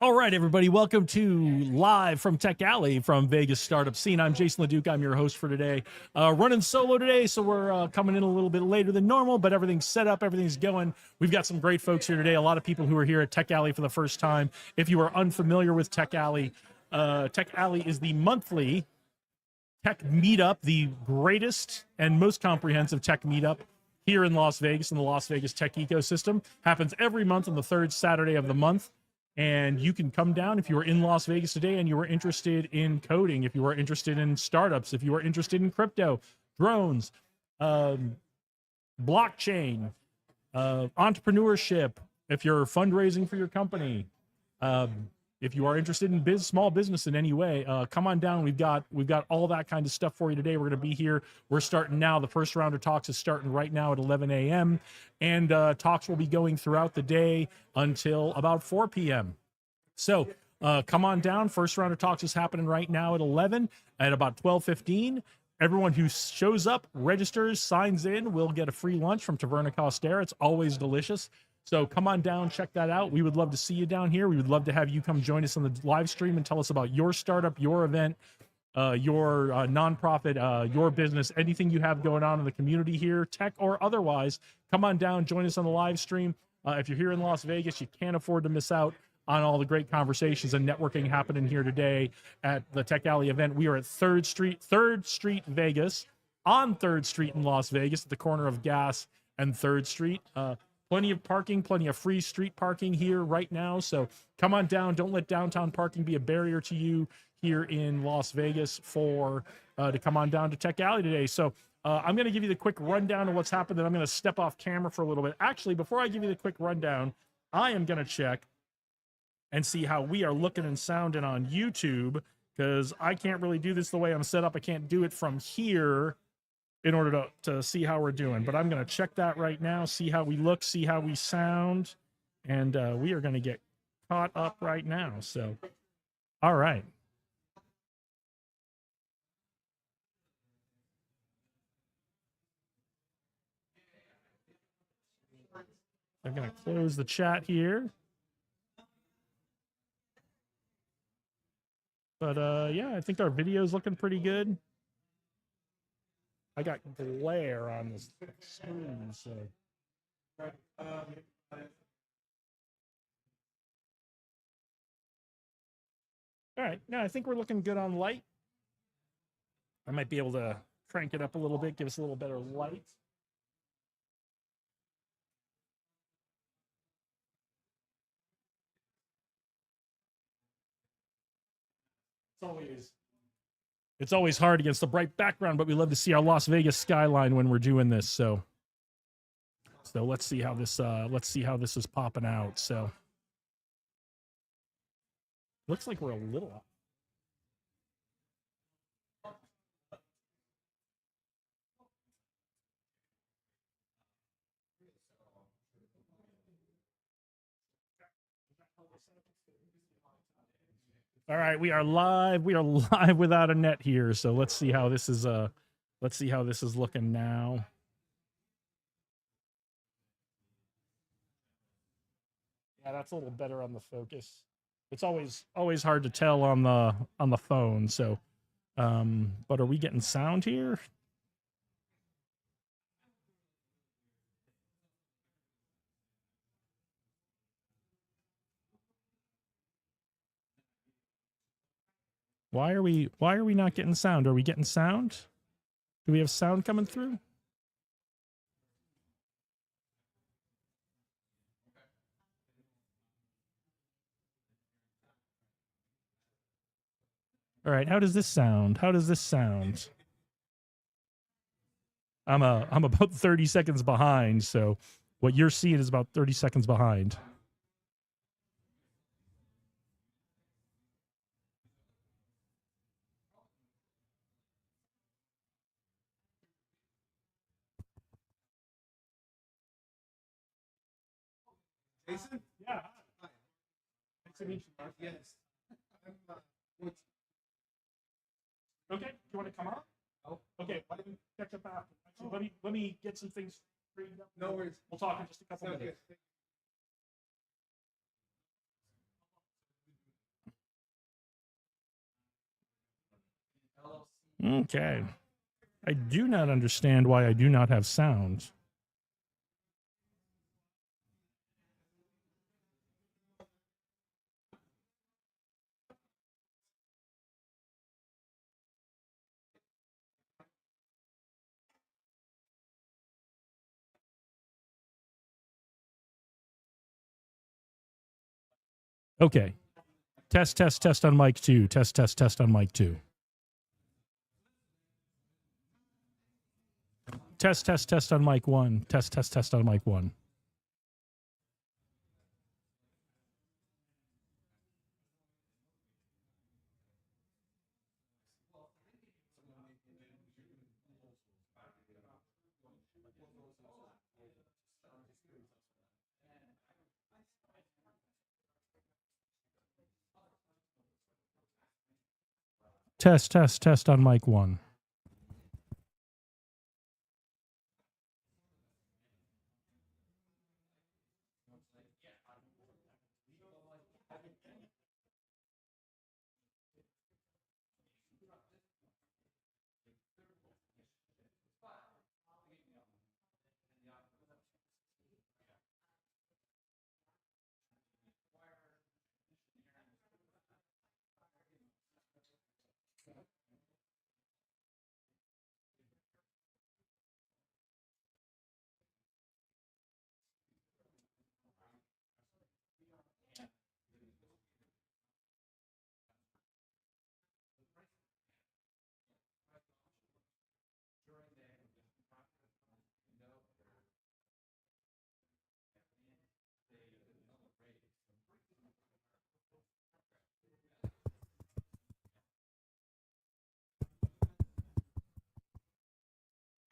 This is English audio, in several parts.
All right, everybody, welcome to Live from Tech Alley from Vegas Startup Scene. I'm Jason LeDuc. I'm your host for today. Running solo today, so we're coming in a little bit later than normal, but everything's set up, everything's going. We've got some great folks here today, a lot of people who are here at Tech Alley for the first time. If you are unfamiliar with Tech Alley is the monthly tech meetup, the greatest and most comprehensive tech meetup here in Las Vegas, in the Las Vegas tech ecosystem. Happens every month on the third Saturday of the month. And you can come down if you are in Las Vegas today and you are interested in coding, if you are interested in startups, if you are interested in crypto, drones, blockchain, entrepreneurship, if you're fundraising for your company, if you are interested in small business in any way, come on down. We've got all that kind of stuff for you today. We're going to be here. We're starting now. The first round of talks is starting right now at 11 a.m. And talks will be going throughout the day until about 4 p.m. So come on down. First round of talks is happening right now at 11. At about 12:15, everyone who shows up, registers, signs in, will get a free lunch from Taverna Costera. It's always delicious. So come on down, check that out. We would love to see you down here. We would love to have you come join us on the live stream and tell us about your startup, your event, your nonprofit, your business, anything you have going on in the community here, tech or otherwise. Come on down, join us on the live stream. If you're here in Las Vegas, you can't afford to miss out on all the great conversations and networking happening here today at the Tech Alley event. We are at 3rd Street Vegas, on 3rd Street in Las Vegas, at the corner of Gas and 3rd Street. Plenty of parking, plenty of free street parking here right now. So come on down. Don't let downtown parking be a barrier to you here in Las Vegas to come on down to Tech Alley today. So I'm going to give you the quick rundown of what's happened, and I'm going to step off camera for a little bit. Actually, before I give you the quick rundown, I am going to check and see how we are looking and sounding on YouTube, because I can't really do this the way I'm set up. I can't do it from here in order to see how we're doing. But I'm going to check that right now, see how we look, see how we sound, and we are going to get caught up right now. So, all right. I'm going to close the chat here. But yeah, I think our video is looking pretty good. I got glare on this screen, so. All right, no, I think we're looking good on light. I might be able to crank it up a little bit, give us a little better light. It's always hard against the bright background, but we love to see our Las Vegas skyline when we're doing this. So let's see how this is popping out. So looks like we're a little off. All right, we are live. We are live without a net here. So let's see how this is looking now. Yeah, that's a little better on the focus. It's always hard to tell on the phone. So but are we getting sound here? Why are we not getting sound? Are we getting sound? Do we have sound coming through? All right, how does this sound? I'm about 30 seconds behind, so what you're seeing is about 30 seconds behind. Jason? Yeah. Hi. Nice to meet you, Mark. Yes. Okay, do you want to come on? Oh. Okay, why don't we catch up after? Actually, let me get some things straightened up. No worries. We'll talk in just a couple Sounds minutes. good. Okay. I do not understand why I do not have sound. Okay. Test, test, test on mic 2. Test, test, test on mic 2. Test, test, test on mic 1. Test, test, test on mic 1. Test, test, test on mic 1.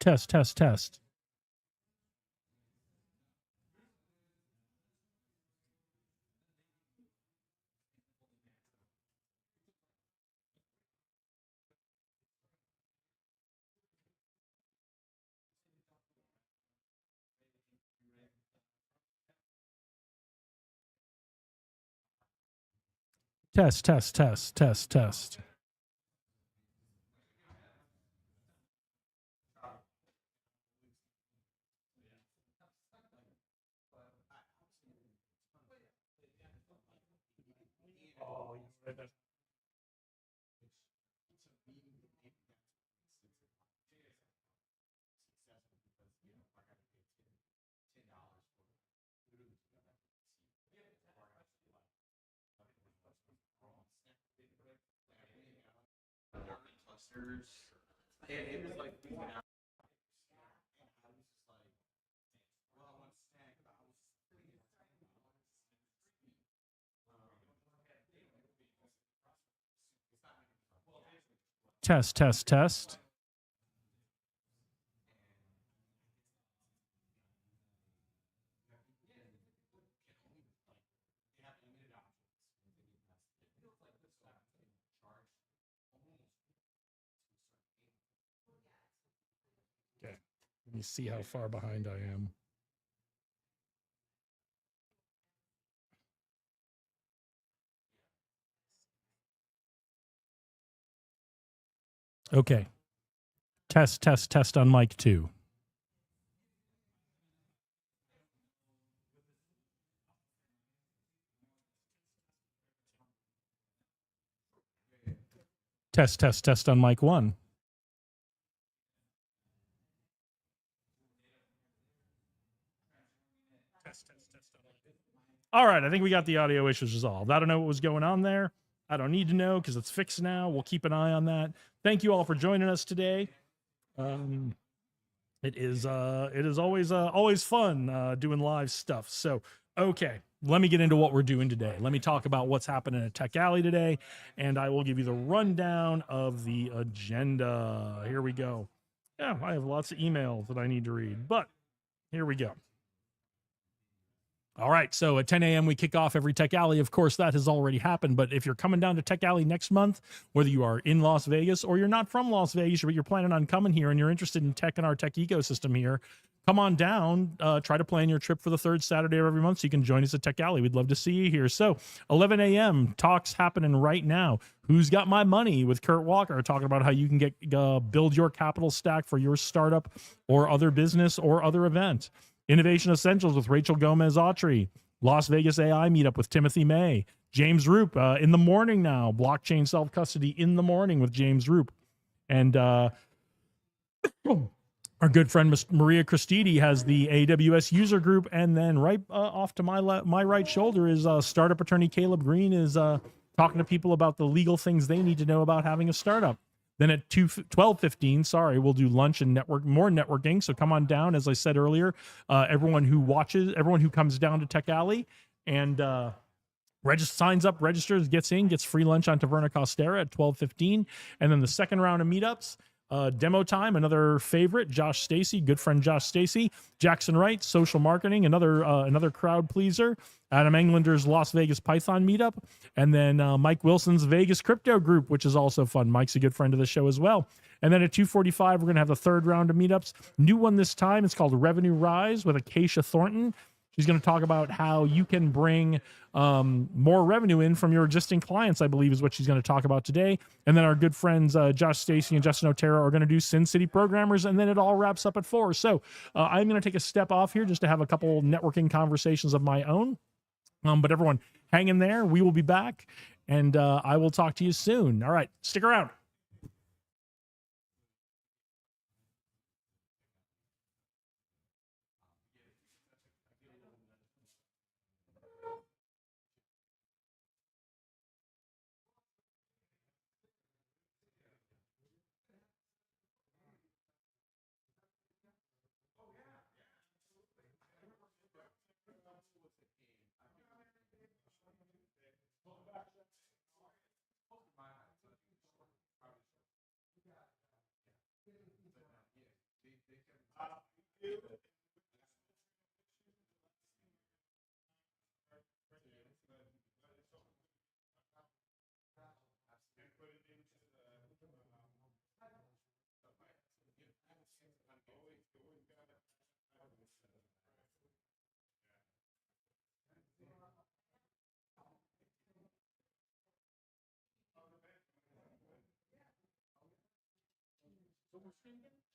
Test, test, test. Test, test, test, test, test. Test, test, test. Okay. Let me see how far behind I am. Okay. Test, test, test on mic 2. Test, test, test on mic 1. All right, I think we got the audio issues resolved. I don't know what was going on there. I don't need to know because it's fixed now. We'll keep an eye on that. Thank you all for joining us today. It is always fun doing live stuff. So, okay, let me get into what we're doing today. Let me talk about what's happening at Tech Alley today, and I will give you the rundown of the agenda. Here we go. Yeah, I have lots of emails that I need to read, but here we go. All right, so at 10 a.m. we kick off every Tech Alley. Of course, that has already happened, but if you're coming down to Tech Alley next month, whether you are in Las Vegas or you're not from Las Vegas, but you're planning on coming here and you're interested in tech and our tech ecosystem here, come on down. Try to plan your trip for the third Saturday of every month so you can join us at Tech Alley. We'd love to see you here. So 11 a.m. talks happening right now. Who's Got My Money with Kurt Walker, talking about how you can get build your capital stack for your startup or other business or other event. Innovation Essentials with Rachel Gomez Autry. Las Vegas AI meetup with Timothy May. James Roop in the morning now. Blockchain self-custody in the morning with James Roop. And our good friend Maria Christidi has the AWS user group. And then right off to my right shoulder is startup attorney Caleb Green is talking to people about the legal things they need to know about having a startup. Then at 12:15, we'll do lunch and more networking. So come on down. As I said earlier, everyone who comes down to Tech Alley and signs up, registers, gets free lunch on Taverna Costera at 12:15. And then the second round of meetups, Demo Time, another favorite, Josh Stacy, good friend Josh Stacy, Jackson Wright, social marketing, another crowd pleaser, Adam Englander's Las Vegas Python meetup, and then Mike Wilson's Vegas Crypto Group, which is also fun. Mike's a good friend of the show as well. And then at 2:45, we're going to have the third round of meetups. New one this time. It's called Revenue Rise with Acacia Thornton. She's going to talk about how you can bring more revenue in from your existing clients, I believe is what she's going to talk about today. And then our good friends, Josh Stacy and Justin Otero, are going to do Sin City Programmers, and then it all wraps up at 4. So I'm going to take a step off here just to have a couple networking conversations of my own. But everyone, hang in there. We will be back, and I will talk to you soon. All right, stick around.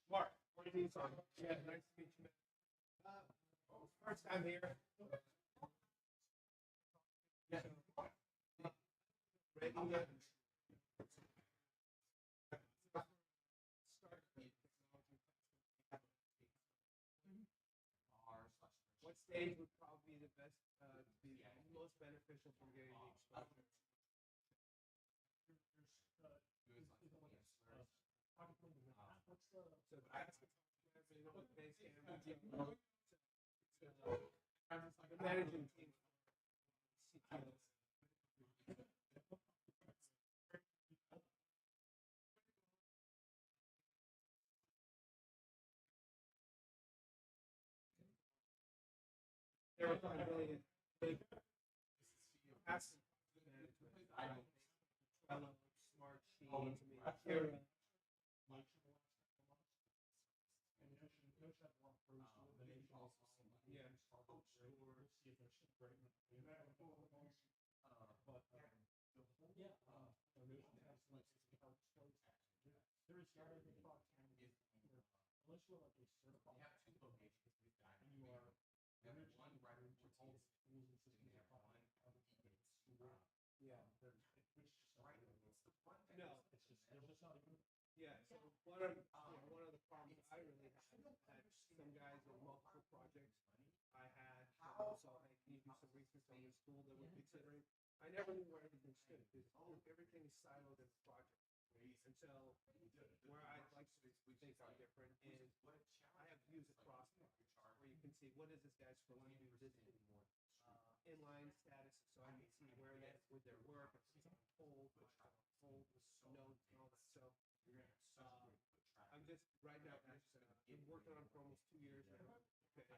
Mark, what are you talking? Yeah, nice to meet you. First time here. Yeah. Ready yet? What stage would probably be the best, be most beneficial for getting the exposure? Managing team. There were really big passive management, Trello, Smart Sheets, Yeah, so one of the problems I really had some guys with multiple projects. I had also, hey, can you do some research on this tool that we're considering? I never knew where everything stood because everything is siloed in the project. And so where I'd like to think are different is I have views across where you can see what is this guy's supposed to do this inline status, so I can see where they with their work, hold notes and all that. So I'm just right now. Been working on it for almost 2 years now. Okay, I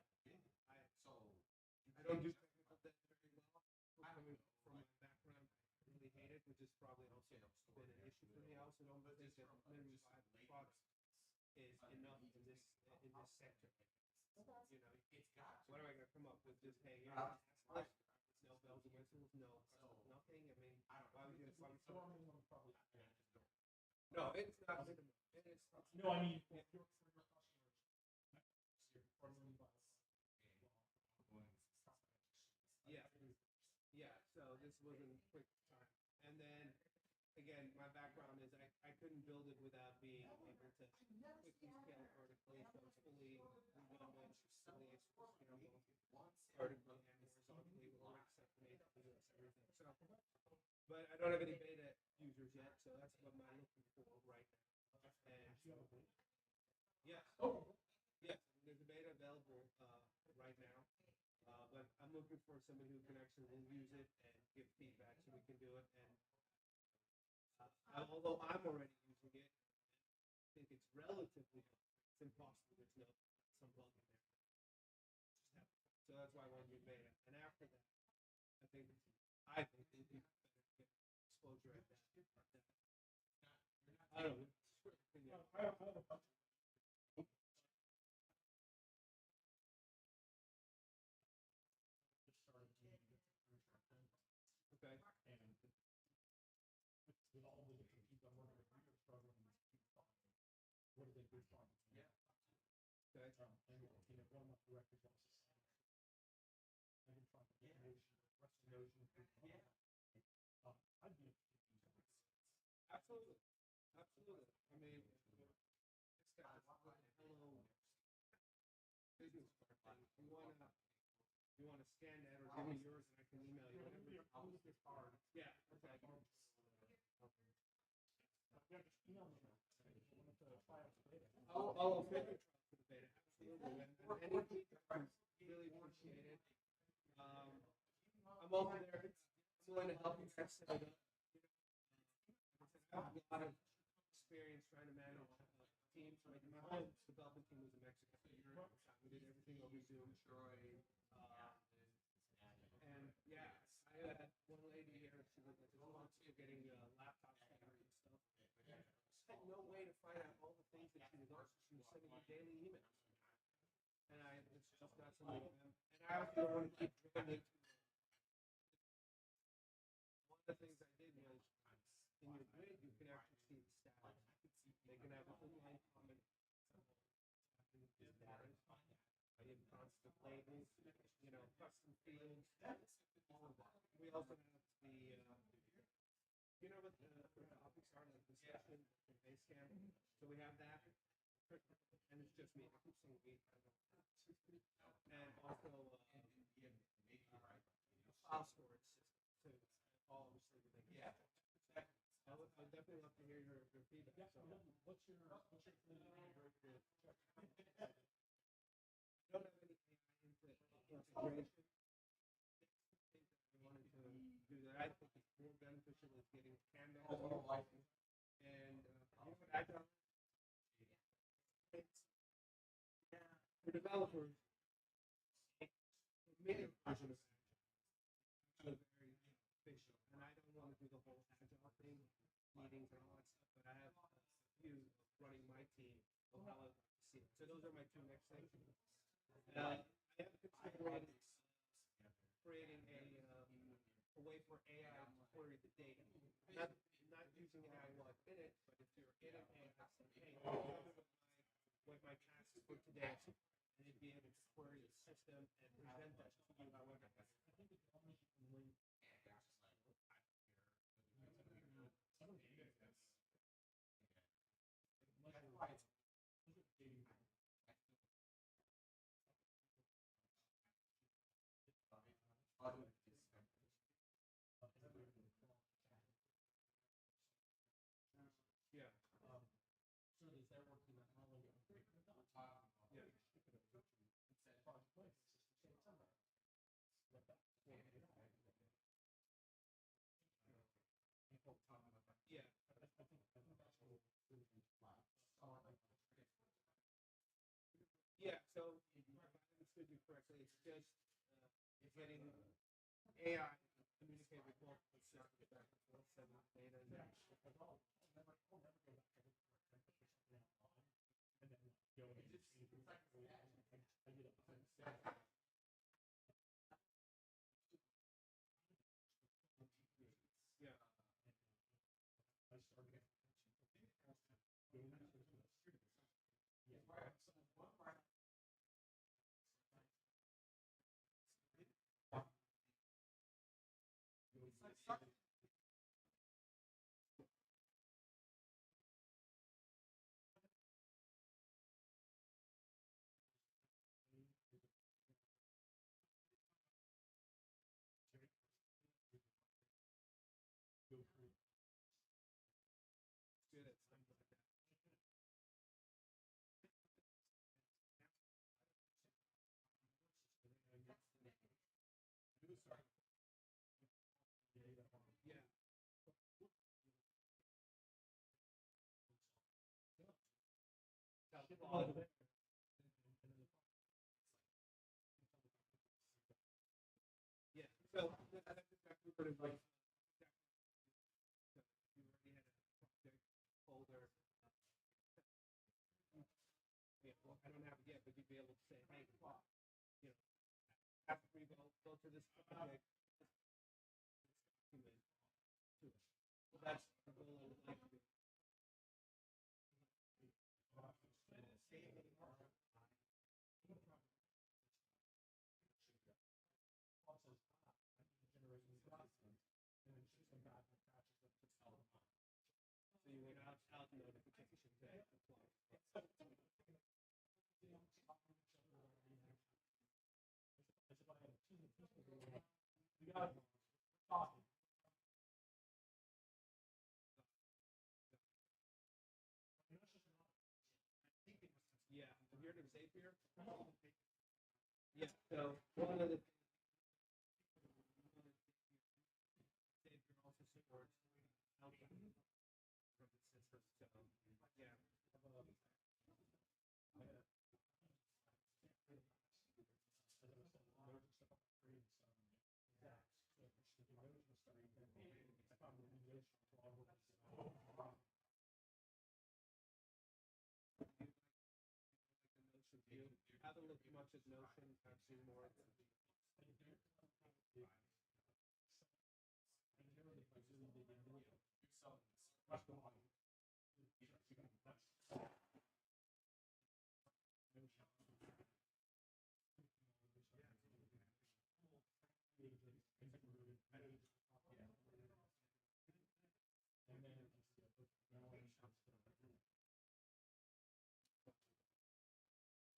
don't do technical debt very well. Coming from my background, I really hate it, which is probably also been an issue for me. I also don't think that minimum viable product is enough in this sector. what am I gonna come up with? Just hey, you know, no bells and whistles, nothing. I mean, why would you? No, it's not minimum. No, I mean, Yeah, yeah. So this wasn't a quick time. And then again, my background is I couldn't build it without being able to quickly scale vertically. So it's fully redundant, fully scalable, vertically and horizontally. We're already set for AWS, everything. So, but I don't have any beta users yet, so that's what I'm looking for right now. And yes, yes, there's a beta available right now. But I'm looking for somebody who can actually use it and give feedback so we can do it. And although I'm already using it, I think it's relatively it's impossible. There's some bug in there. So that's why I want to do beta. And after that, I think it would be better to get exposure at that. I don't know. Okay. With all the different people I'm working with, you're struggling with what are they good from? Yeah. Okay. And you know, one of my directors also said, I've been trying to get Notion, Western Notion, I'd be Absolutely. Absolutely. I mean, it's got this hello business card thing. If you wanna scan that or give me yours and I can email you whatever. Yeah. Okay. I'll fit the trial for the beta. Absolutely. And any feedback is really appreciated. I'm also there. I'm willing to help you guys set it up. I have a lot of experience trying to manage teams. Like my whole development team was in Mexico. We did everything over Zoom. And yeah, I had one lady here. She was like getting laptops and stuff. I had no way to find out all the things that she was on. She was sending me daily emails, and it's just not something. And I also don't want to keep drilling into. One of the things I did was in your grid, you can actually see the status. They can have an inline comment. Status. You have constant labels, you know, custom fields, all of that. We also have the, you know what the topics are, like discussion and Basecamp. So we have that, and it's just me. I keep saying we. And also a file storage system too. All of us everything. Yeah. I would definitely love to hear your feedback. Yeah, So, what's your I don't have any AI integration. I wanted to do that. I think it's more beneficial is getting Canvas and you know what Agile is? For developers, a mini version of Agile is very efficient, and I don't want to do the whole Agile thing, meetings and all that stuff, but I have a view of running my team of how I like to see it. So those are my two next things. I have considered creating a way for AI to query the data. Not using AI while I'm in it, but if you're in an AI, say, hey, tell me what my tasks for today are, and it'd be able to query the system and present that to you however. I think it's only link. Yeah. So is they're working on how they Yeah. Yeah. Yeah, so if I understood you correctly, it's just getting AI to communicate with multiple systems back and forth, sending data and then and then go and I did all the yeah. So that's exactly sort of like you already had a project folder. Yeah, well, I don't have it yet, but you'd be able to say, hey, well, you know, after we go to this project, document to it. So that's the goal I would like to do. So you would opt out notifications that apply. Yeah, have you heard of Zapier? Yeah, so one of the Zapier also supports outbound from the system. So yeah. The Notion view. I haven't looked too much at Notion. I've seen more of the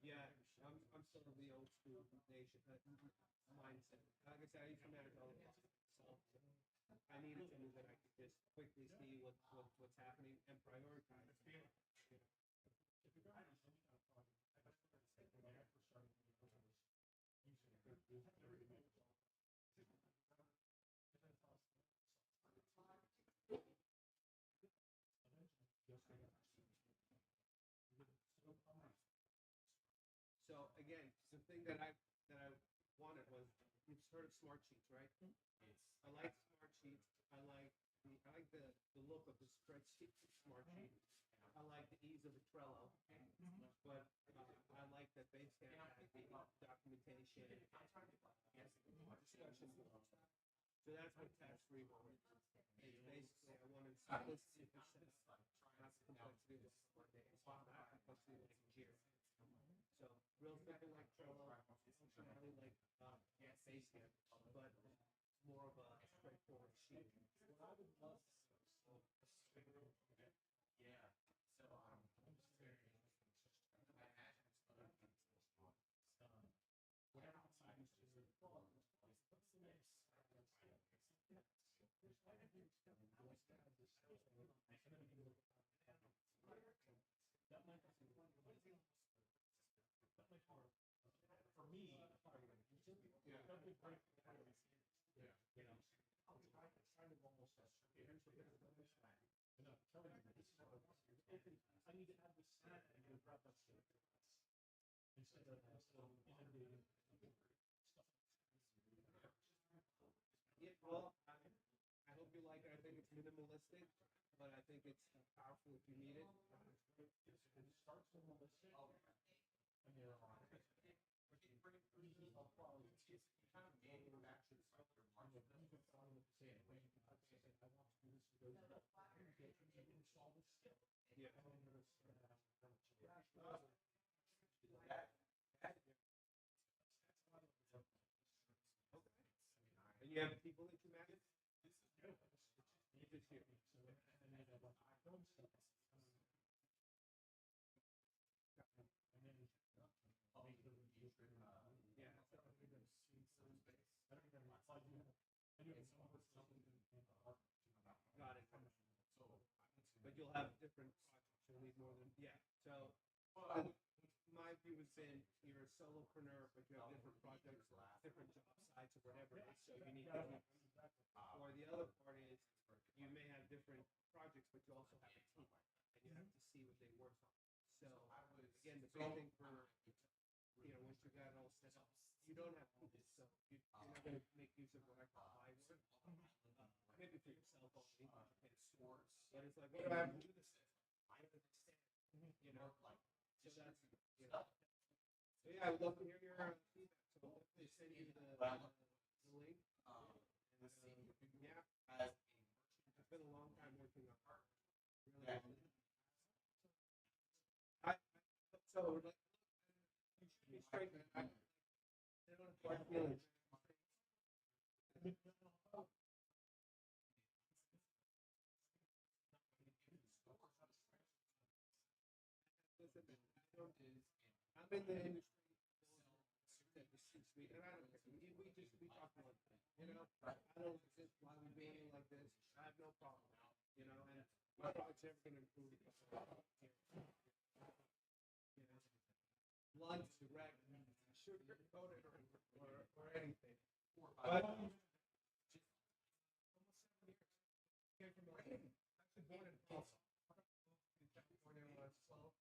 yeah, I'm still in the old school nation mindset. Like I said, I used to manage all of this myself. So I needed something that I could just quickly see what's happening and prioritize. You know. So again, the thing that I wanted was you've heard of smart sheets, right? I like smart sheets. I like the look of the spreadsheet smart sheet. I like the ease of the Trello, but I like that Basecamp has the documentation, discussion. So that's what tax free was. It's basically I wanted simplicity of success, not complexity of one day, not complexity like Jira. So real simple like Trello, functionality like Basecamp, but more of a straightforward sheet. Yeah, well, I hope you like it. I think it's minimalistic, but I think it's powerful if you need it. Yeah. And you have people that you manage? You just here. Yeah. Got it. But you'll have different projects. You'll need more than yeah. So my view has been you're a solopreneur, but you have different projects, different job sites, or whatever it is. So you need different. Or the other part is you may have different projects, but you also have a team, and you have to see what they work on. So again, the big thing for once you got it all set up, you don't have people, so you're not going to make use of what I call my work. Maybe for yourself only, but it's like, what do I have to do this? I understand, So that's So yeah, I would love to hear your feedback. So I'll definitely send you the link. Yeah, it's been a long time working on art. Really. So like, you should be straight. They don't have hard feelings. Listen, I'm in the industry. And I don't care. We talk one thing, I don't like this. Why we being like this? I have no problem, and I don't know if it's ever going to improve. Blunt, direct, sugar coated, or anything. But came from actually born in Tulsa. In California when I was 12.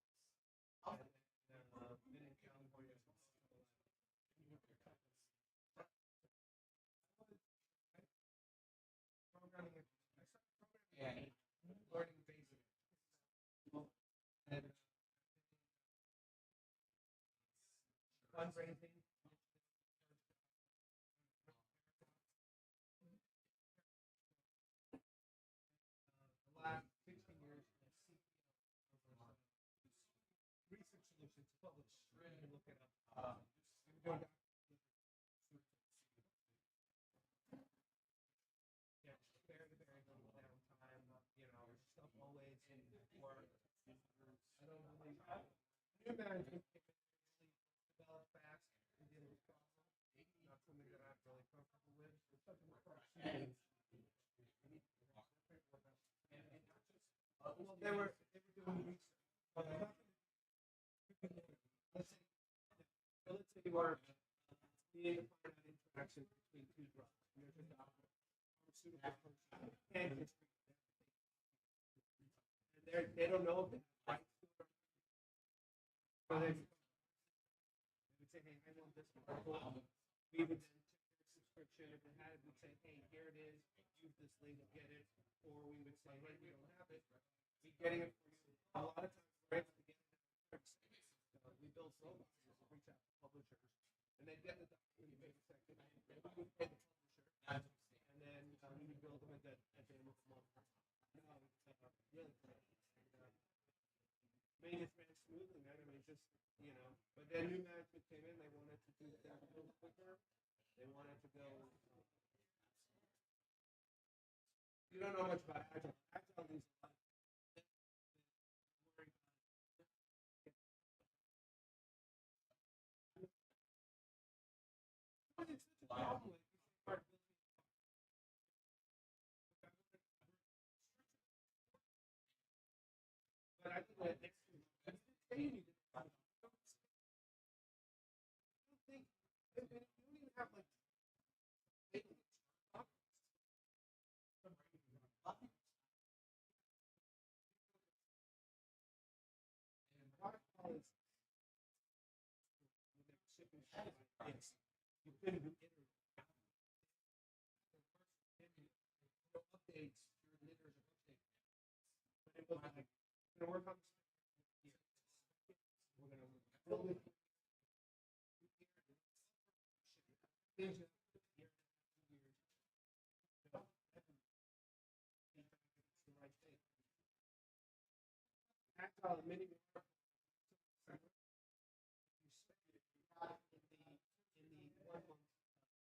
And been in California since programming. I started programming, learning basic, and fundraising. The last 16 years, research solutions published. You can look it up. I'm doing yeah, very little downtime. Stuff always work. I don't really. New management can really develop fast and deal with problems. Not something that I'm really comfortable with. Well, they were doing research. Let's say you are needing to find out interaction between two drugs. There's a doctor, pharmaceutical person, and they don't know if they have rights to it. So they would say, hey, I want this article. We would then check their subscription. If they had it, we'd say, hey, here it is. Use this link to get it. Or we would say, hey, we don't have it. We're getting it for you. A lot of times we're able to get it. We build robots to reach out to publishers. And they'd get the document in a second. And we would pay the publisher. And then we would build them at the end of the month. Really great. Made it ran smoothly, man. I mean, just, but then new management came in. They wanted to do things a little quicker. They wanted to go. You don't know much about Agile. Agile needs a lot. But it's such a problem. But I think that next year, I don't think, you don't even have like, yes, you couldn't do updates, your litters of updates. But it was like, we're gonna work on this. We're gonna build it. The right thing. Agile, many you spend in the 1 month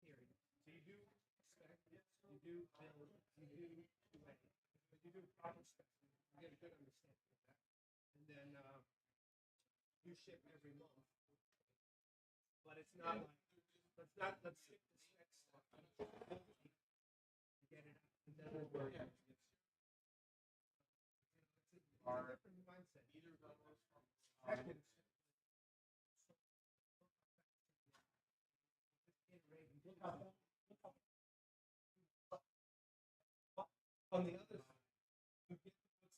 period. So you do expect, you do build, you do QA, but you do proper spec. You get a good understanding of that, and then you ship every month. But it's not like let's ship the spec stuff. Get it out, and then we'll worry. It's a different mindset. Either on the other side, you get to put something.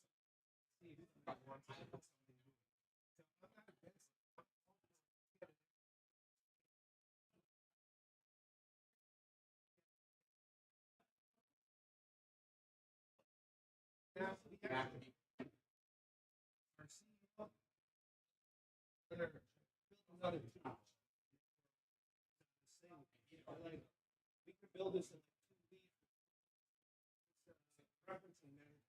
See if somebody wants to put something new. So our CEO, they're building another two. Same, like we could build this in like 2 weeks. It's referencing management.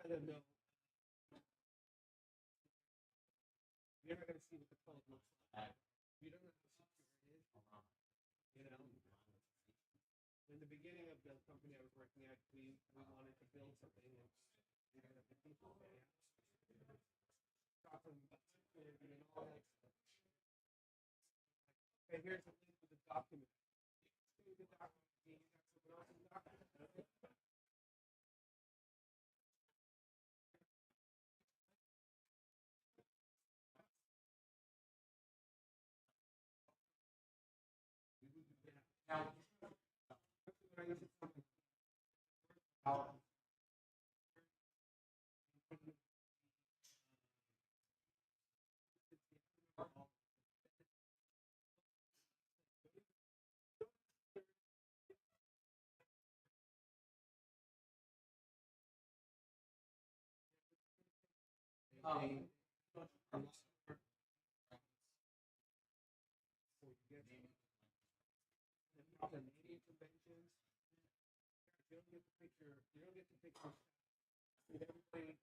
Kind of know. You're not going to see what the code looks like. You don't know how secure it is. You know, in the beginning of the company I was working at, we wanted to build something and the people talk to them about security and all that stuff. Okay, here's the link to the document. The document. You got someone else's document. Naming conventions. You don't get to pick your. You don't get to pick your. Everybody.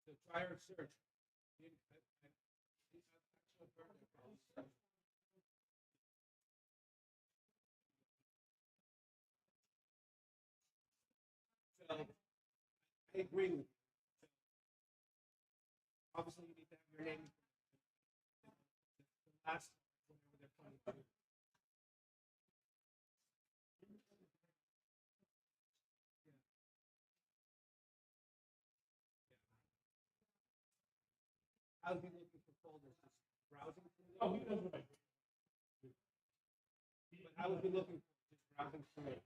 So try our search. So I agree with you. Obviously, you need to have your name. The last whenever they're pointing to. I would be looking for folders, just browsing. Oh, he knows what I do. But I would be looking for just browsing through it.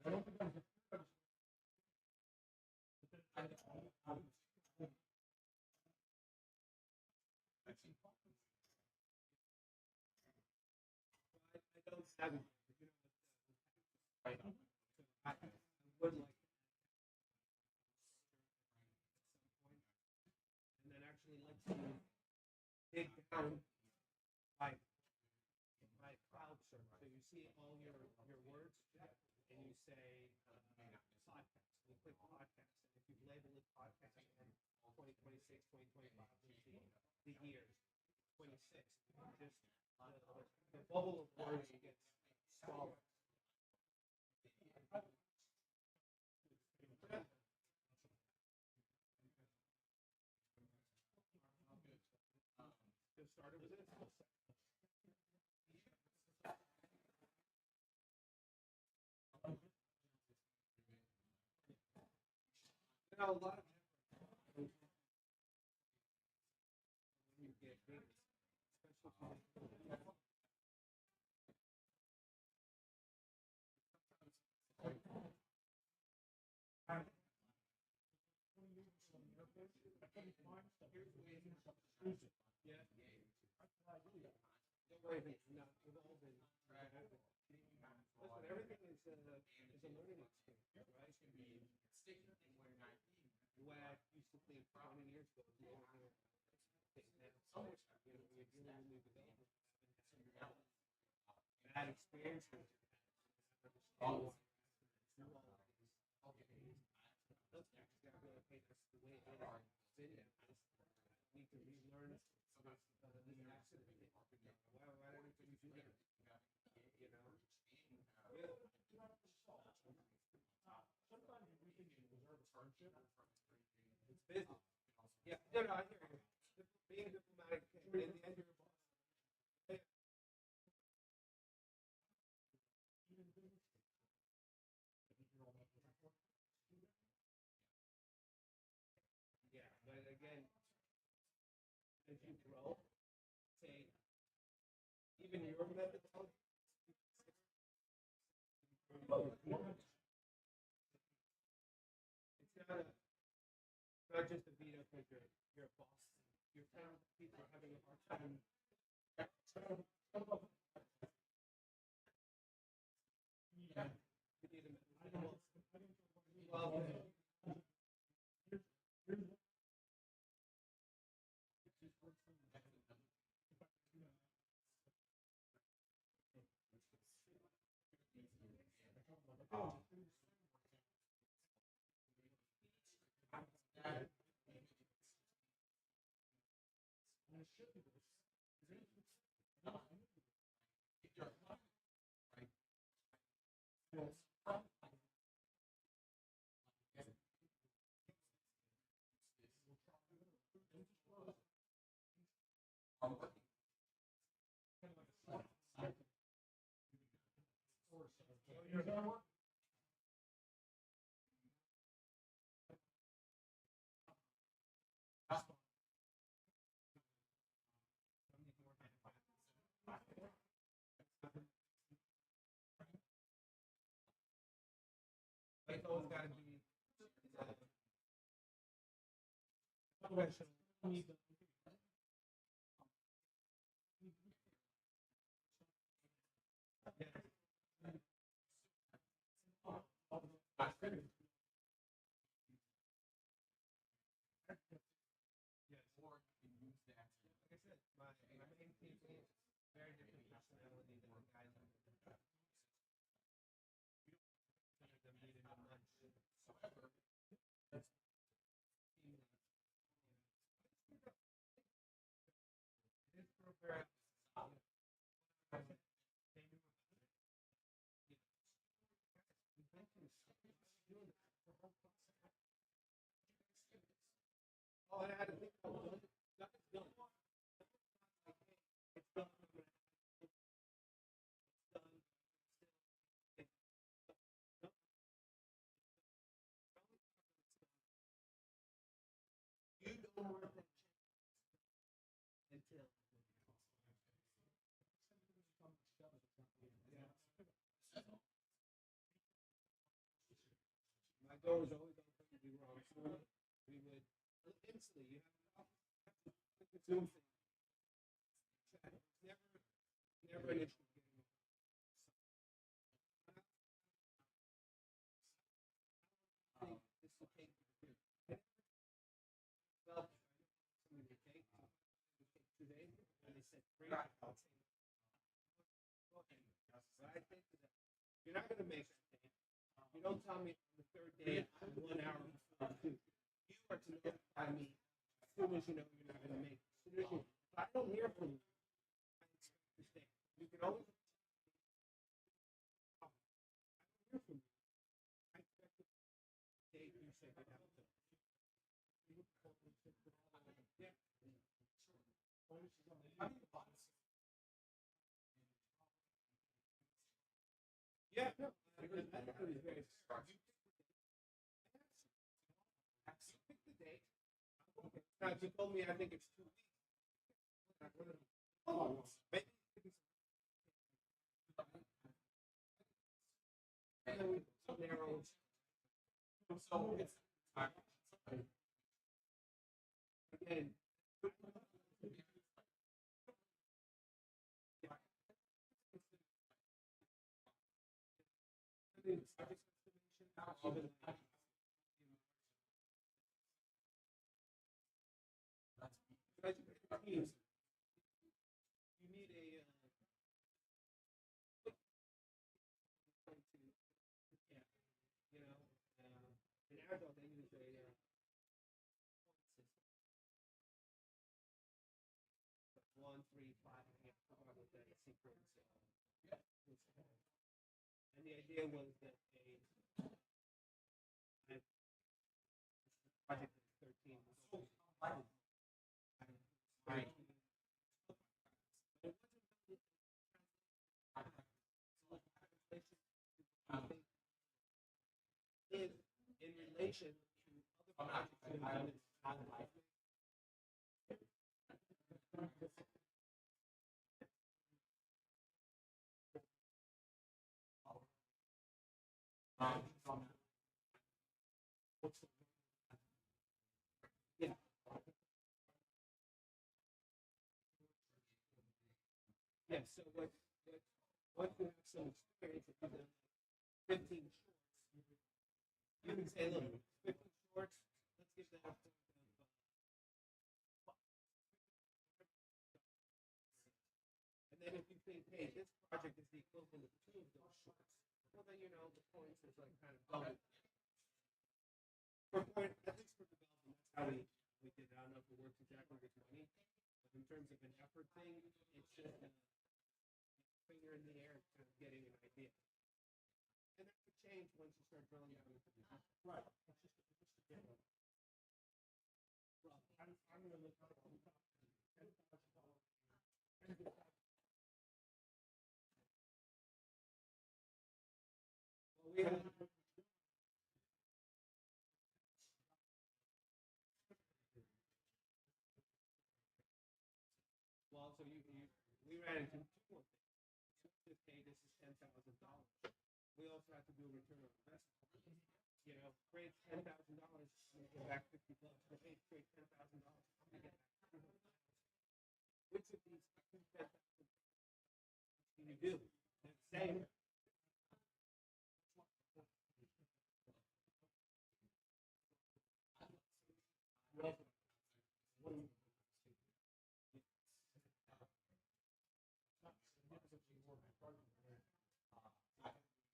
I don't think I don't have it. You know, I would like and then actually lets you dig down by cloud search. So you see all your words, and you say podcast. You click podcast, and if you label it podcast, and 2026, 2025, you see the years 26. Just the bubble of words gets smaller. Get started with this. You know, a lot of when you get big, especially yeah. Don't worry if it's not evolving. Listen, everything is a learning experience, right? The way I used to think 20 years ago is no longer think now. You know, when you're dealing with new development, bad experiences, understand why do all of these. Look, that really paint us the way it is. Been there. Need to relearn this accident. Why did we do that? You know? Sometimes we think it deserves hardship. It's business. Yeah, no, I hear you. Being diplomatic, in the end, you're a boss. Yeah, but again, as you grow, say, even your methodology, it's not just a beat up with your boss. Your friends, people are having a hard time. Yeah, you need a well, it's always got to be professional. Like I said, my main team is very different personality than the guys on the them meeting them much. This program, oh, I had to think about it. Nothing's done. It's done. You don't want that until. My door was always open. We were on Zoom. We would instantly. You have to Zoom thing. Never an issue. This will take well, something to take 2 days, and they said 3. But I think that you're not going to make that day. You don't tell me on the 3rd day, 1 hour before you do. You are to notify me as soon as you know you're not going to make it. As soon as you, if I don't hear from you, I expect to stay. You can always. I don't hear from you. I expect to stay. You said you have to. Yeah, no, I think it was very smart. You pick the date. Now, if you told me I think it's 2 weeks. Oh, maybe. So narrow. So it's again. even like, guys, teams, you need a yeah, you know, in Agile they use a one, three, five. I forgot what that sequence. And the idea was that a project 13 was right. In relation to other projects that have done yeah. Yeah, so what you have some experience if you've done 15 shorts, you can say, look, 15 shorts, let's give that a point of and then if you think, hey, this project is the equivalent of 2 of those shorts, well then you know the points is like kind of double. For point, at least for development, that's how we did it. I don't know if it works exactly with money, but in terms of an effort thing, it's just a finger in the air, kind of getting an idea. And that could change once you start drilling down into the right. It's just a general. Well, I'm going to look up on top $10,000. Well, we have. Well, so we ran into two more things. Just, hey, this is $10,000. We also have to do a return on investment. You know, create $10,000, I'm gonna get back $50. But hey, create $10,000, I'm gonna get back $200. Which of these $10,000 can you do? And say.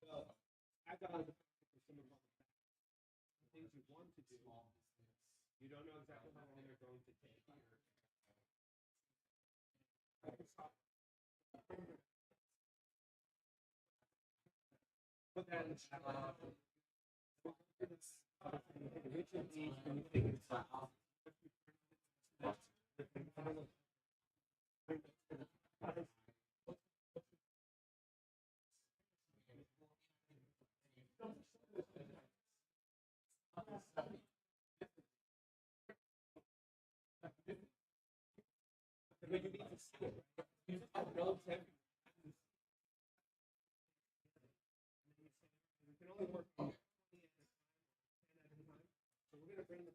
Well, I got it for some of the things you want to do. You don't know exactly how long they're going to take. Put that in the which of these do you think is but you need to see it, right? You just have notes every. We can only work on 20 at a time, 10 at a time. So we're gonna bring the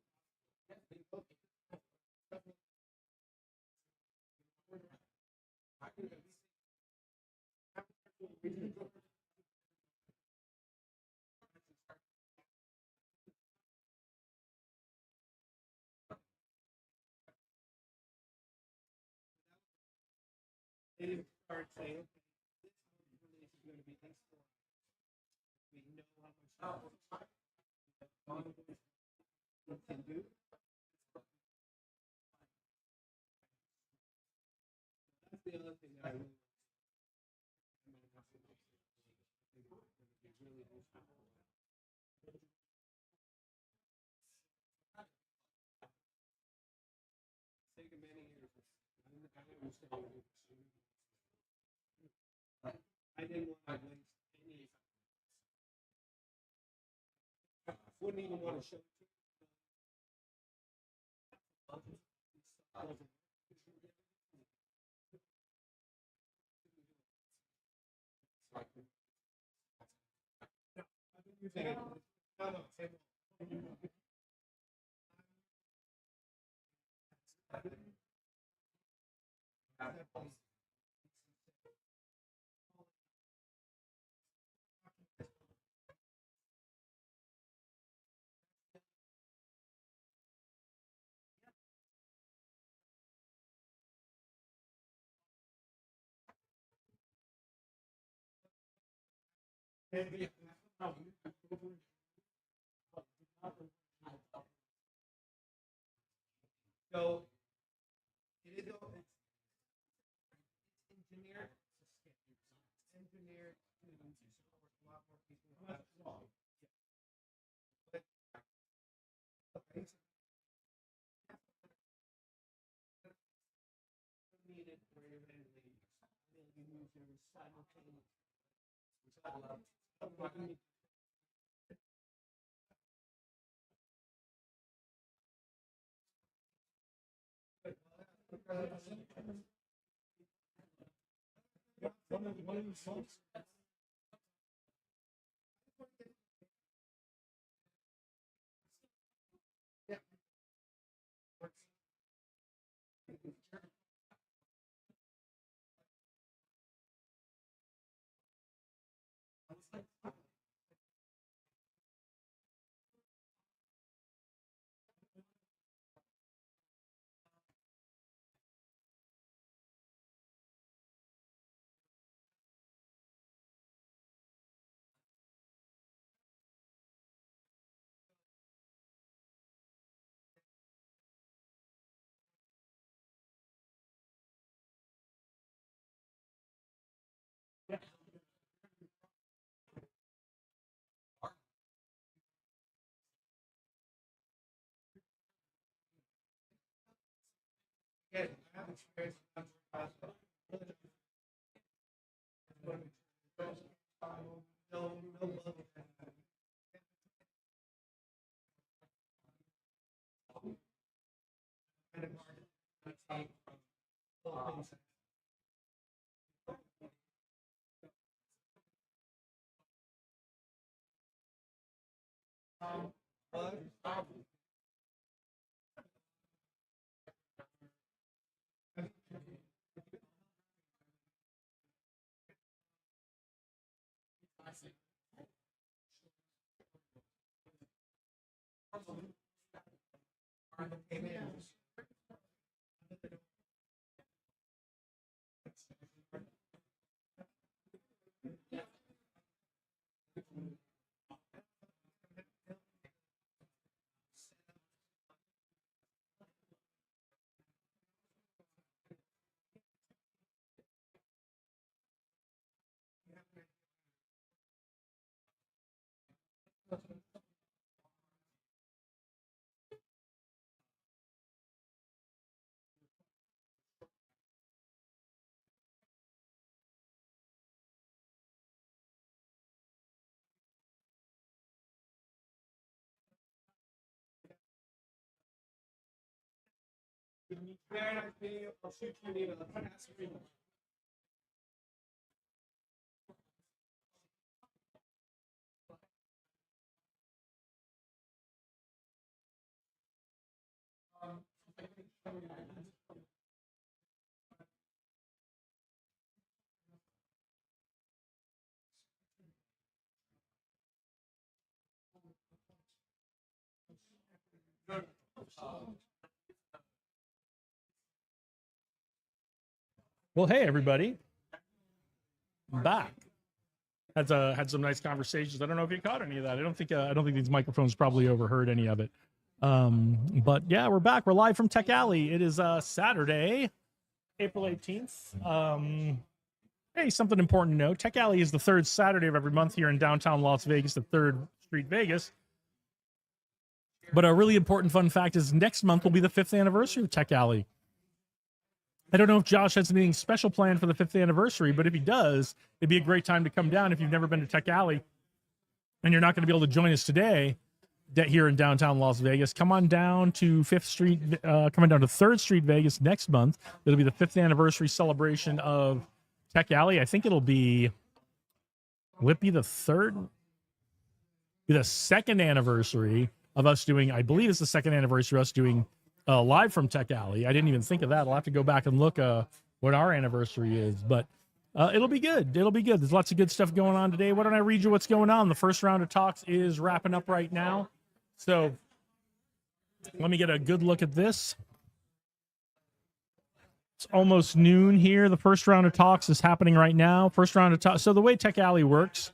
they didn't start saying, okay, this release is going to be this for we know how much we can do. That's the other thing that I really really useful. Sega many years. I didn't want to waste any. I wouldn't even want to show it to you. No, no, So it is it's engineered engineered to support a lot more people. Needed for your simultaneously. Yeah, I have experience. No love. Kind of hard to take. Very nice video. I'll shoot you an email. Pass it. Well, hey everybody, I'm back. Had some nice conversations. I don't know if you caught any of that. I don't think these microphones probably overheard any of it. But yeah, we're back. We're live from Tech Alley. It is Saturday, April 18th. Hey, something important to know. Tech Alley is the third Saturday of every month here in downtown Las Vegas, at 3rd Street, Vegas. But a really important fun fact is next month will be the 5th anniversary of Tech Alley. I don't know if Josh has anything special planned for the 5th anniversary, but if he does, it'd be a great time to come down if you've never been to Tech Alley and you're not going to be able to join us today here in downtown Las Vegas. Come on down to 5th Street, coming down to 3rd Street, Vegas next month. It'll be the 5th anniversary celebration of Tech Alley. I think will it be the third? Be the 2nd anniversary of us doing, I believe it's the 2nd anniversary of us doing live from Tech Alley. I didn't even think of that. I'll have to go back and look what our anniversary is, but it'll be good. It'll be good. There's lots of good stuff going on today. Why don't I read you what's going on? The first round of talks is wrapping up right now. So let me get a good look at this. It's almost noon here. The first round of talks is happening right now. First round of talks. So the way Tech Alley works,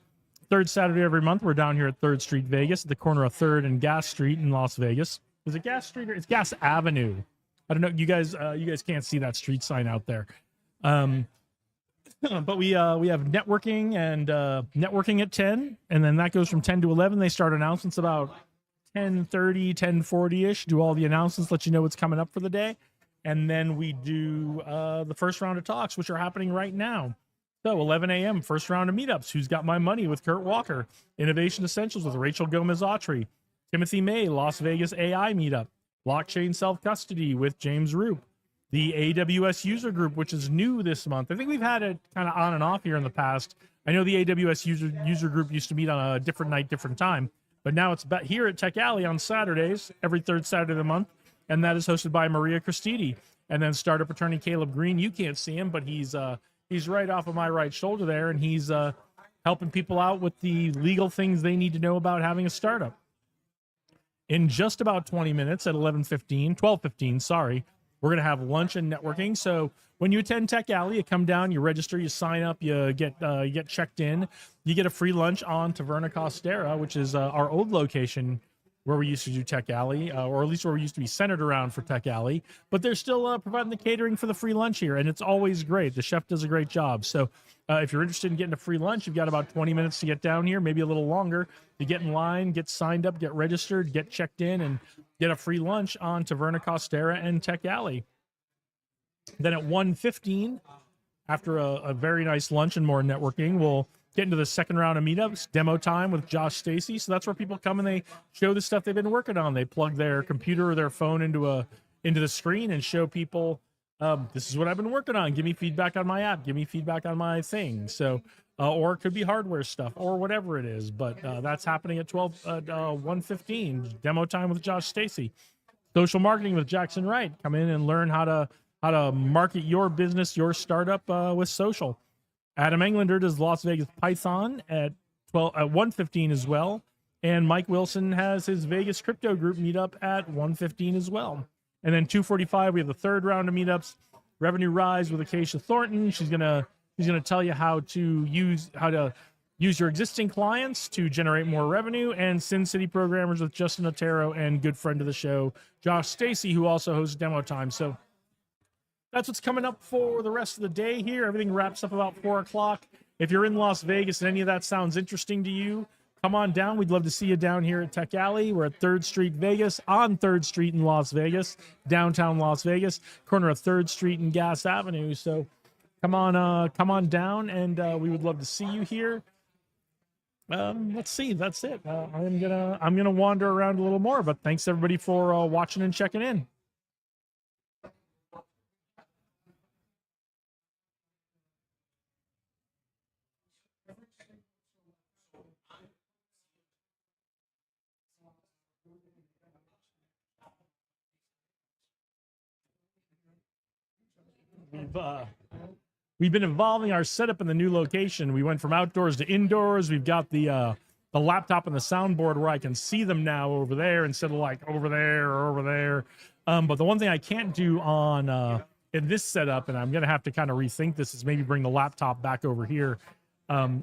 third Saturday every month, we're down here at 3rd Street, Vegas, at the corner of 3rd and Gas Street in Las Vegas. Is it Gas Street or it's Gas Avenue? I don't know. You guys can't see that street sign out there. But we have networking and networking at 10, and then that goes from 10 to 11. They start announcements about 10:30, 10:40-ish, do all the announcements, let you know what's coming up for the day. And then we do the first round of talks, which are happening right now. So 11 a.m., first round of meetups. Who's Got My Money with Kurt Walker. Innovation Essentials with Rachel Gomez-Autry. Timothy May, Las Vegas AI meetup. Blockchain Self-Custody with James Roop. The AWS user group, which is new this month. I think we've had it kind of on and off here in the past. I know the AWS user group used to meet on a different night, different time, but now it's back here at Tech Alley on Saturdays, every third Saturday of the month, and that is hosted by Maria Cristidi. And then startup attorney Caleb Green. You can't see him, but he's right off of my right shoulder there, and he's helping people out with the legal things they need to know about having a startup. In just about 20 minutes at 12:15, sorry, we're going to have lunch and networking. So when you attend Tech Alley, you come down, you register, you sign up, you get checked in. You get a free lunch on Taverna Costera, which is our old location where we used to do Tech Alley, or at least where we used to be centered around for Tech Alley. But they're still providing the catering for the free lunch here, and it's always great. The chef does a great job. So if you're interested in getting a free lunch, you've got about 20 minutes to get down here, maybe a little longer. You get in line, get signed up, get registered, get checked in, and get a free lunch on Taverna Costera and Tech Alley. Then at 1:15, after a very nice lunch and more networking, we'll get into the second round of meetups, demo time with Josh Stacy. So that's where people come and they show the stuff they've been working on. They plug their computer or their phone into the screen and show people, this is what I've been working on. Give me feedback on my app. Give me feedback on my thing. So, or it could be hardware stuff or whatever it is. But that's happening at 1:15, demo time with Josh Stacy. Social marketing with Jackson Wright. Come in and learn how to market your business, your startup with social. Adam Englander does Las Vegas Python at 1:15 as well. And Mike Wilson has his Vegas Crypto Group meetup at 1:15 as well. And then 2:45, we have the third round of meetups. Revenue Rise with Acacia Thornton. She's gonna tell you how to use your existing clients to generate more revenue. And Sin City Programmers with Justin Otero and good friend of the show, Josh Stacy, who also hosts Demo Time. So that's what's coming up for the rest of the day here. Everything wraps up about 4 o'clock. If you're in Las Vegas and any of that sounds interesting to you, come on down. We'd love to see you down here at Tech Alley. We're at 3rd Street, Vegas, on 3rd Street in Las Vegas, downtown Las Vegas, corner of 3rd Street and Gas Avenue. So come on down, and we would love to see you here. Let's see. That's it. I'm gonna wander around a little more, but thanks everybody for watching and checking in. We've been evolving our setup in the new location. We went from outdoors to indoors. We've got the laptop and the soundboard where I can see them now over there instead of like over there or over there. But the one thing I can't do on in this setup, and I'm gonna have to kind of rethink this, is maybe bring the laptop back over here,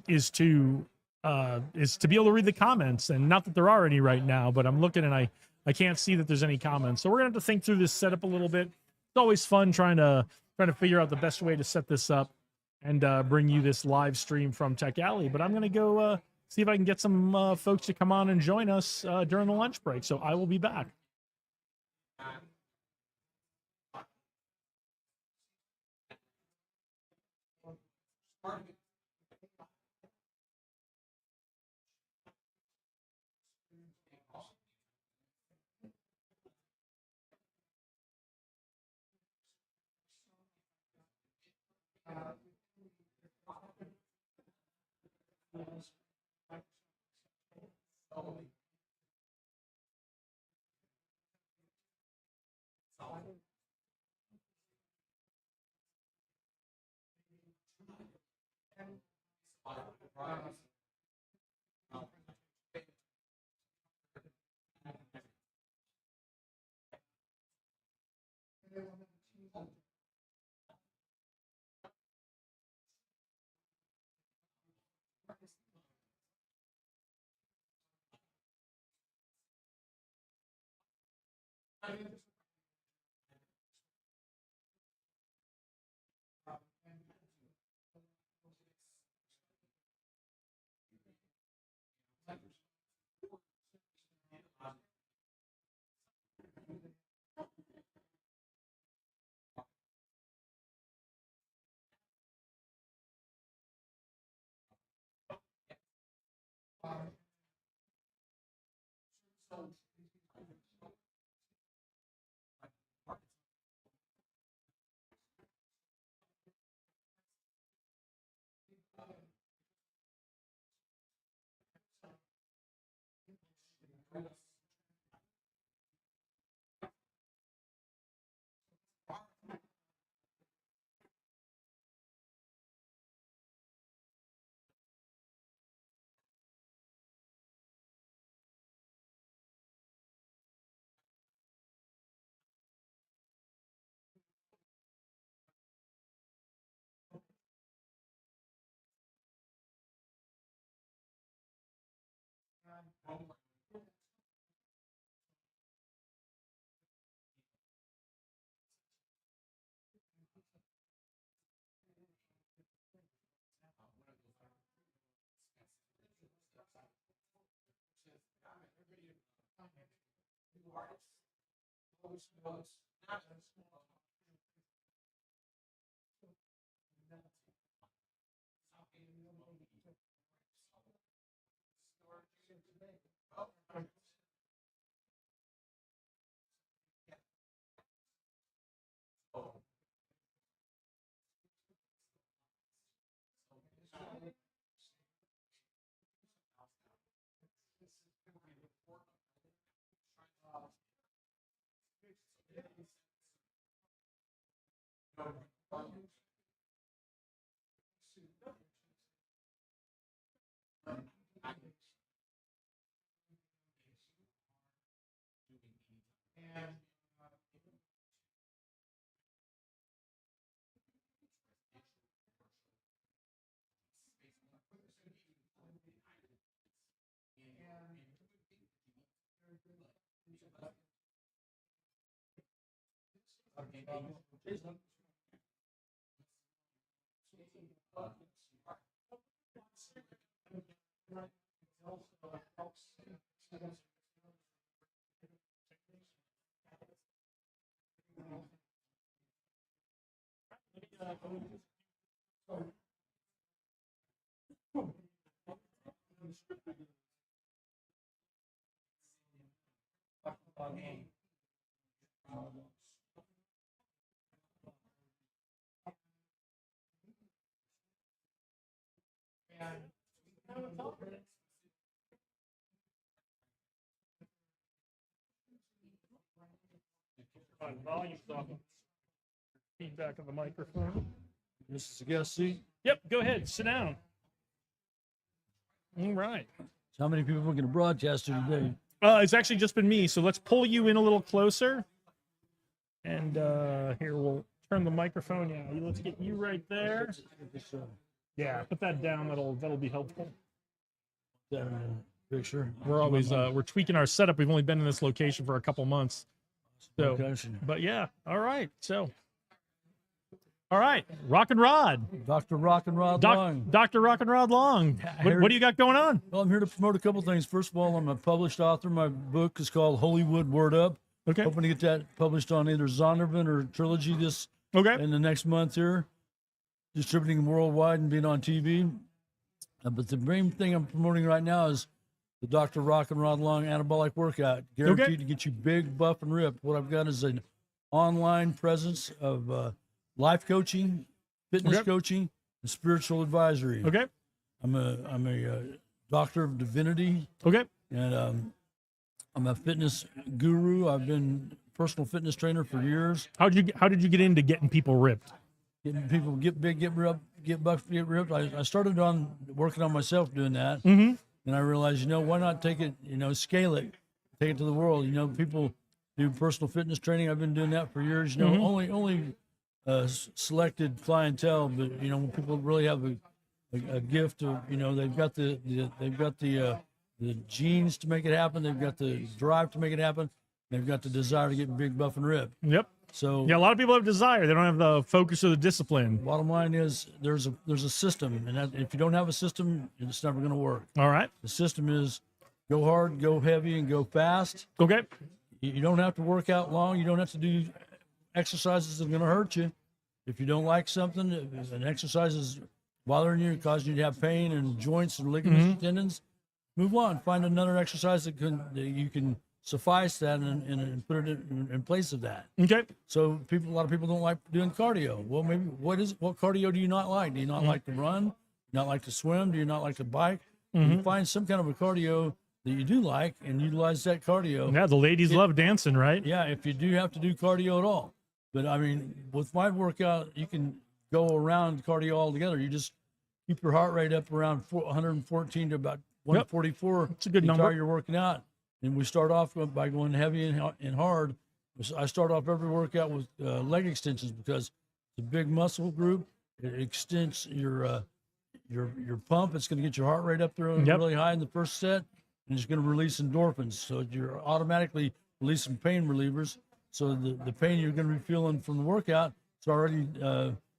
is to be able to read the comments. And not that there are any right now, but I'm looking and I can't see that there's any comments. So we're gonna have to think through this setup a little bit. It's always fun trying to figure out the best way to set this up and bring you this live stream from Tech Alley. But I'm going to go see if I can get some folks to come on and join us during the lunch break. So I will be back. Volume's off. Feedback of the microphone. This is a guest seat. Yep, go ahead, sit down. All right. So how many people are going to broadcast here today? It's actually just been me, so let's pull you in a little closer. And here, we'll turn the microphone. Yeah, let's get you right there. Yeah, put that down. That'll be helpful. That in the picture. We're always we're tweaking our setup. We've only been in this location for a couple months. So, but yeah, all right. So, all right, Rock and Rod, Dr. Rock and Rod Long. Dr. Rock and Rod Long. What do you got going on? Well, I'm here to promote a couple things. First of all, I'm a published author. My book is called Hollywood Word Up. Okay. Hoping to get that published on either Zondervan or Trilogy Okay. in the next month here. Distributing worldwide and being on TV. But the main thing I'm promoting right now is the Dr. Rock and Rod Long Anabolic Workout. Guaranteed to get you big, buff, and ripped. What I've got is an online presence of life coaching, fitness coaching, and spiritual advisory. Okay. I'm a doctor of divinity. Okay. And I'm a fitness guru. I've been personal fitness trainer for years. How did you get into getting people ripped? Getting people get big, get ripped, get buff, get ripped. I started on working on myself doing that. Mm-hmm. And I realized, why not take it, scale it, take it to the world. People do personal fitness training. I've been doing that for years. Only selected clientele, but when people really have a gift of, they've got the genes to make it happen. They've got the drive to make it happen. They've got the desire to get big, buff, and ripped. Yep. So Yeah, a lot of people have desire. They don't have the focus or the discipline. bottom line is there's a system, and that, if you don't have a system, it's never going to work. All right. The system is go hard, go heavy, and go fast. Okay. You don't have to work out long. You don't have to do exercises that are going to hurt you. If you don't like something, if an exercise is bothering you, causing you to have pain and joints and ligaments and tendons, move on. Find another exercise that you can suffice that and put it in place of that. Okay. So a lot of people don't like doing cardio. Well, maybe what cardio do you not like? Do you not like to run? Do you not like to swim? Do you not like to bike? You find some kind of a cardio that you do like and utilize that cardio. Yeah, the ladies love dancing, right? Yeah, if you do have to do cardio at all. But I mean, with my workout, you can go around cardio altogether. You just keep your heart rate up around 114 to about 144. That's a good the number. entire you're working out. And we start off by going heavy and hard. I start off every workout with leg extensions because it's a big muscle group. It extends your pump. It's going to get your heart rate up there really high in the first set, and it's going to release endorphins. So you're automatically releasing pain relievers. So the pain you're going to be feeling from the workout is already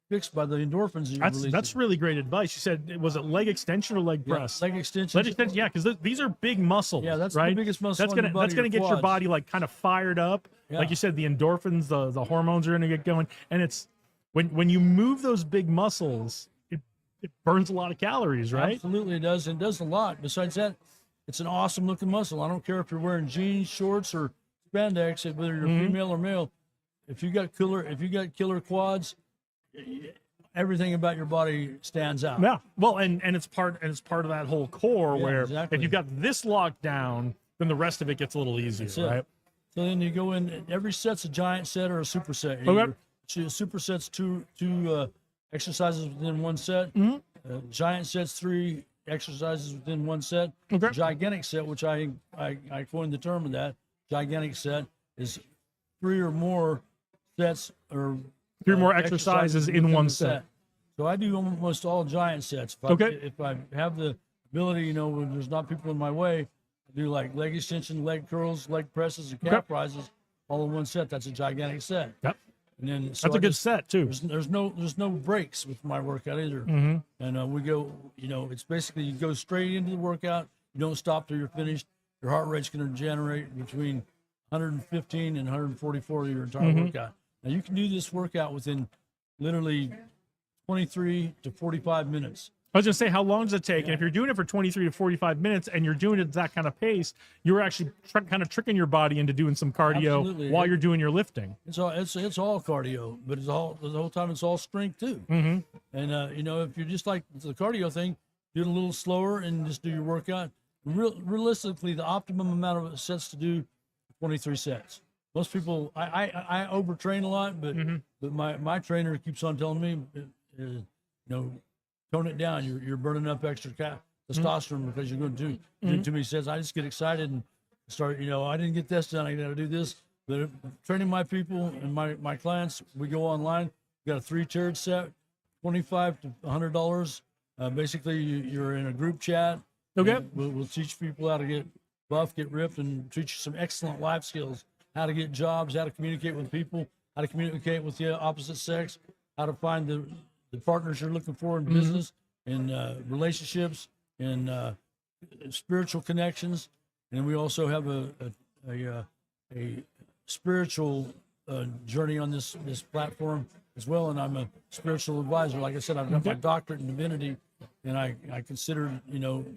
fixed by the endorphins you're releasing. That's really great advice. You said, was it leg extension or leg press? Leg extensions. Leg extension, yeah, because these are big muscles. Yeah, that's right? the biggest muscle. That's gonna get your body like kind of fired up. Yeah. Like you said, the endorphins, the hormones are gonna get going, and it's when you move those big muscles, it burns a lot of calories, right? Absolutely, it does. And it does a lot. Besides that, it's an awesome looking muscle. I don't care if you're wearing jeans, shorts, or spandex, whether you're female or male. If you got killer quads, everything about your body stands out. Yeah. Well, and it's part of that whole core where exactly. if you've got this locked down, then the rest of it gets a little easier, That's it. right? So then you go in. Every set's a giant set or a superset. Okay. Superset's two exercises within one set. Giant set's 3 exercises within one set. Okay. Gigantic set, which I coined the term of that. Gigantic set is 3 or more sets or 3 more exercises in within one the set. So I do almost all giant sets. If I have the ability, when there's not people in my way, I do like leg extension, leg curls, leg presses, and calf rises all in one set. That's a gigantic set. Yep. And then That's a good set too. There's no breaks with my workout either. And we go, it's basically you go straight into the workout. You don't stop till you're finished. Your heart rate's going to generate between 115 and 144 your entire workout. Now you can do this workout within literally 23 to 45 minutes. I was going to say, how long does it take? And if you're doing it for 23 to 45 minutes and you're doing it at that kind of pace, you're actually kind of tricking your body into doing some cardio Absolutely. while you're doing your lifting. It's all cardio, but the whole time it's all strength too. And if you're just like the cardio thing, do it a little slower and just do your workout. Realistically, the optimum amount of sets to do 23 sets. Most people, I overtrain a lot, but my trainer keeps on telling me, tone it down. You're burning up extra testosterone because you're going to do too many sets. I just get excited and start. I didn't get this done. I got to do this. But training my people and my clients, we go online. We got a 3-tiered set, $25 to $100. Basically, you're in a group chat. Okay. We'll teach people how to get buff, get ripped, and teach you some excellent life skills. How to get jobs, how to communicate with people, how to communicate with the opposite sex, how to find the partners you're looking for in business and relationships and spiritual connections. And we also have a spiritual journey on this platform as well. And I'm a spiritual advisor. Like I said, I've got my doctorate in divinity, and I consider,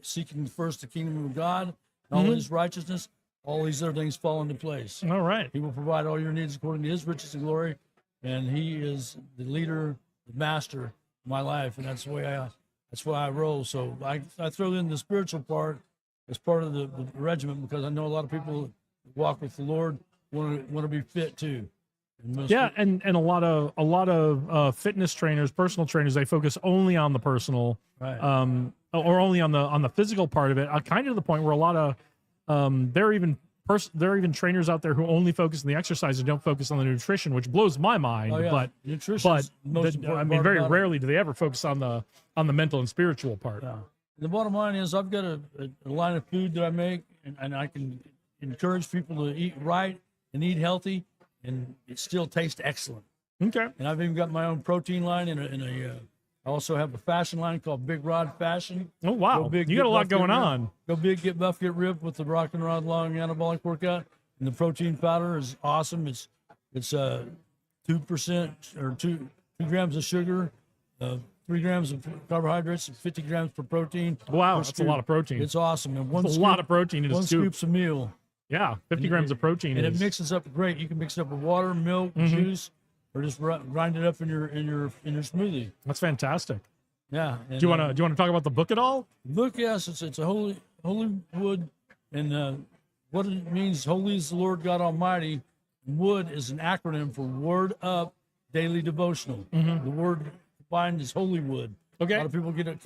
seeking first the kingdom of God and all his righteousness. All these other things fall into place. All right. He will provide all your needs according to his riches and glory. And he is the leader, the master of my life. And that's why I roll. So I throw in the spiritual part as part of the regiment, because I know a lot of people who walk with the Lord want to be fit too. And a lot of fitness trainers, personal trainers, they focus only on the personal, right. Or only on the physical part of it. Kind of to the point where a lot of there are even trainers out there who only focus on the exercise and don't focus on the nutrition, which blows my mind. Oh, yeah. But nutrition, very rarely do they ever focus on the mental and spiritual part. Yeah. The bottom line is, I've got a line of food that I make, and I can encourage people to eat right, and eat healthy, and it still tastes excellent. Okay. And I've even got my own protein line I also have a fashion line called Big Rod Fashion. Oh wow, Go big, you get got a lot buff, get going ripped. on. Go big, get buff, get ripped with the Rock and Rod Long anabolic workout. And the protein powder is awesome. It's 2% or 2 grams of sugar, 3 grams of carbohydrates, and 50 grams per protein. Wow, per that's a scoop. lot of protein. It's awesome. And one That's a scoop, lot of protein in a one scoop. scoop's a meal. Yeah, 50 grams of protein And is. it mixes up great. You can mix it up with water, milk, Mm-hmm. juice, or just grind it up in your smoothie. That's fantastic. Yeah. And, Do you want to talk about the book at all? Look, yes, it's a holy wood, and what it means, holy is the Lord God Almighty. Wood is an acronym for Word Up Daily Devotional. The word combined is Holy Wood. Okay. A lot of people get it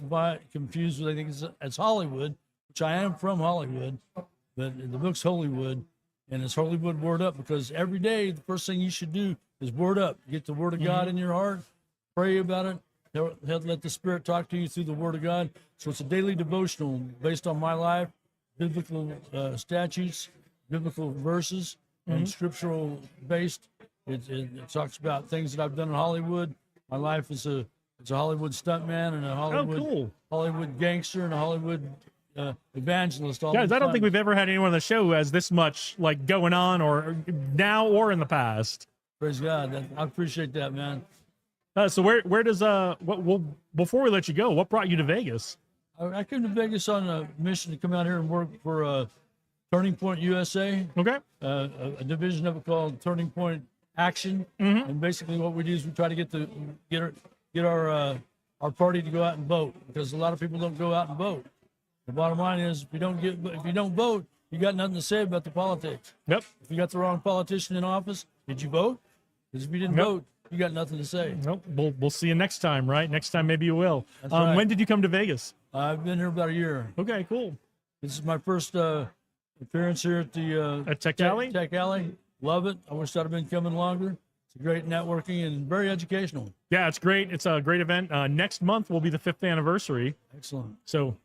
confused with, I think it's Hollywood, which I am from Hollywood, but the book's Holywood, and it's Holywood Word Up, because every day the first thing you should do is word up. Get the Word of God in your heart, pray about it. Let the Spirit talk to you through the Word of God. So it's a daily devotional based on my life, biblical statutes, biblical verses, and scriptural based. It talks about things that I've done in Hollywood. My life is it's a Hollywood stuntman and a Hollywood cool. Hollywood gangster and a Hollywood evangelist. All Guys, the I don't time. think we've ever had anyone on the show who has this much like going on, or now or in the past. Praise God. I appreciate that, man. So where does before we let you go, what brought you to Vegas? I came to Vegas on a mission to come out here and work for Turning Point USA, Okay. a division of it called Turning Point Action. And basically, what we do is we try to get our party to go out and vote, because a lot of people don't go out and vote. The bottom line is, if you don't vote, you got nothing to say about the politics. Yep. If you got the wrong politician in office, did you vote? Because if you didn't Yep. vote, you got nothing to say. Well, we'll see you next time, right? Next time maybe you will. That's right. When did you come to Vegas? I've been here about a year. Okay, cool. This is my first appearance here at the At Tech Alley? Tech Alley. Love it. I wish I'd have been coming longer. It's a great networking and very educational. Yeah, it's great. It's a great event. Next month will be the 5th anniversary. Excellent. So,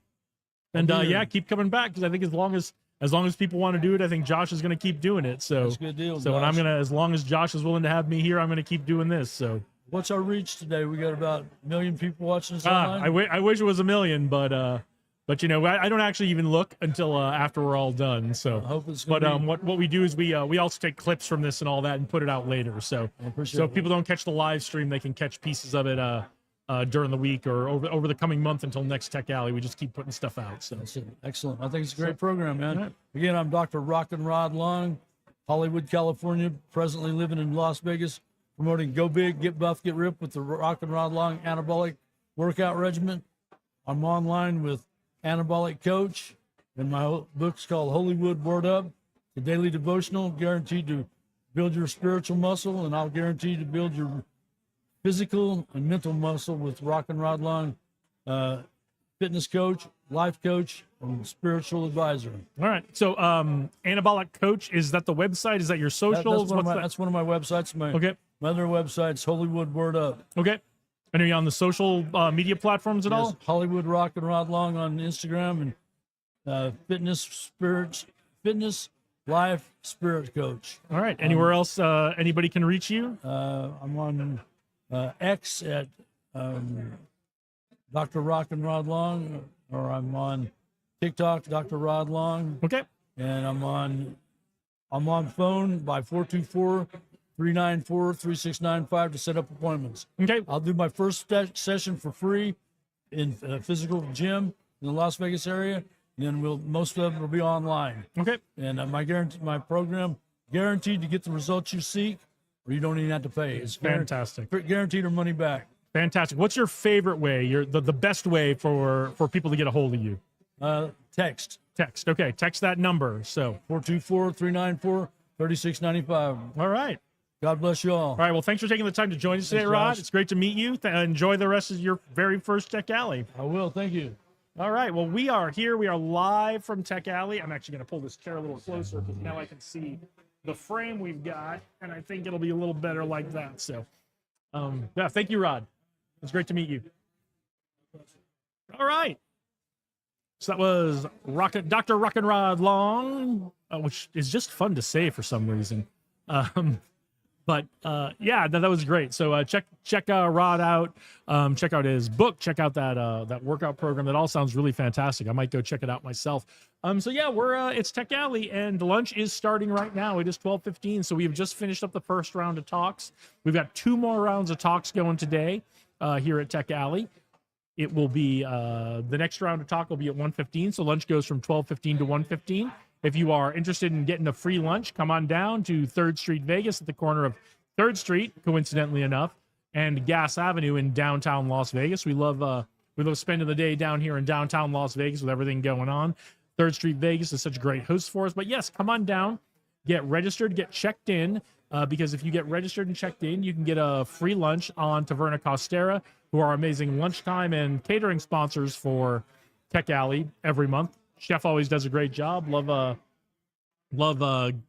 and I'll be here. yeah, keep coming back, because I think as long as people want to do it, I think Josh is going to keep doing it. So, That's a good deal. so and I'm Josh. as long as Josh is willing to have me here, I'm going to keep doing this. So, What's our reach today? We got about 1 million people watching us online. I wish it was 1 million, but you know, I don't actually even look until after we're all done. So, I hope it's but gonna be- what we do is we also take clips from this and all that and put it out later. So, I appreciate so if it. people don't catch the live stream, they can catch pieces of it during the week or over the coming month until next Tech Alley. We just keep putting stuff out. So, That's it. Excellent. I think it's a great program, man. Yeah. Again, I'm Dr. Rock and Rod Long, Hollywood, California, presently living in Las Vegas, promoting Go Big, Get Buff, Get Ripped with the Rock and Rod Long anabolic workout regimen. I'm online with Anabolic Coach, and my book's called Holywood Word Up, the daily devotional guaranteed to build your spiritual muscle, and I'll guarantee to build your physical and mental muscle with Rock and Rod Long, fitness coach, life coach, and spiritual advisor. all right. So, Anabolic Coach, is that the website? Is that your socials? That's one of my websites. Okay. My other website's Holywood Word Up. Okay. And are you on the social media platforms at all? Yes, Hollywood Rock and Rod Long on Instagram, and fitness life spirit coach. All right. Anywhere else anybody can reach you? I'm on X at Dr. Rock and Rod Long, or I'm on TikTok, Dr. Rod Long, Okay. and I'm on phone by 424-394-3695 to set up appointments. Okay. I'll do my first session for free in a physical gym in the Las Vegas area. And then most of them will be online. Okay. And my program guaranteed to get the results you seek, or you don't even have to pay. It's Fantastic. guaranteed or money back. Fantastic. What's your favorite way? The best way for people to get a hold of you? Text Text. Okay. Text that number. So, 424-394-3695. all right. God bless you all. All right. Well, thanks for taking the time to join us today, Thanks, Rod. Josh. It's great to meet you. Enjoy the rest of your very first Tech Alley. I will. Thank you. All right. Well, we are here. We are live from Tech Alley. I'm actually going to pull this chair a little closer because now I can see the frame we've got, and I think it'll be a little better like that. So, yeah, thank you, Rod. It's great to meet you. All right. So that was Dr. Rock and Rod Long, which is just fun to say for some reason. But yeah, that was great. So check Rod out. Check out his book. Check out that workout program. That all sounds really fantastic. I might go check it out myself. So yeah, we're it's Tech Alley, and lunch is starting right now. It is 12:15. So we have just finished up the first round of talks. We've got 2 more rounds of talks going today here at Tech Alley. It will be the next round of talk will be at 1:15. So lunch goes from 12:15 to 1:15. If you are interested in getting a free lunch, come on down to 3rd Street Vegas at the corner of 3rd Street, coincidentally enough, and Gas Avenue in downtown Las Vegas. We love spending the day down here in downtown Las Vegas with everything going on. 3rd Street Vegas is such a great host for us. But yes, come on down, get registered, get checked in, because if you get registered and checked in, you can get a free lunch on Taverna Costera, who are amazing lunchtime and catering sponsors for Tech Alley every month. Chef always does a great job. Love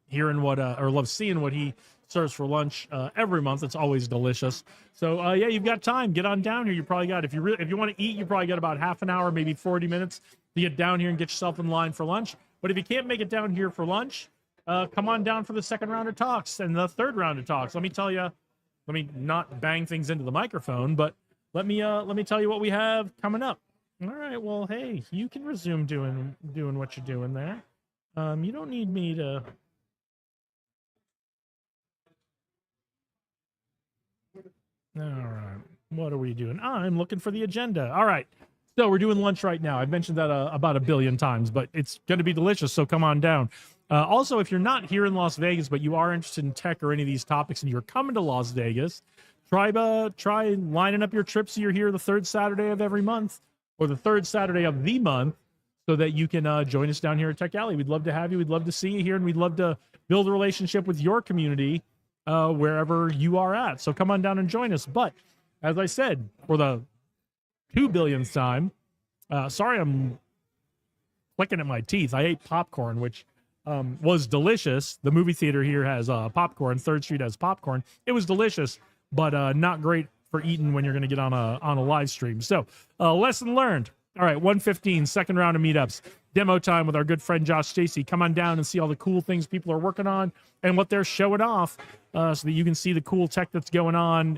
hearing love seeing what he serves for lunch every month. It's always delicious. So yeah, you've got time. Get on down here. You probably got if you want to eat, you probably got about half an hour, maybe 40 minutes to get down here and get yourself in line for lunch. But if you can't make it down here for lunch, come on down for the second round of talks and the third round of talks. Let me tell you. Let me not bang things into the microphone, but let me tell you what we have coming up. All right. Well, hey, you can resume doing what you're doing there. You don't need me to. All right. What are we doing? I'm looking for the agenda. All right. So we're doing lunch right now. I've mentioned that about 1 billion times, but it's going to be delicious. So come on down. Also, if you're not here in Las Vegas, but you are interested in tech or any of these topics and you're coming to Las Vegas, try lining up your trips so you're here the 3rd Saturday of every month or the 3rd Saturday of the month so that you can join us down here at Tech Alley. We'd love to have you. We'd love to see you here, and we'd love to build a relationship with your community wherever you are at. So come on down and join us. But as I said, for the 2 billionth time, sorry I'm clicking at my teeth. I ate popcorn, which was delicious. The movie theater here has popcorn. 3rd Street has popcorn. It was delicious, but not great for eating when you're going to get on a live stream. So lesson learned. All right, 1:15, second round of meetups. Demo time with our good friend Josh Stacy. Come on down and see all the cool things people are working on and what they're showing off so that you can see the cool tech that's going on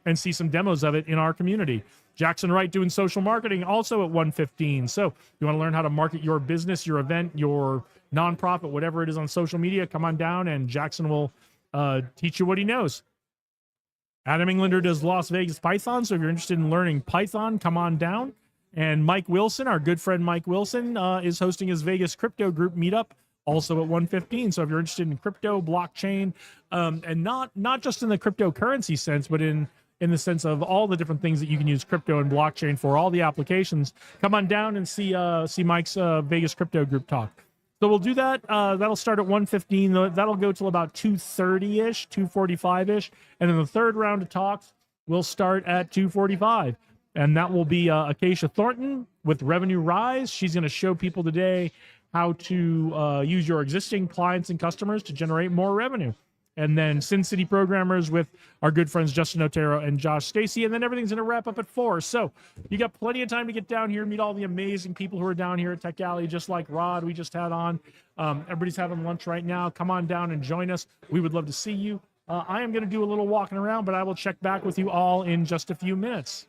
and see some demos of it in our community. Jackson Wright doing social marketing also at 1:15. So you want to learn how to market your business, your event, your nonprofit, whatever it is on social media, come on down and Jackson will teach you what he knows. Adam Englander does Las Vegas Python. So if you're interested in learning Python, come on down. And Mike Wilson, our good friend Mike Wilson, is hosting his Vegas Crypto Group meetup also at 1:15. So if you're interested in crypto, blockchain, and not just in the cryptocurrency sense, but in the sense of all the different things that you can use crypto and blockchain for, all the applications, come on down and see Mike's Vegas Crypto Group talk. So we'll do that. That'll start at 1:15. That'll go till about 2:30-ish, 2:45-ish. And then the third round of talks will start at 2:45. And that will be Acacia Thornton with Revenue Rise. She's going to show people today how to use your existing clients and customers to generate more revenue. And then Sin City Programmers with our good friends Justin Otero and Josh Stacy. And then everything's going to wrap up at 4. So you got plenty of time to get down here, meet all the amazing people who are down here at Tech Alley, just like Rod we just had on. Everybody's having lunch right now. Come on down and join us. We would love to see you. I am going to do a little walking around, but I will check back with you all in just a few minutes.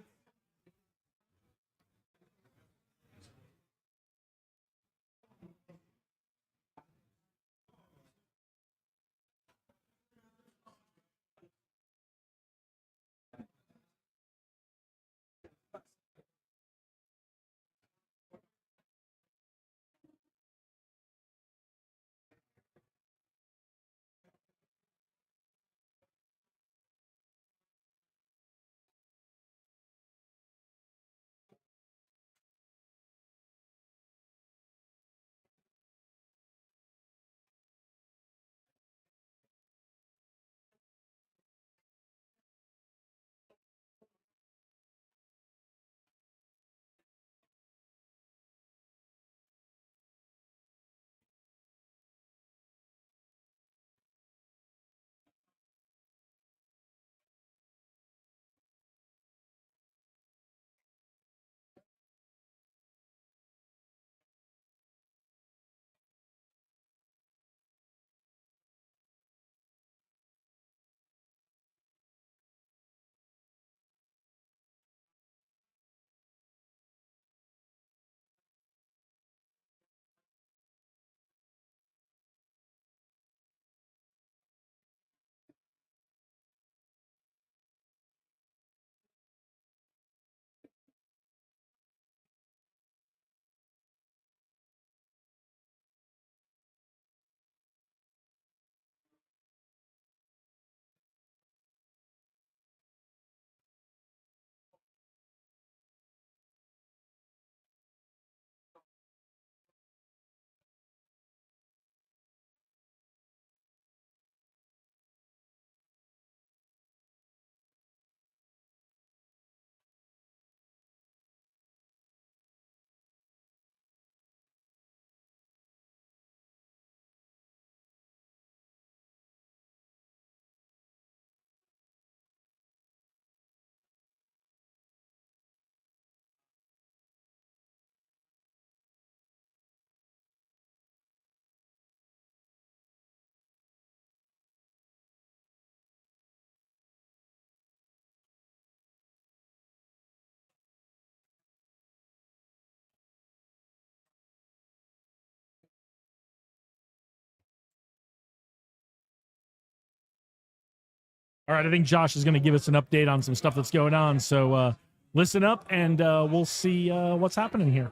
All right, I think Josh is going to give us an update on some stuff that's going on. So listen up, and we'll see what's happening here.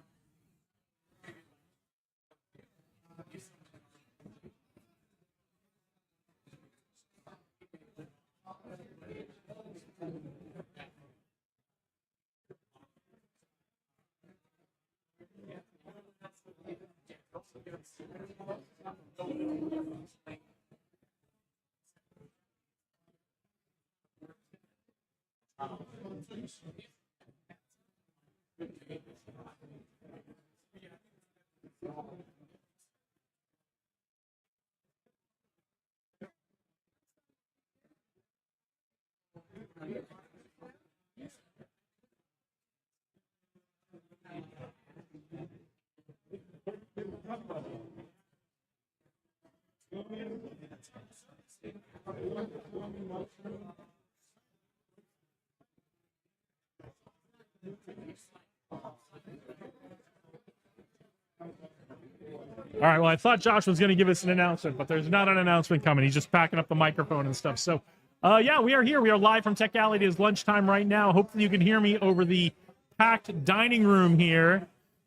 All right, well, I thought Josh was going to give us an announcement, but there's not an announcement coming. He's just packing up the microphone and stuff. So, yeah, we are here. We are live from Tech Alley. It is lunchtime right now. Hopefully you can hear me over the packed dining room here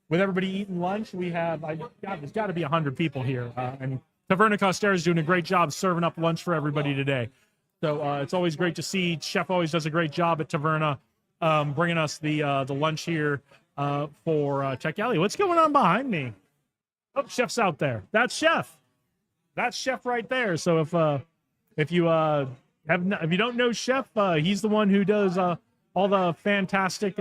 with everybody eating lunch. We have, there's got to be 100 people here. And Taverna Costera is doing a great job serving up lunch for everybody today. So it's always great to see. Chef always does a great job at Taverna bringing us the lunch here for Tech Alley. What's going on behind me? Oh, Chef's out there. That's Chef. That's Chef right there. So if you don't know Chef, he's the one who does all the fantastic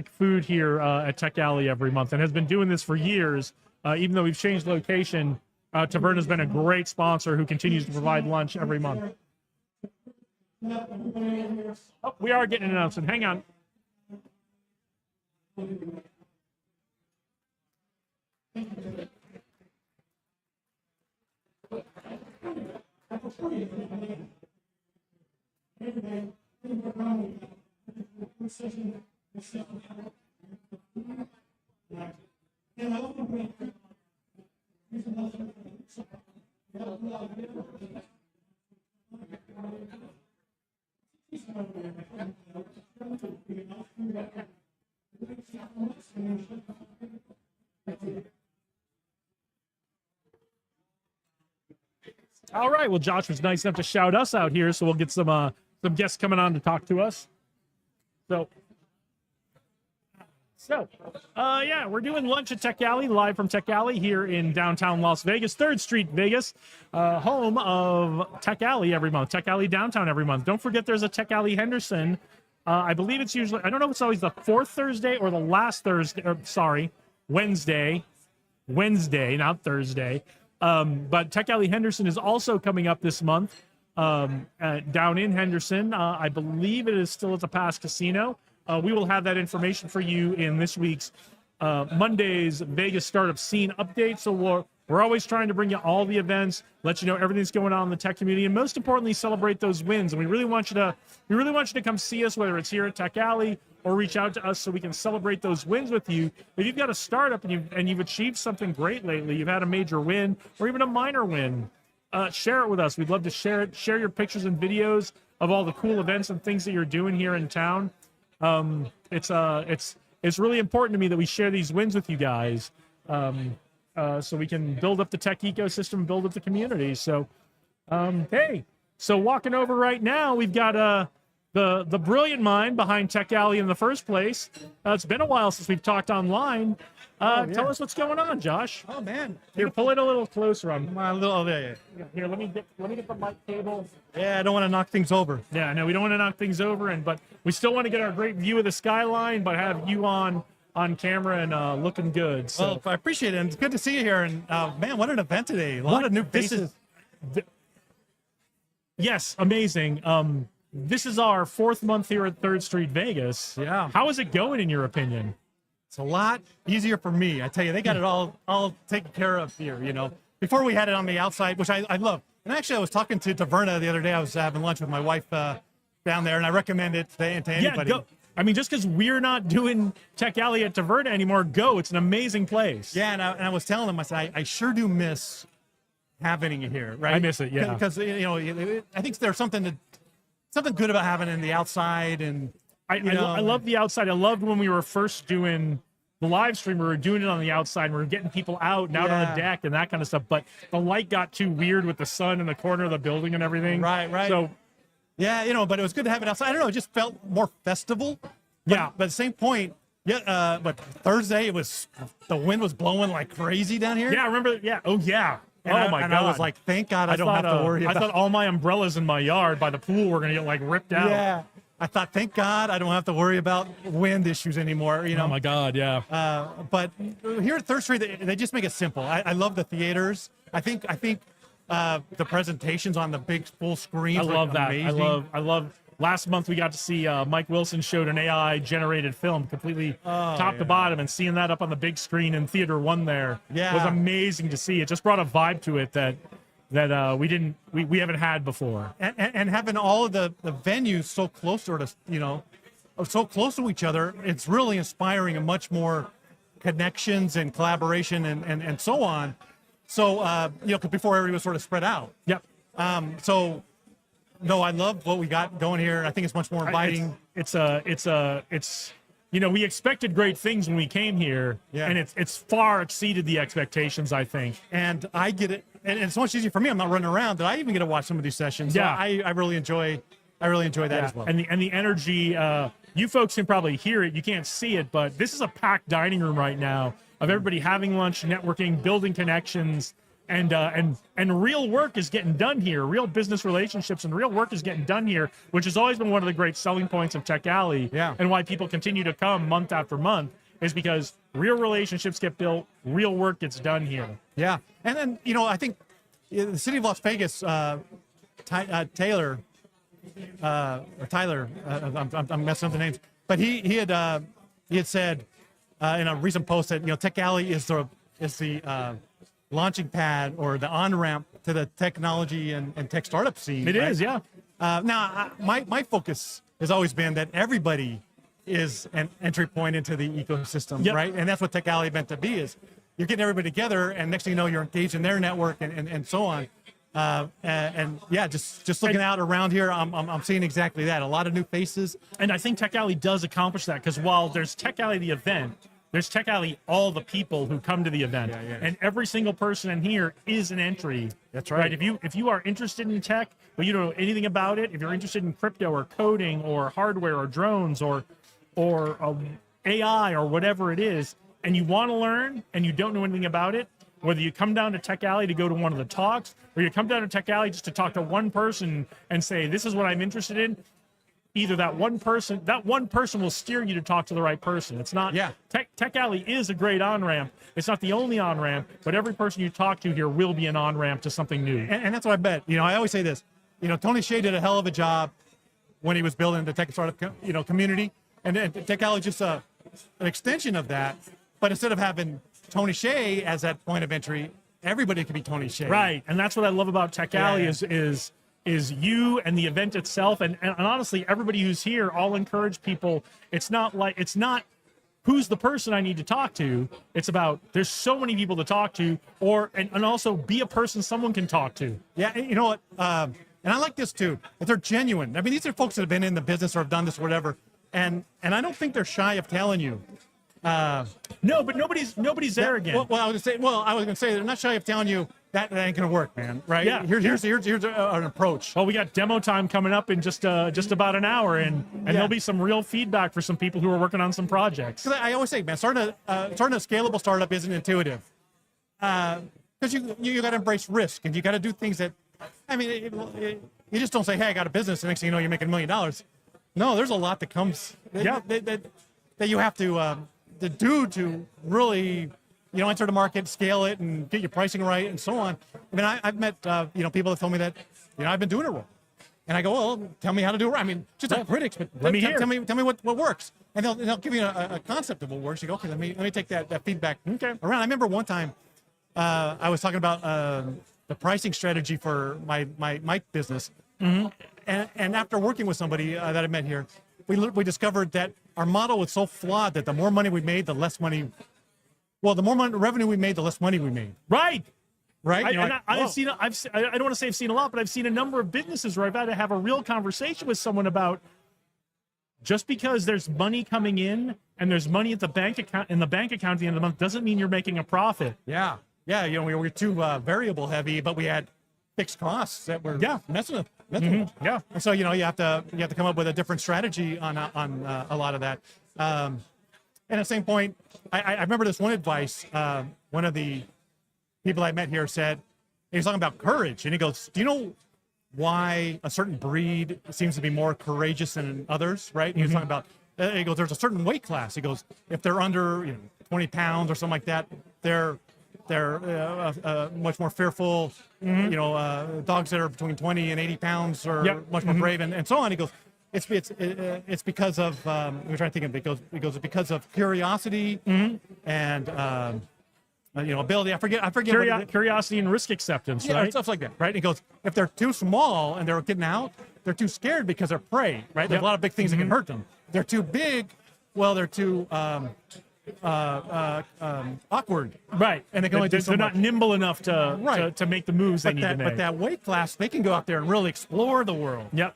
food here at Tech Alley every month, and has been doing this for years. Even though we've changed location, Taverna's been a great sponsor who continues to provide lunch every month. Oh, we are getting an announcement. Hang on. All right. Well, Josh was nice enough to shout us out here, so we'll get some guests coming on to talk to us. So, yeah, we're doing lunch at Tech Alley, live from Tech Alley here in downtown Las Vegas, 3rd Street, Vegas, home of Tech Alley every month, Tech Alley downtown every month. Don't forget there's a Tech Alley Henderson. I believe it's usually, I don't know if it's always the 4th Thursday or the last Thursday, or sorry, Wednesday, not Thursday. But Tech Alley Henderson is also coming up this month down in Henderson. I believe it is still at the Pass Casino. We will have that information for you in this week's Monday's Vegas Startup Scene update. So we're always trying to bring you all the events, let you know everything's going on in the tech community, and most importantly, celebrate those wins. And we really want you to come see us, whether it's here at Tech Alley or reach out to us so we can celebrate those wins with you. If you've got a startup and you've achieved something great lately, you've had a major win or even a minor win, share it with us. We'd love to share it. Share your pictures and videos of all the cool events and things that you're doing here in town. It's really important to me that we share these wins with you guys, so we can build up the tech ecosystem, build up the community. So, hey, so walking over right now, we've got the brilliant mind behind Tech Alley in the first place. It's been a while since we've talked online. Tell us what's going on, Josh. Oh man! Here, pull it a little closer. Yeah. Here, let me get the mic cable. Yeah, I don't want to knock things over. Yeah, no, we don't want to knock things over, but we still want to get our great view of the skyline, but have you on camera and looking good. So. Well, I appreciate it. And it's good to see you here. And man, what an event today! A lot of new faces. Yes, amazing. This is our 4th month here at 3rd Street Vegas. Yeah. How is it going, in your opinion? It's a lot easier for me. I tell you, they got it all taken care of here. You know, before we had it on the outside, which I love. And actually, I was talking to Taverna the other day. I was having lunch with my wife down there, and I recommend it to anybody. Yeah, go. I mean, just because we're not doing Tech Alley at Taverna anymore, go. It's an amazing place. Yeah, and I was telling them, I said, I sure do miss having it here, right? I miss it, yeah. Because I think there's something good about having it in the outside, and I love the outside. I loved when we were first doing the live stream. We were doing it on the outside. And we were getting people out and out on the deck and that kind of stuff. But the light got too weird with the sun in the corner of the building and everything. Right. So yeah, but it was good to have it outside. I don't know, it just felt more festival. But at the same point, but Thursday the wind was blowing like crazy down here. yeah, I remember. Yeah. Oh yeah. And oh my and God. I was like, thank God I don't have to worry I about. thought all my umbrellas in my yard by the pool were gonna get like ripped out. Yeah, I thought, thank God I don't have to worry about wind issues anymore. Oh my God. Yeah. But here at Third Street, they just make it simple. I love the theaters. I think the presentations on the big full screens. I love that. Amazing. I love. Last month we got to see Mike Wilson showed an AI generated film completely top to bottom, and seeing that up on the big screen in Theater 1 there was amazing to see. It just brought a vibe to it that we haven't had before. And having all of the venues so close so close to each other, it's really inspiring and much more connections and collaboration and so on. So 'cause before everybody was sort of spread out. Yep. No, I love what we got going here. I think it's much more inviting. It's we expected great things when we came here, and it's far exceeded the expectations, I think. And I get it, and it's much easier for me. I'm not running around, that I even get to watch some of these sessions. Yeah. So I really enjoy that as well. And the energy, you folks can probably hear it. You can't see it, but this is a packed dining room right now of everybody having lunch, networking, building connections. And real work is getting done here. Real business relationships and real work is getting done here, which has always been one of the great selling points of Tech Alley. Yeah. And why people continue to come month after month is because real relationships get built, real work gets done here. Yeah, and then I think the city of Las Vegas, Tyler, I'm messing up the names, but he had said in a recent post that Tech Alley is the launching pad or the on-ramp to the technology and tech startup scene. It right? is, yeah. Now, my focus has always been that everybody is an entry point into the ecosystem, Yep. right? And that's what Tech Alley meant to be, is you're getting everybody together, and next thing you know, you're engaged in their network and so on. Just looking out around here, I'm seeing exactly that. A lot of new faces. And I think Tech Alley does accomplish that, because while there's Tech Alley, the event, there's Tech Alley, all the people who come to the event. And every single person in here is an entry. That's right. If you are interested in tech, but you don't know anything about it, if you're interested in crypto or coding or hardware or drones or AI or whatever it is, and you want to learn and you don't know anything about it, whether you come down to Tech Alley to go to one of the talks, or you come down to Tech Alley just to talk to one person and say, this is what I'm interested in, either that one person will steer you to talk to the right person. It's not, Tech Alley is a great on-ramp. It's not the only on-ramp, but every person you talk to here will be an on-ramp to something new. And that's what I bet. I always say this, Tony Hsieh did a hell of a job when he was building the tech startup, community. And Tech Alley is just an extension of that. But instead of having Tony Hsieh as that point of entry, everybody can be Tony Hsieh. Right. And that's what I love about Tech Alley is you and the event itself. And honestly, everybody who's here, all encourage people. It's not who's the person I need to talk to. It's about, there's so many people to talk to, and also be a person someone can talk to. Yeah. And you know what? And I like this too. If they're genuine. I mean, these are folks that have been in the business or have done this or whatever. And I don't think they're shy of telling you. No, but nobody's arrogant. I was gonna say they're not shy of telling you that ain't gonna work, man. Right? Yeah. Here's an approach. Well, we got demo time coming up in just about an hour, and there'll be some real feedback for some people who are working on some projects. Because I always say, man, starting a scalable startup isn't intuitive. Because you got to embrace risk, and you got to do things that, I mean, you just don't say, hey, I got a business, and next thing you know, you're making $1 million. No, there's a lot that comes that you have to do to really, enter the market, scale it, and get your pricing right, and so on. I mean, I've met, people that told me that, I've been doing it wrong. And I go, well, tell me how to do it right. I mean, just like critics, but Let me hear. tell me what works. And they'll give you a concept of what works. You go, okay, let me take that feedback around. I remember one time I was talking about the pricing strategy for my mic business. Mm-hmm. And after working with somebody that I met here, we discovered that our model was so flawed that the more money we made, the more revenue we made, the less money we made. Right. right? I, You're and like, I, whoa. I've seen, I don't want to say I've seen a lot, but I've seen a number of businesses where I've had to have a real conversation with someone about just because there's money coming in and there's money at the bank account at the end of the month doesn't mean you're making a profit. Yeah, you know, we were too variable heavy, but we had fixed costs that were messing with. Yeah. And so, you know, you have to come up with a different strategy on a lot of that. And at the same point, I remember this one advice. One of the people I met here said, he was talking about courage, and he goes, "Do you know why a certain breed seems to be more courageous than others?" Right? And he was talking about. He goes, "There's a certain weight class." He goes, "If they're under 20 pounds or something like that, they're much more fearful. Dogs that are between 20 and 80 pounds are much more brave, and so on." He goes, it's because of we're trying to think of it. He goes, it's because of curiosity and ability. I forget what it is. Curiosity and risk acceptance, Yeah, right? stuff like that, right? He goes, if they're too small and they're getting out, they're too scared because they're prey, right? There's a lot of big things that can hurt them. They're too big, well, they're too awkward, Right. And they can only do so they're much. not nimble enough to make the moves they need to make. But that weight class, they can go out there and really explore the world. Yep.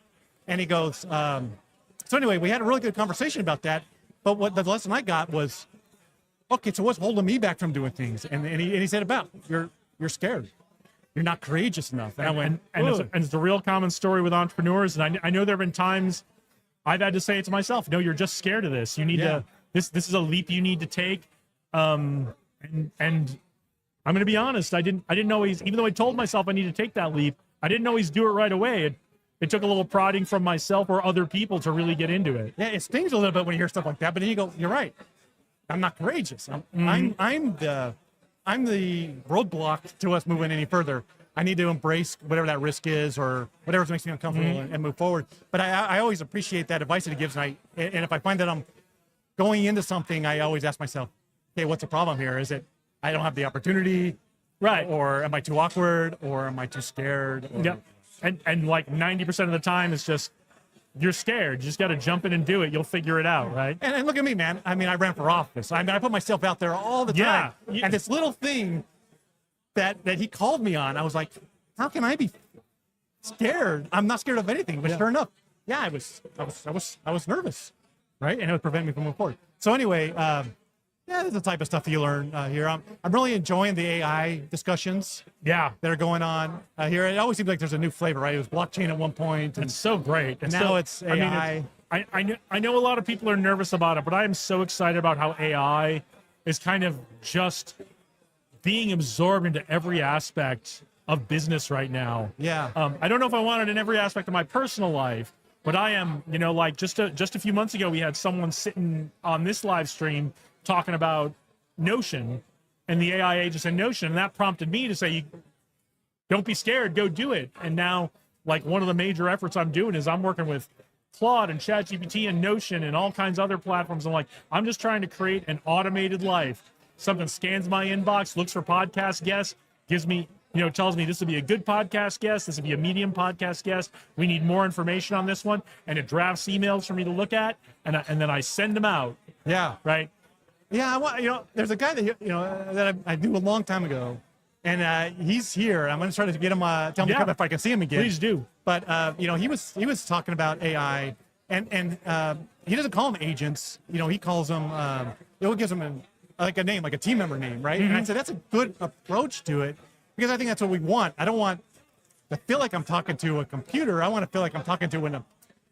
And he goes, so anyway, we had a really good conversation about that. But what the lesson I got was, okay, so what's holding me back from doing things? And he said about, you're scared. You're not courageous enough. And I went, and it's a real common story with entrepreneurs. And I know there have been times I've had to say it to myself, no, you're just scared of this. You need to, this is a leap you need to take. And I'm going to be honest. I didn't always, even though I told myself I need to take that leap, I didn't always do it right away. It took a little prodding from myself or other people to really get into it. Yeah, it stings a little bit when you hear stuff like that, but then you go, you're right. I'm not courageous. I'm the roadblock to us moving any further. I need to embrace whatever that risk is or whatever makes me uncomfortable and move forward. But I always appreciate that advice that he gives. And if I find that I'm going into something, I always ask myself, okay, what's the problem here? Is it I don't have the opportunity? Right. Or am I too awkward? Or am I too scared? Or, Yep. And like 90% of the time, it's just you're scared. You just got to jump in and do it. You'll figure it out, right? And look at me, man. I mean, I ran for office. I mean, I put myself out there all the time. Yeah. And this little thing that he called me on, I was like, how can I be scared? I'm not scared of anything. But sure enough, yeah, I was nervous, right? And it would prevent me from moving forward. So anyway, yeah, that's the type of stuff that you learn here. I'm really enjoying the AI discussions Yeah. that are going on here. It always seems like there's a new flavor, right? It was blockchain at one point, and It's so great. And now it's AI. I know a lot of people are nervous about it, but I am so excited about how AI is kind of just being absorbed into every aspect of business right now. Yeah. I don't know if I want it in every aspect of my personal life, but I am, like just a few months ago, we had someone sitting on this live stream talking about Notion and the AI agents in Notion. And that prompted me to say, don't be scared, go do it. And now, like, one of the major efforts I'm doing is I'm working with Claude and ChatGPT and Notion and all kinds of other platforms. I'm just trying to create an automated life. Something scans my inbox, looks for podcast guests, gives me, tells me this would be a good podcast guest, this would be a medium podcast guest. We need more information on this one. And it drafts emails for me to look at, and then I send them out, Yeah. right? Yeah, I want, there's a guy that that I knew a long time ago, and he's here. I'm going to try to get him. Tell him to come if I can see him again. Please do. But he was talking about AI, and he doesn't call them agents. He calls them. He gives them a name, like a team member name, right? And I said that's a good approach to it because I think that's what we want. I don't want to feel like I'm talking to a computer. I want to feel like I'm talking to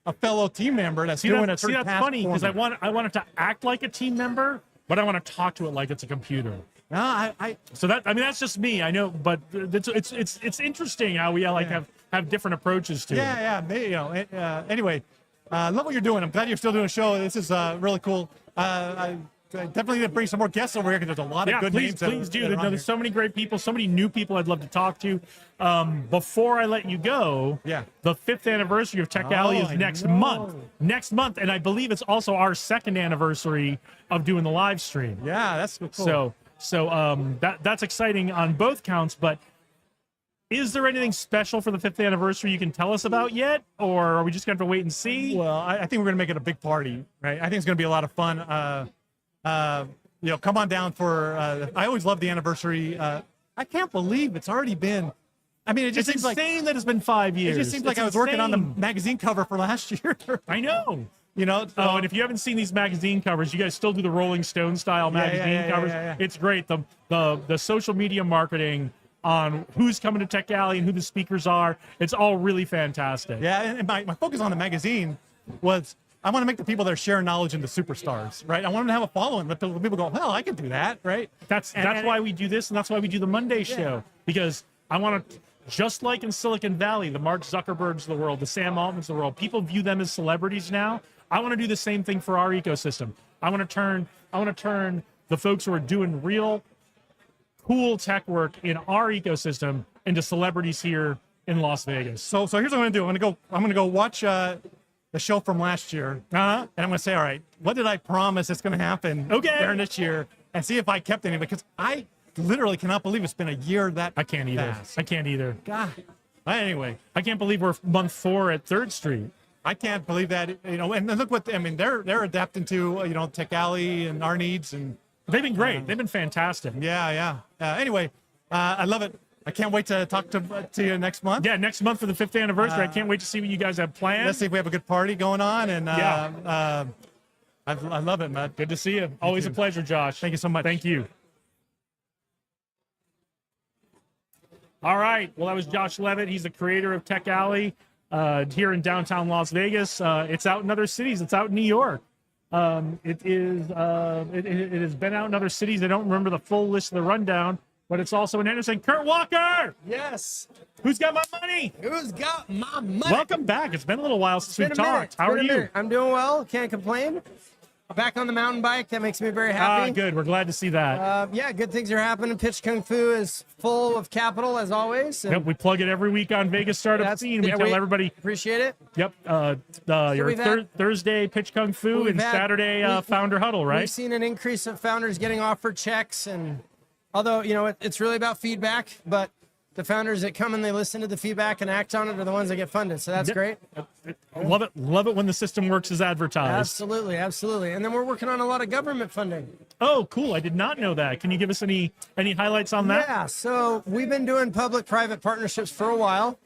a fellow team member that's doing a certain that's task funny for because me. I want it to act like a team member, but I want to talk to it like it's a computer. No, So that's just me. I know, but it's interesting how we have different approaches to it. Yeah, anyway, love what you're doing. I'm glad you're still doing a show. This is really cool. I definitely need to bring some more guests over here because there's a lot of good names. Please do. that are on There's so many great people, so many new people I'd love to talk to. Before I let you go, the 5th anniversary of Tech Alley is next month, and I believe it's also our 2nd anniversary of doing the live stream. Yeah, that's cool. So that's exciting on both counts. But is there anything special for the 5th anniversary you can tell us about yet, or are we just going to have to wait and see? Well, I think we're going to make it a big party, right? I think it's going to be a lot of fun. Come on down for. I always love the anniversary I can't believe it's already been. I mean, it just It's seems like insane that it's been 5 years. it just seems like It's I was working on the insane. magazine cover for last year. I know. You know. So, Oh, and if you haven't seen these magazine covers, you guys still do the Rolling Stone style Yeah, yeah, magazine yeah, yeah, covers. yeah. It's great. The social media marketing on who's coming to Tech Alley and who the speakers are. It's all really fantastic. yeah, and my focus on the magazine was I want to make the people that are sharing knowledge into superstars, right? I want them to have a following, but people go, well, I can do that, right? That's why we do this, and that's why we do the Monday show, because I want to, just like in Silicon Valley, the Mark Zuckerbergs of the world, the Sam Altmans of the world, people view them as celebrities now. I want to do the same thing for our ecosystem. I want to turn the folks who are doing real cool tech work in our ecosystem into celebrities here in Las Vegas. So here's what I'm gonna do. I'm gonna go watch the show from last year, and I'm gonna say, all right, what did I promise is gonna happen during this year, and see if I kept any of it, because I literally cannot believe it's been a year that I can't either. fast. I can't either. God. Anyway, I can't believe we're month 4 at 3rd Street. I can't believe that, you know, and look what, I mean, they're adapting to, you know, Tech Alley and our needs, and They've been great. They've been fantastic. yeah. Anyway, I love it. I can't wait to talk to you next month. Yeah, next month for the 5th anniversary. I can't wait to see what you guys have planned. Let's see if we have a good party going on, and Yeah. I love it, Matt. Good to see you. Always a too. pleasure, Josh. Thank you so much. Thank you. All right. Well, that was Josh Levitt. He's the creator of Tech Alley here in downtown Las Vegas. It's out in other cities. It's out in New York. It has been out in other cities. I don't remember the full list of the rundown, but it's also in Henderson. Kurt Walker, Yes. who's got my money? Who's got my money? Welcome back. It's been a little while since Been we've a minute. talked. How Been are a you? minute. I'm doing well. Can't complain. Back on the mountain bike. That makes me very happy. Good. We're glad to see that. Yeah, good things are happening. Pitch Kung Fu is full of capital as always. and Yep, we plug it every week on Vegas Startup that's- Scene. We yeah, tell everybody. Appreciate it. Yep. Your we've had- Thursday Pitch Kung Fu We've and had- Saturday we- Founder Huddle, right? We've seen an increase of founders getting offered checks, and although you know it's really about feedback, but the founders that come and they listen to the feedback and act on it are the ones that get funded. So that's Yep. great. Love it. Love it when the system works as advertised. Absolutely, absolutely. And then we're working on a lot of government funding. Oh, cool. I did not know that. Can you give us any highlights on that? Yeah, so we've been doing public-private partnerships for a while,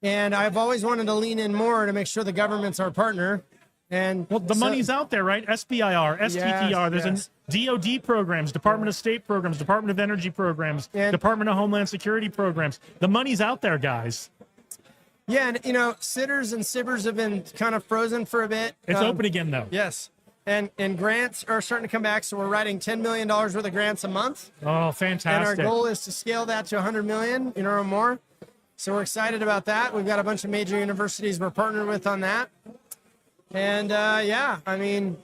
and I've always wanted to lean in more to make sure the government's our partner. And Well, the so- money's out there, right? SBIR, STTR. There's yes. DoD programs, Department of State programs, Department of Energy programs, And- Department of Homeland Security programs. The money's out there, guys. Yeah, and you know, sitters and sibbers have been kind of frozen for a bit. It's open again, though. Yes, and grants are starting to come back. So we're writing $10 million worth of grants a month, Oh, and our fantastic. goal is to scale that to 100 million, you know, or more. So we're excited about that. We've got a bunch of major universities we're partnered with on that, and yeah, I mean,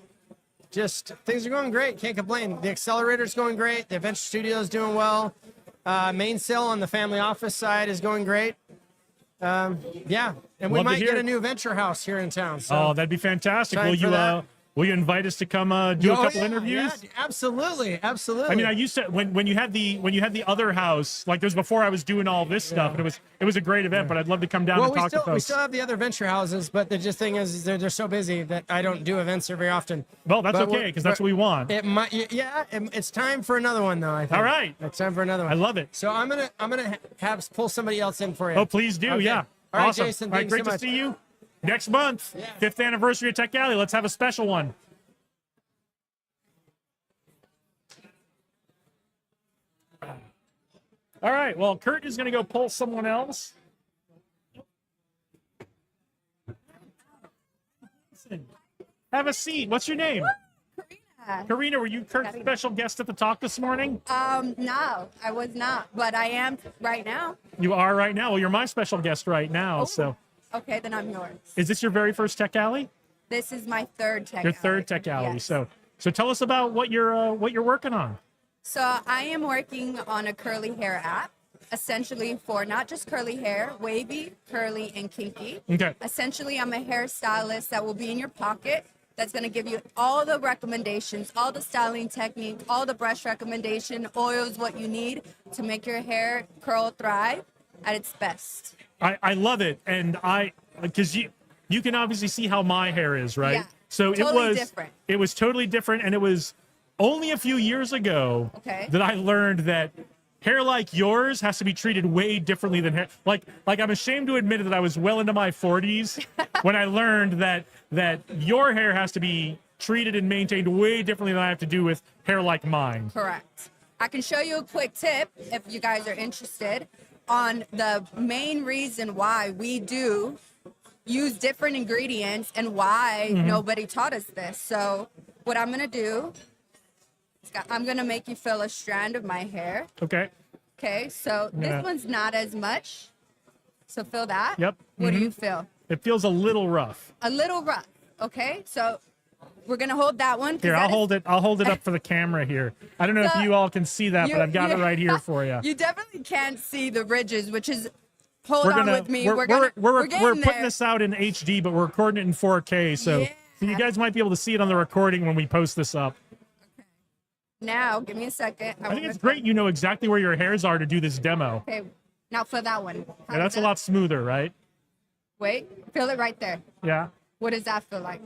just things are going great. Can't complain. The accelerator's going great. The Adventure Studio is doing well. Main sale on the family office side is going great. Yeah, and we Love to might hear get it. a new venture house here in town. So. Oh, that'd be fantastic. Time for that. Will you invite us to come do a Oh, couple yeah, interviews? yeah, absolutely, absolutely. I mean, I used to when you had the other house, like this before I was doing all this stuff, and it was a great event. But I'd love to come down well, and talk to we folks. still have the other venture houses, but the just thing is they're so busy that I don't do events there very often. Well, that's But okay we're- because that's what we want. It might, yeah, it's time for another one though. I think. All right. it's time for another one. I love it. So I'm gonna have pull somebody else in for you. Oh, please do. Okay. Yeah. All right, Awesome. Jason, All right, thanks great so to much. see you next month. Yeah. 5th anniversary of Tech Alley. Let's have a special one. All right. Well, Kurt is going to go pull someone else. Have a seat. What's your name? Karina, were you Kurt's special guest at the talk this morning? No, I was not, but I am right now. You are right now. Well, you're my special guest right now. So, Okay, then I'm yours. is this your very first Tech Alley? This is my third tech. Your alley. third Tech Alley. Yes. So tell us about what you're working on. So I am working on a curly hair app, essentially for not just curly hair, wavy, curly, and kinky. Okay. Essentially, I'm a hairstylist that will be in your pocket. That's going to give you all the recommendations, all the styling technique, all the brush recommendation, oils, what you need to make your hair curl thrive at its best. I love it, and because you can obviously see how my hair is, right? Yeah, So totally different. It was totally different, and it was only a few years ago Okay. that I learned that hair like yours has to be treated way differently than hair. Like I'm ashamed to admit that I was well into my 40s when I learned that your hair has to be treated and maintained way differently than I have to do with hair like mine. Correct. I can show you a quick tip if you guys are interested on the main reason why we do use different ingredients and why nobody taught us this. So what I'm going to do, I'm going to make you feel a strand of my hair. Okay. Okay, so Yeah. this one's not as much. So feel that. Yep. What do you feel? It feels a little rough. A little rough. Okay, so we're going to hold that one. 'cause Here, that I'll is- hold it. I'll hold it up for the camera here. I don't know So, if you all can see that, but I've got it right here for you. You definitely can't see the ridges, which is, hold We're on gonna with me. we're getting putting there. this out in HD, but we're recording it in 4K, so you Yeah. guys might be able to see it on the recording when we post this up. Now, give me a second. I think it's great you know exactly where your hairs are to do this demo. Okay, now for that one. How Yeah, that's does a that- lot smoother, right? Wait, feel it right there. Yeah. What does that feel like?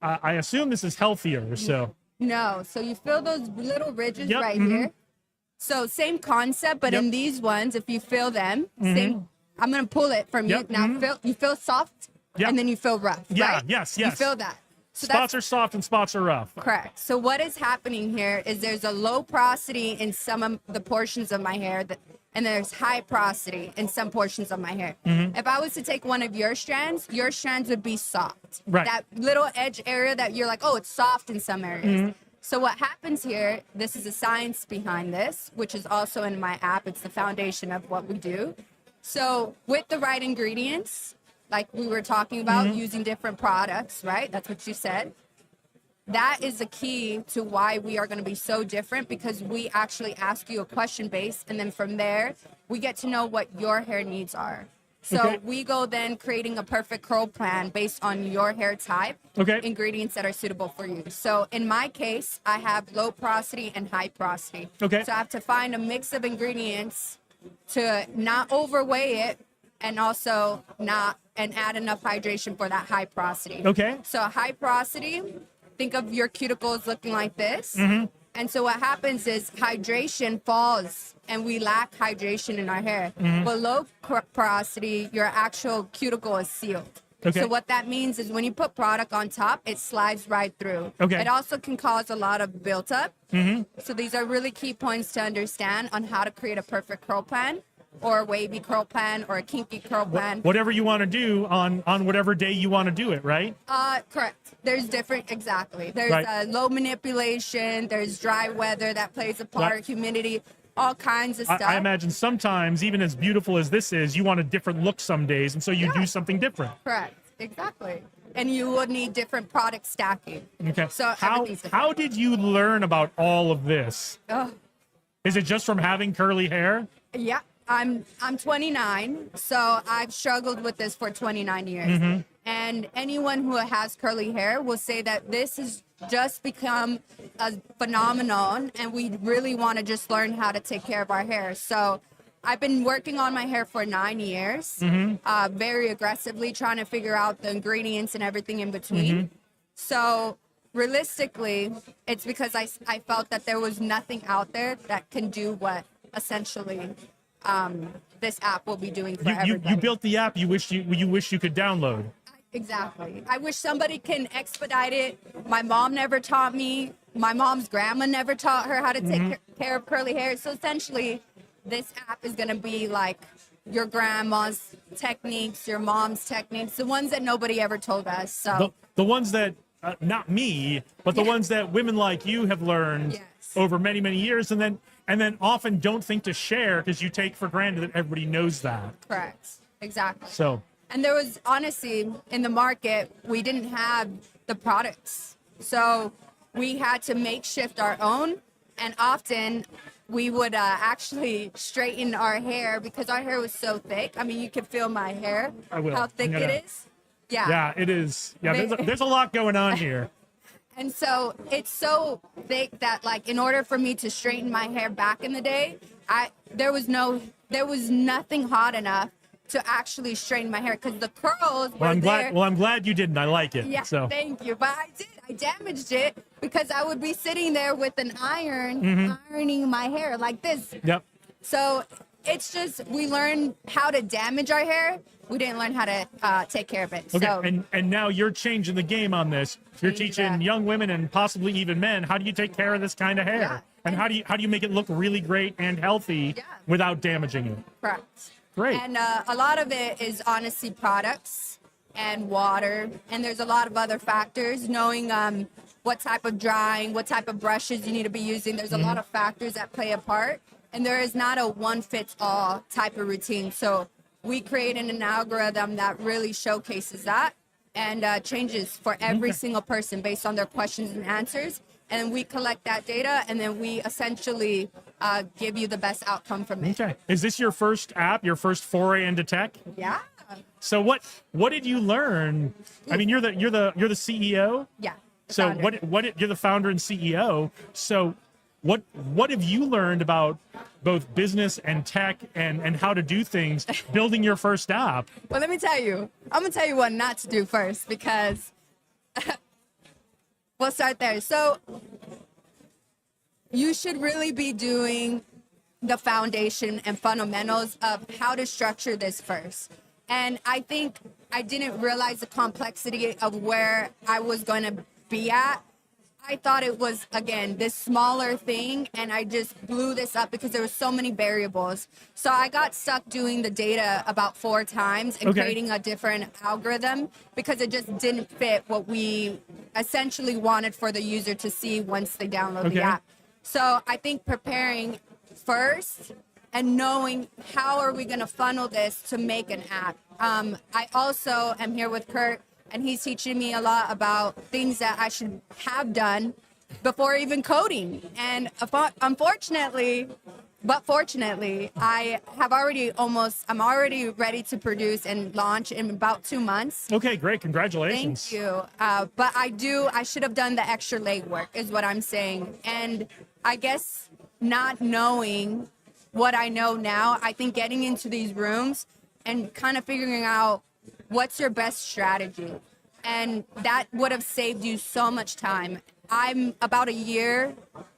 I assume this is healthier, so No, so you feel those little ridges Yep, right here. So same concept, but Yep. in these ones, if you feel them, same. I'm gonna pull it from Yep, you. Now you feel soft, Yep. and then you feel rough. Yeah, right? yes, You yes. feel that. So spots are soft and spots are rough. correct. So what is happening here is there's a low porosity in some of the portions of my hair and there's high porosity in some portions of my hair. If I was to take one of your strands would be soft. Right. That little edge area that you're like, oh, it's soft in some areas. So what happens here, this is the science behind this, which is also in my app. It's the foundation of what we do. So with the right ingredients, like we were talking about, using different products, right? That's what you said. That is the key to why we are going to be so different, because we actually ask you a question base, and then from there, we get to know what your hair needs are. So Okay. we go then creating a perfect curl plan based on your hair type, Okay. ingredients that are suitable for you. So in my case, I have low porosity and high porosity. Okay. So I have to find a mix of ingredients to not overweigh it and also add enough hydration for that high porosity. Okay. So high porosity, think of your cuticles looking like this. And so what happens is hydration falls and we lack hydration in our hair. But low porosity, your actual cuticle is sealed. Okay. So what that means is when you put product on top, it slides right through. Okay. It also can cause a lot of built up. So these are really key points to understand on how to create a perfect curl plan, or a wavy curl plan, or a kinky curl plan. Whatever you want to do on whatever day you want to do it, right? Correct. There's different, exactly. There's Right. low manipulation, there's dry weather that plays a part, Right. humidity, all kinds of stuff. I imagine sometimes, even as beautiful as this is, you want a different look some days, and so you do something different. Correct, exactly. And you would need different product stacking. Okay. So how everything's different. how did you learn about all of this? Oh, Is it just from having curly hair? yeah. I'm 29, so I've struggled with this for 29 years. And anyone who has curly hair will say that this has just become a phenomenon, and we really want to just learn how to take care of our hair. So I've been working on my hair for 9 years, very aggressively trying to figure out the ingredients and everything in between. So realistically, it's because I felt that there was nothing out there that can do what essentially this app will be doing for everybody. You built the app you wish you could download. Exactly. I wish somebody can expedite it. My mom never taught me. My mom's grandma never taught her how to take care of curly hair. So essentially, this app is going to be like your grandma's techniques, your mom's techniques, the ones that nobody ever told us. So The ones that not me, but the ones that women like you have learned Yes. over many years, and then often don't think to share because you take for granted that everybody knows that. correct. Exactly. So And there was, honestly, in the market, we didn't have the products. So we had to makeshift our own. And often we would actually straighten our hair because our hair was so thick. I mean, you can feel my hair, I will. how thick I'm gonna- it is. Yeah. yeah, it is. Yeah, there's a lot going on here. And so it's so thick that, like, in order for me to straighten my hair back in the day, there was nothing hot enough to actually straighten my hair because the curls were Well, I'm there. glad. Well, I'm glad you didn't. I like it. Yeah, So thank you. But I did. I damaged it because I would be sitting there with an iron, ironing my hair like this. Yep. So it's just, we learn how to damage our hair. We didn't learn how to take care of it. Okay, So and now you're changing the game on this. You're teaching Exactly. young women and possibly even men how do you take care of this kind of hair, Yeah. and how do you make it look really great and healthy Yeah. without damaging it. correct. Great. And a lot of it is honestly products and water. And there's a lot of other factors, knowing what type of drying, what type of brushes you need to be using. There's a lot of factors that play a part. And there is not a one fits all type of routine. So we created an algorithm that really showcases that and changes for every single person based on their questions and answers. And we collect that data, and then we essentially give you the best outcome from it. Okay. Is this your first app, your first foray into tech? Yeah. So what did you learn? I mean, you're the CEO. Yeah. So founder. you're the founder and CEO. So what have you learned about both business and tech and how to do things building your first app? Well, let me tell you. I'm gonna tell you what not to do first, because we'll start there. So you should really be doing the foundation and fundamentals of how to structure this first. And I think I didn't realize the complexity of where I was going to be at. I thought it was, again, this smaller thing, and I just blew this up because there were so many variables. So I got stuck doing the data about 4 times and Okay. creating a different algorithm because it just didn't fit what we essentially wanted for the user to see once they download Okay. the app. So I think preparing first and knowing how are we going to funnel this to make an app. I also am here with Kurt, and he's teaching me a lot about things that I should have done before even coding. And unfortunately, but fortunately, I'm already ready to produce and launch in about 2 months. Okay, great. Congratulations. Thank you. But I should have done the extra legwork is what I'm saying. And I guess not knowing what I know now, I think getting into these rooms and kind of figuring out what's your best strategy. And that would have saved you so much time. I'm about a year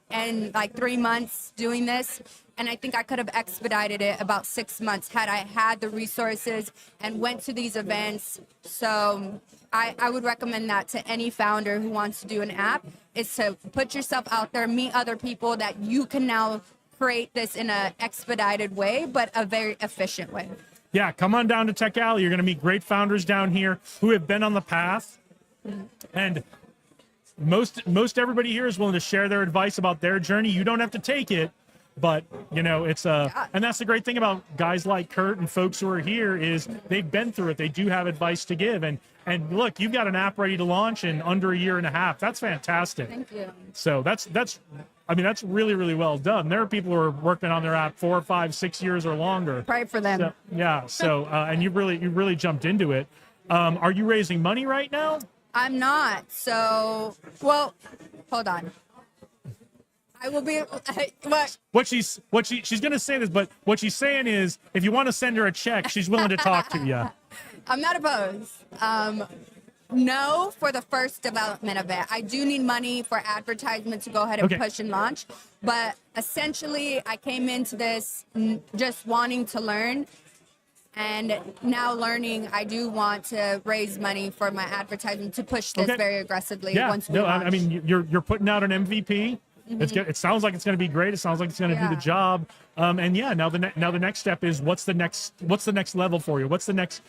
and like 3 months doing this. And I think I could have expedited it about 6 months had I had the resources and went to these events. So I would recommend that to any founder who wants to do an app, is to put yourself out there, meet other people that you can now create this in an expedited way, but a very efficient way. Yeah, come on down to Tech Alley. You're going to meet great founders down here who have been on the path. And most everybody here is willing to share their advice about their journey. You don't have to take it, but it's and that's the great thing about guys like Kurt and folks who are here is they've been through it. They do have advice to give. And look, you've got an app ready to launch in under a year and a half. That's fantastic. Thank you. So that's really, really well done. There are people who are working on their app 4, 5, 6 years or longer. Pray for them. So, yeah. So and you really jumped into it. Are you raising money right now? I'm not. So, well, hold on. I will be. What? She's gonna say this, but what she's saying is, if you want to send her a check, she's willing to talk to you. I'm not opposed. No, for the first development of it. I do need money for advertisement to go ahead and Okay. push and launch. But essentially, I came into this just wanting to learn. And now learning, I do want to raise money for my advertisement to push this Okay. very aggressively Yeah. once we No, launch. I mean you're putting out an MVP. It's good. It sounds like it's going to be great. It sounds like it's going to do Yeah. the job. And yeah, now the next step is what's the next level for you? What's the next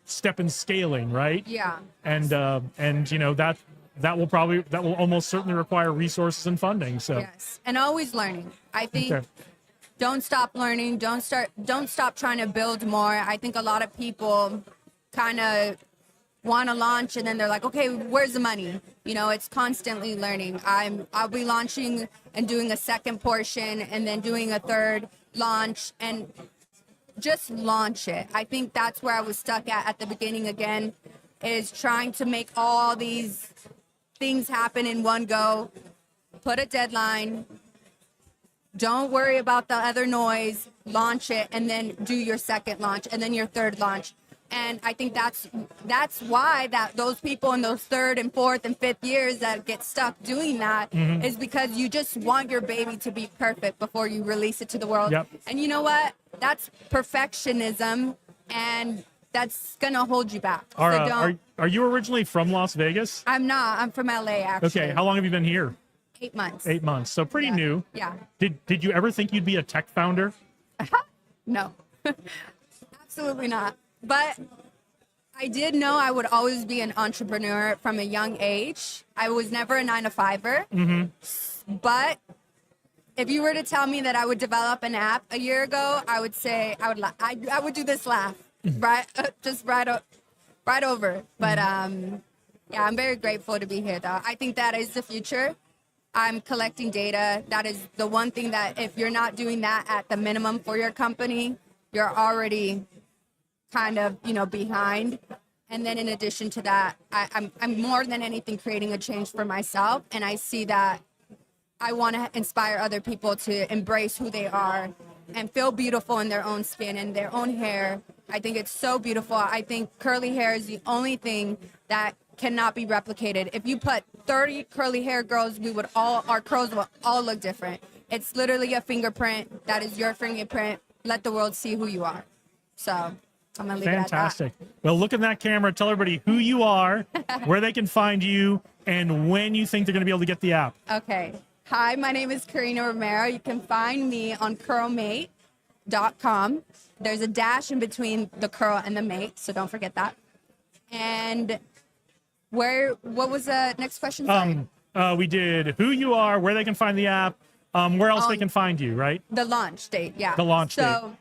step in scaling, right? Yeah. And that will almost certainly require resources and funding. So Yes. And always learning. I think Okay. don't stop learning. Don't stop trying to build more. I think a lot of people kind of want to launch and then they're like, okay, where's the money? It's constantly learning. I'll be launching and doing a second portion and then doing a third launch, and just launch it. I think that's where I was stuck at the beginning again, is trying to make all these things happen in one go. Put a deadline. Don't worry about the other noise. Launch it, and then do your second launch, and then your third launch. And I think that's why those people in those third and fourth and fifth years that get stuck doing that is because you just want your baby to be perfect before you release it to the world. Yep. And you know what? That's perfectionism, and that's gonna hold you back. So Are you originally from Las Vegas? I'm not. I'm from LA, actually. Okay, how long have you been here? 8 months. 8 months, so pretty Yeah. new. Yeah. Did you ever think you'd be a tech founder? No, absolutely not. But I did know I would always be an entrepreneur from a young age. I was never a 9-to-5er. But if you were to tell me that I would develop an app a year ago, I would say I would do this laugh, right? Just right over. But yeah, I'm very grateful to be here, though. I think that is the future. I'm collecting data. That is the one thing that if you're not doing that at the minimum for your company, you're already kind of, behind. And then in addition to that, I'm more than anything creating a change for myself. And I see that I want to inspire other people to embrace who they are and feel beautiful in their own skin and their own hair. I think it's so beautiful. I think curly hair is the only thing that cannot be replicated. If you put 30 curly hair girls, our curls will all look different. It's literally a fingerprint. That is your fingerprint. Let the world see who you are. So I'm gonna leave Fantastic. Well, look in that camera. Tell everybody who you are, where they can find you, and when you think they're going to be able to get the app. it at that. Okay. Hi, my name is Karina Romero. You can find me on curlmate.com. There's a dash in between the curl and the mate, so don't forget that. And what was the next question? Sorry. We did who you are, where they can find the app, where else they can find you, right? The launch date, yeah. The launch date. So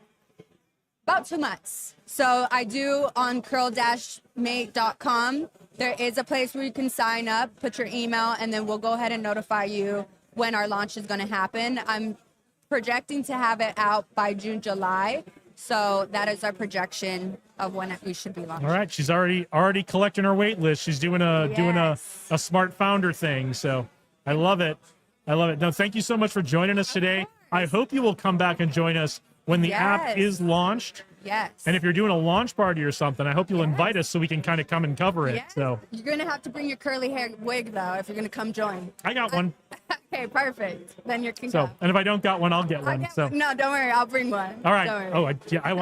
about 2 months. So I do on curl-mate.com. There is a place where you can sign up, put your email, and then we'll go ahead and notify you when our launch is going to happen. I'm projecting to have it out by June, July. So that is our projection of when we should be launched. All right, she's already collecting her wait list. She's doing a smart founder thing. So I love it. I love it. No, thank you so much for joining us today. I hope you will come back and join us when the app is launched. Yes. And if you're doing a launch party or something, I hope you'll invite us so we can kind of come and cover it. Yes. So You're going to have to bring your curly hair wig, though, if you're going to come join. I got one. Okay, perfect. Then you can So, go. and if I don't got one, I'll get one. So, No, don't worry. I'll bring one. all right. Don't worry. I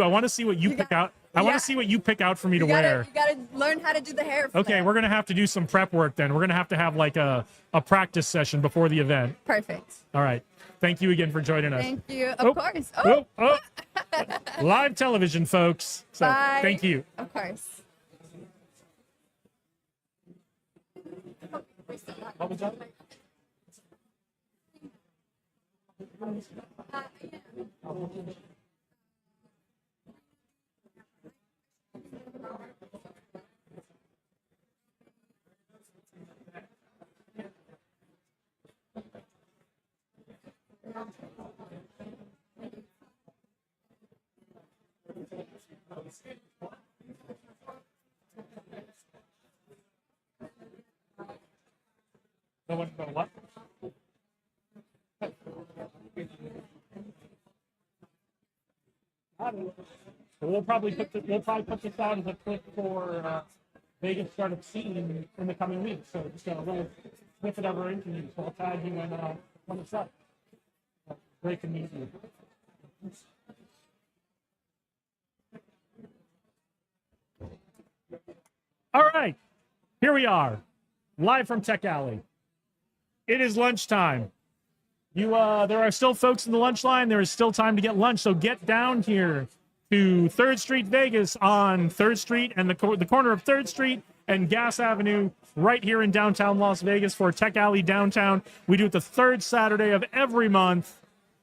want to see what you pick out. I want yeah. to see what you pick out for me to You gotta, wear. you gotta learn how to do the hair. Okay, flip. we're gonna have to do some prep work then. We're gonna have like a practice session before the event. Perfect. All right. Thank you again for joining us. Thank you. Of course. Oh, oh. Live television, folks. So Bye. thank you. Of course. What was that? No one, no what? We'll probably put this out as a clip for Vegas startup scene in the coming weeks. So just a little snippet of our interview. So I'll tag you when it's up. Great to meet you. All right, here we are, live from Tech Alley. It is lunchtime. There are still folks in the lunch line. There is still time to get lunch, so get down here to 3rd Street Vegas on 3rd Street and the corner of 3rd Street and Gas Avenue right here in downtown Las Vegas for Tech Alley Downtown. We do it the 3rd Saturday of every month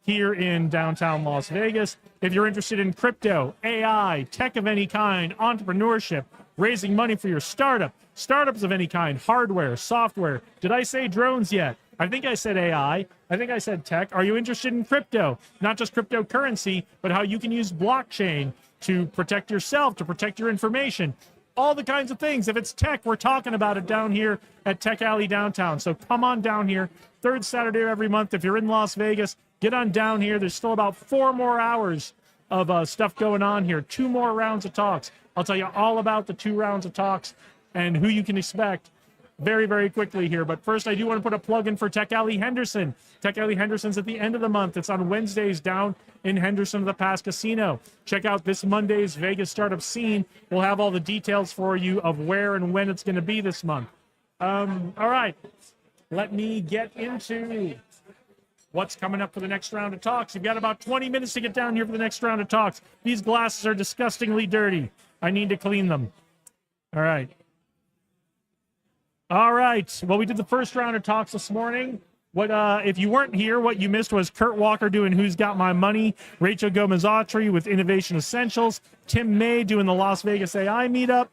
here in downtown Las Vegas. If you're interested in crypto, AI, tech of any kind, entrepreneurship, raising money for your startups of any kind, hardware, software. Did I say drones yet? I think I said AI. I think I said tech. Are you interested in crypto? Not just cryptocurrency, but how you can use blockchain to protect yourself, to protect your information. All the kinds of things. If it's tech, we're talking about it down here at Tech Alley Downtown. So come on down here, 3rd Saturday of every month. If you're in Las Vegas, get on down here. There's still about 4 more hours of stuff going on here. 2 more rounds of talks. I'll tell you all about the 2 rounds of talks and who you can expect very, very quickly here. But first, I do want to put a plug in for Tech Alley Henderson. Tech Alley Henderson's at the end of the month. It's on Wednesdays down in Henderson, the Pass Casino. Check out this Monday's Vegas Startup Scene. We'll have all the details for you of where and when it's going to be this month. All right, let me get into what's coming up for the next round of talks. You've got about 20 minutes to get down here for the next round of talks. These glasses are disgustingly dirty. I need to clean them. All right. All right. Well, we did the first round of talks this morning. What if you weren't here, what you missed was Kurt Walker doing Who's Got My Money, Rachel Gomez-Autry with Innovation Essentials, Tim May doing the Las Vegas AI meetup,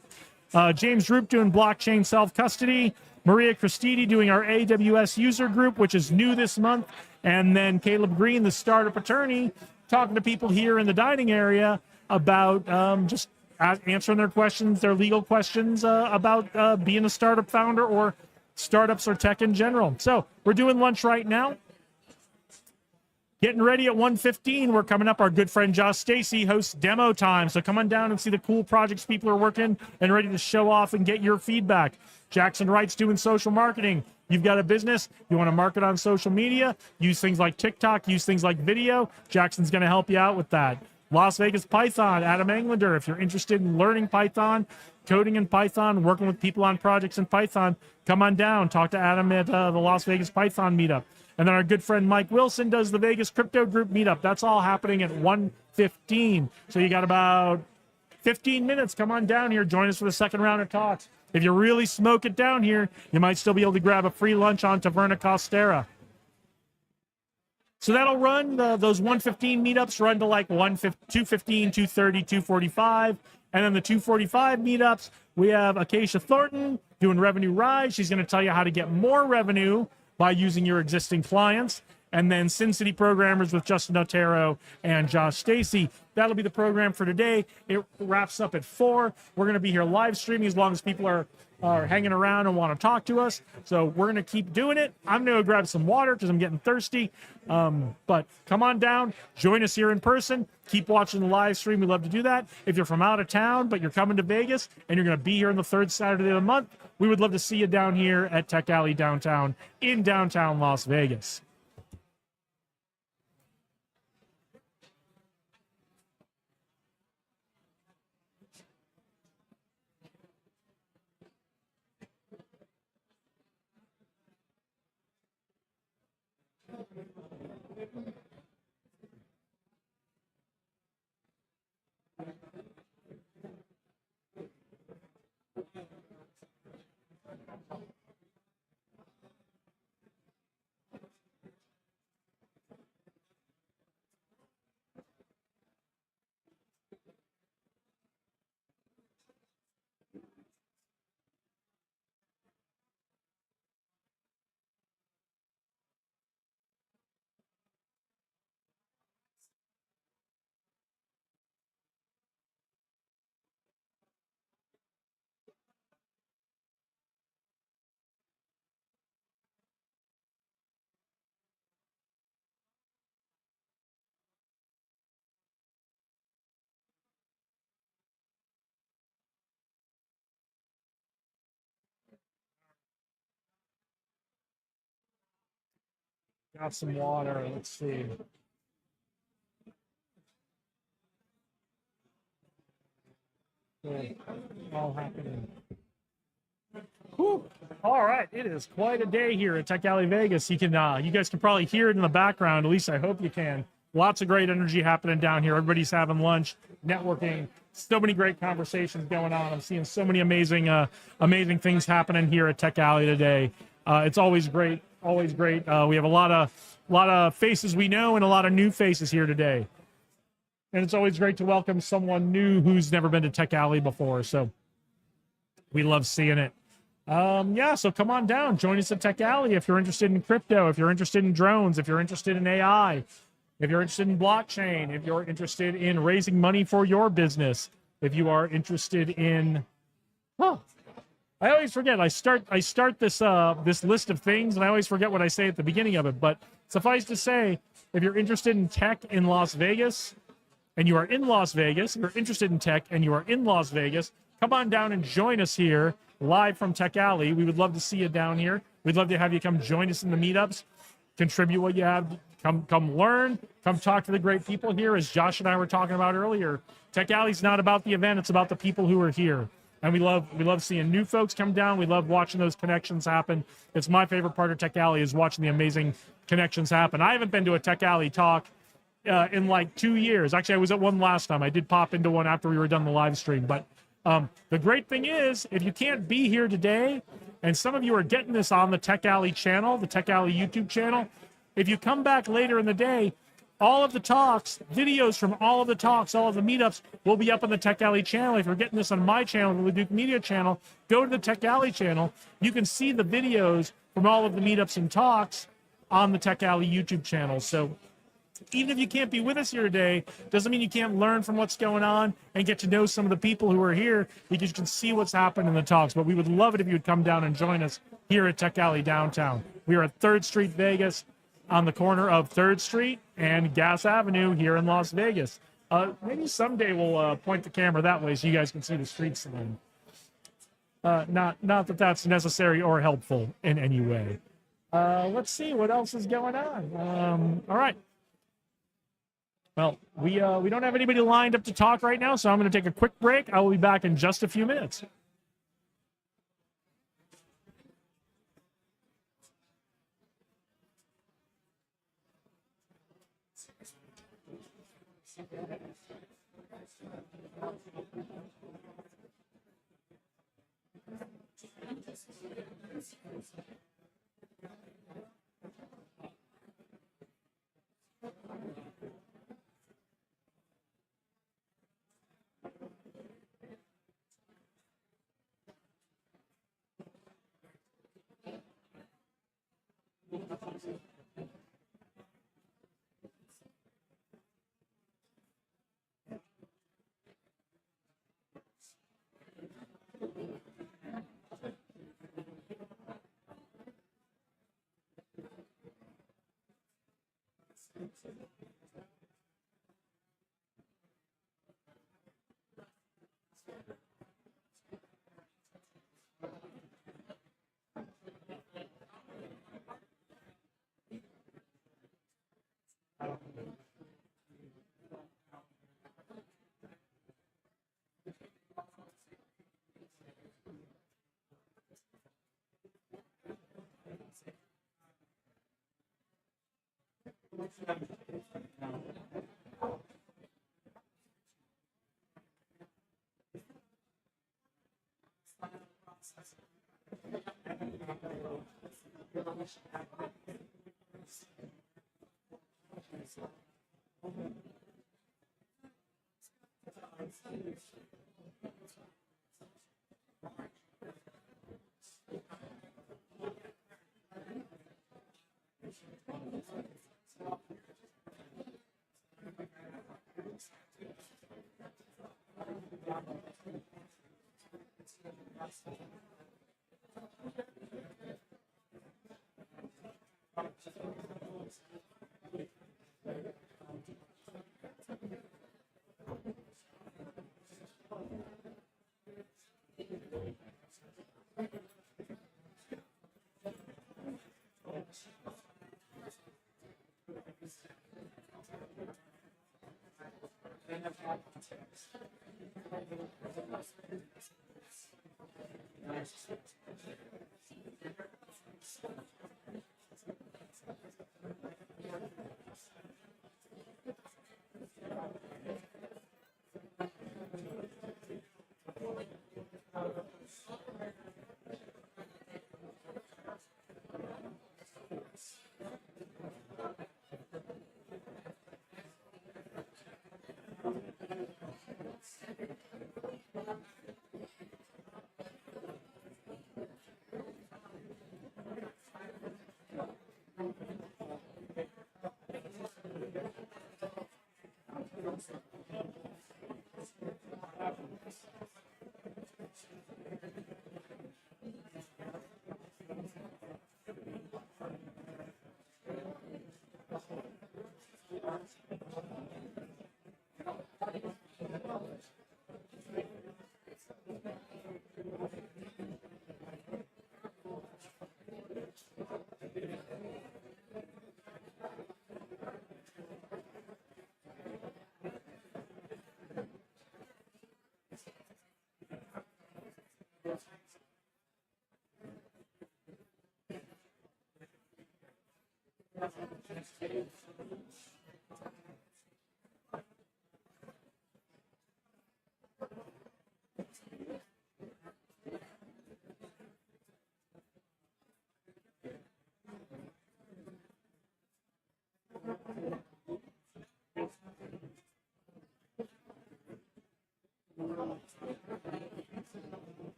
James Roop doing blockchain self-custody, Maria Cristidi doing our AWS user group, which is new this month, and then Caleb Green, the startup attorney, talking to people here in the dining area about just answering their questions, their legal questions about being a startup founder or startups or tech in general. So we're doing lunch right now. Getting ready at 1:15. We're coming up. Our good friend Josh Stacy hosts demo time. So come on down and see the cool projects people are working and ready to show off and get your feedback. Jackson Wright's doing social marketing. You've got a business, you want to market on social media, use things like TikTok, use things like video. Jackson's going to help you out with that. Las Vegas Python, Adam Englander. If you're interested in learning Python, coding in Python, working with people on projects in Python, come on down. Talk to Adam at the Las Vegas Python meetup. And then our good friend Mike Wilson does the Vegas Crypto Group meetup. That's all happening at 1:15. So you got about 15 minutes. Come on down here. Join us for the second round of talks. If you really smoke it down here, you might still be able to grab a free lunch on Taverna Costera. So that'll run, those 1:15 meetups run to like 2:15, 2:30, 2:45. And then the 2:45 meetups, we have Acacia Thornton doing Revenue Rise. She's going to tell you how to get more revenue by using your existing clients. And then Sin City Programmers with Justin Otero and Josh Stacy. That'll be the program for today. It wraps up at 4. We're going to be here live streaming as long as people are hanging around and want to talk to us. So we're going to keep doing it. I'm going to go grab some water because I'm getting thirsty. But come on down, join us here in person. Keep watching the live stream. We love to do that. If you're from out of town, but you're coming to Vegas and you're going to be here on the 3rd Saturday of the month, we would love to see you down here at Tech Alley downtown in downtown Las Vegas. Got some water. Let's see. Good. All happening. Whew. All right, it is quite a day here at Tech Alley Vegas. You guys can probably hear it in the background. At least I hope you can. Lots of great energy happening down here. Everybody's having lunch, networking. So many great conversations going on. I'm seeing so many amazing things happening here at Tech Alley today. It's always great. Always great. We have a lot of faces we know and a lot of new faces here today. And it's always great to welcome someone new who's never been to Tech Alley before. So we love seeing it. So come on down. Join us at Tech Alley if you're interested in crypto, if you're interested in drones, if you're interested in AI, if you're interested in blockchain, if you're interested in raising money for your business, if you are interested in... I always forget. I start this list of things, and I always forget what I say at the beginning of it. But suffice to say, if you're interested in tech in Las Vegas, and you are in Las Vegas, if you're interested in tech and you are in Las Vegas, come on down and join us here live from Tech Alley. We would love to see you down here. We'd love to have you come join us in the meetups, contribute what you have, come learn, come talk to the great people here. As Josh and I were talking about earlier, Tech Alley's not about the event, it's about the people who are here. And we love seeing new folks come down. We love watching those connections happen. It's my favorite part of Tech Alley is watching the amazing connections happen. I haven't been to a Tech Alley talk in like 2 years. Actually, I was at one last time. I did pop into one after we were done the live stream. But the great thing is, if you can't be here today, and some of you are getting this on the Tech Alley channel, the Tech Alley YouTube channel, if you come back later in the day, all of the talks, videos from all of the talks, all of the meetups will be up on the Tech Alley channel. If you're getting this on my channel, the Leduc Media channel, go to the Tech Alley channel. You can see the videos from all of the meetups and talks on the Tech Alley YouTube channel. So even if you can't be with us here today, doesn't mean you can't learn from what's going on and get to know some of the people who are here, because you can see what's happened in the talks. But we would love it if you would come down and join us here at Tech Alley downtown. We are at 3rd Street, Vegas, on the corner of 3rd Street and Gas Avenue here in Las Vegas. Maybe someday we'll point the camera that way so you guys can see the street sign. Not that that's necessary or helpful in any way. Let's see what else is going on. All right. Well, we don't have anybody lined up to talk right now, so I'm going to take a quick break. I will be back in just a few minutes.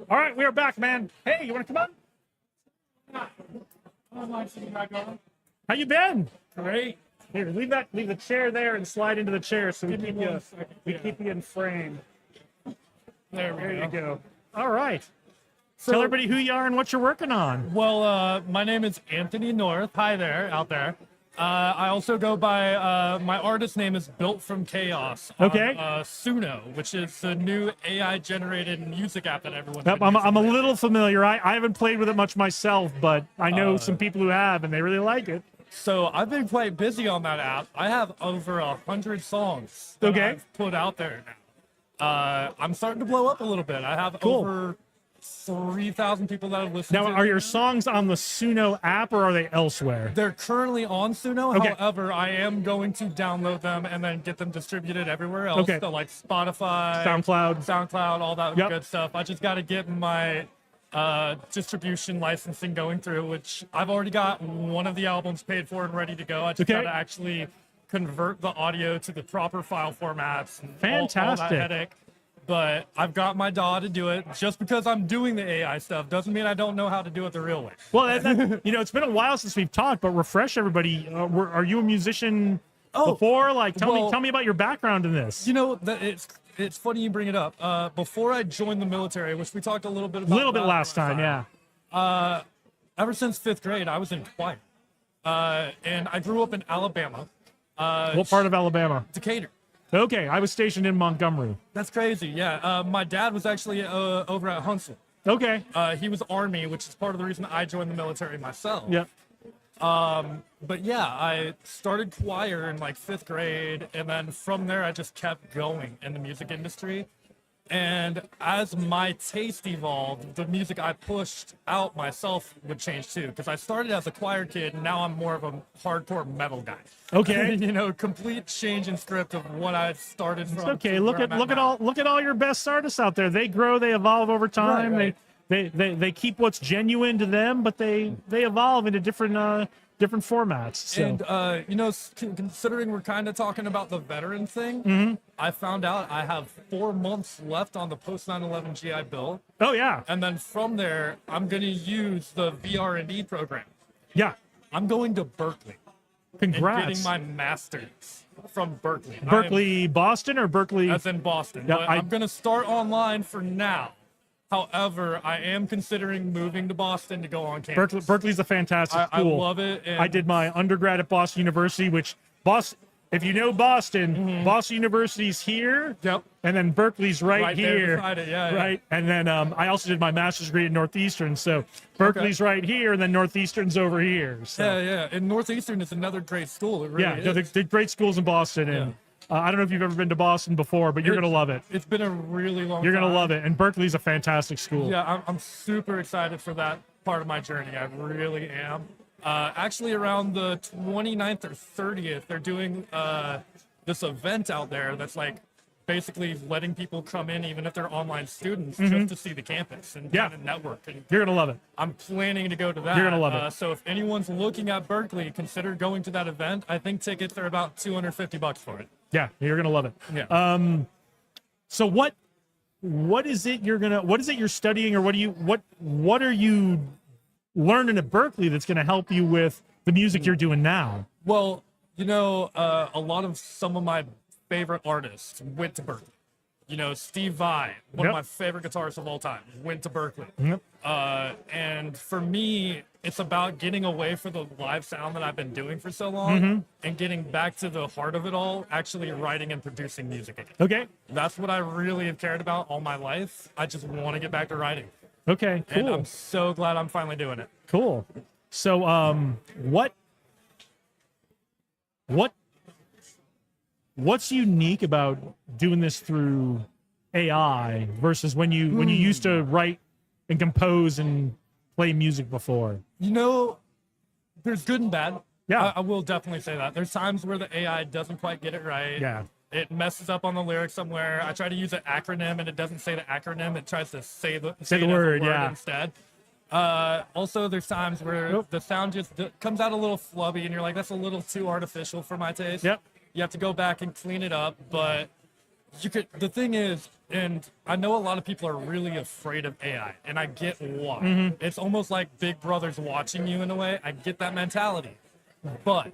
All right, we are back, man. Hey, you want to come on? How you been? Great. Here, leave the chair there and slide into the chair so we keep you in frame. There you go. All right. Tell everybody who you are and what you're working on. Well, my name is Anthony North. Hi there, out there. I also go by, my artist name is Built from Chaos. Okay. Suno, which is the new AI-generated music app that everyone's Yep, been I'm a using little lately. familiar. I haven't played with it much myself, but I know some people who have, and they really like it. So I've been quite busy on that app. I have over 100 songs that Okay. I've put out there now. I'm starting to blow up a little bit. I have Cool. over 3,000 people that have listened Now, to it. are your songs on the Suno app or are they elsewhere? They're currently on Suno. Okay. However, I am going to download them and then get them distributed everywhere else. Okay. So like Spotify, SoundCloud. all that Yep. good stuff. I just got to get my distribution licensing going through, which I've already got one of the albums paid for and ready to go. I just Okay. got to actually convert the audio to the proper file formats. And all Fantastic. that headache. But I've got my DAW to do it. Just because I'm doing the AI stuff doesn't mean I don't know how to do it the real way. Well, it's been a while since we've talked, but refresh everybody. Are you a musician before? Like, tell me about your background in this. You know, it's funny you bring it up. Before I joined the military, which we talked a little bit about last time, yeah. Ever since 5th grade, I was in choir. And I grew up in Alabama. What part of Alabama? Decatur. Okay, I was stationed in Montgomery. That's crazy, yeah. My dad was actually over at Huntsville. Okay. He was Army, which is part of the reason I joined the military myself. Yeah. But yeah, I started choir in like 5th grade, and then from there I just kept going in the music industry. And as my taste evolved, the music I pushed out myself would change too. Because I started as a choir kid, and now I'm more of a hardcore metal guy. Okay. You know, complete change in script of what I started from. Okay, to look where at I'm now. look at all your best artists out there. They grow, they evolve over time. Right. They keep what's genuine to them, but they evolve into different different formats. So And you know, considering we're kind of talking about the veteran thing, Mm-hmm. I found out I have 4 months left on the post 9/11 GI Bill, oh yeah, and then from there, I'm gonna use the VR&D program. yeah. I'm going to Berkeley and Congrats. getting my master's from Berkeley. I am- Berkeley, Boston, or Berkeley? as in Boston. Yeah, but I- I'm gonna start online for now. However, I am considering moving to Boston to go on campus. Berkeley's a fantastic I school. love it. And I did my undergrad at Boston University, which Boston. If you know Boston, Boston University's here. Yep. And then Berkeley's right there here. beside it, yeah, yeah. Right. And then I also did my master's degree at Northeastern. So Berkeley's right here, and then Northeastern's over here. So Yeah, yeah. And Northeastern is another great school. It really yeah, is. they're great schools in Boston. And I don't know if you've ever been to Boston before, but you're going to love it. It's been a really long You're time. going to love it. And Berkeley's a fantastic school. Yeah, I'm super excited for that part of my journey. I really am. Actually, around the 29th or 30th, they're doing this event out there that's like basically letting people come in, even if they're online students, just to see the campus and Yeah. kind of network. And You're going to love it. I'm planning to go to that. You're gonna love it. So if anyone's looking at Berkeley, consider going to that event. I think tickets are about $250 for it. Yeah, you're going to love it. Yeah. So what is it you're studying, or what are you learning at Berkeley that's going to help you with the music you're doing now? Well, you know, a lot of some of my favorite artists went to Berkeley. You know, Steve Vai, one Yep. of my favorite guitarists of all time, went to Berkeley. Yep. And for me, it's about getting away from the live sound that I've been doing for so long and getting back to the heart of it all, actually writing and producing music again. Okay. That's what I really have cared about all my life. I just want to get back to writing. Okay. And Cool. I'm so glad I'm finally doing it. Cool. So what's unique about doing this through AI versus when you used to write and compose and play music before? You know, there's good and bad. Yeah. I will definitely say that. There's times where the AI doesn't quite get it right. Yeah. It messes up on the lyrics somewhere. I try to use an acronym and it doesn't say the acronym. It tries to say the the it as a word, yeah. instead. Also, there's times where the sound just comes out a little flubby and you're like, that's a little too artificial for my taste. Yep. You have to go back and clean it up. But you could, the thing is, and I know a lot of people are really afraid of AI, and I get why. Mm-hmm. It's almost like Big Brother's watching you in a way. I get that mentality. But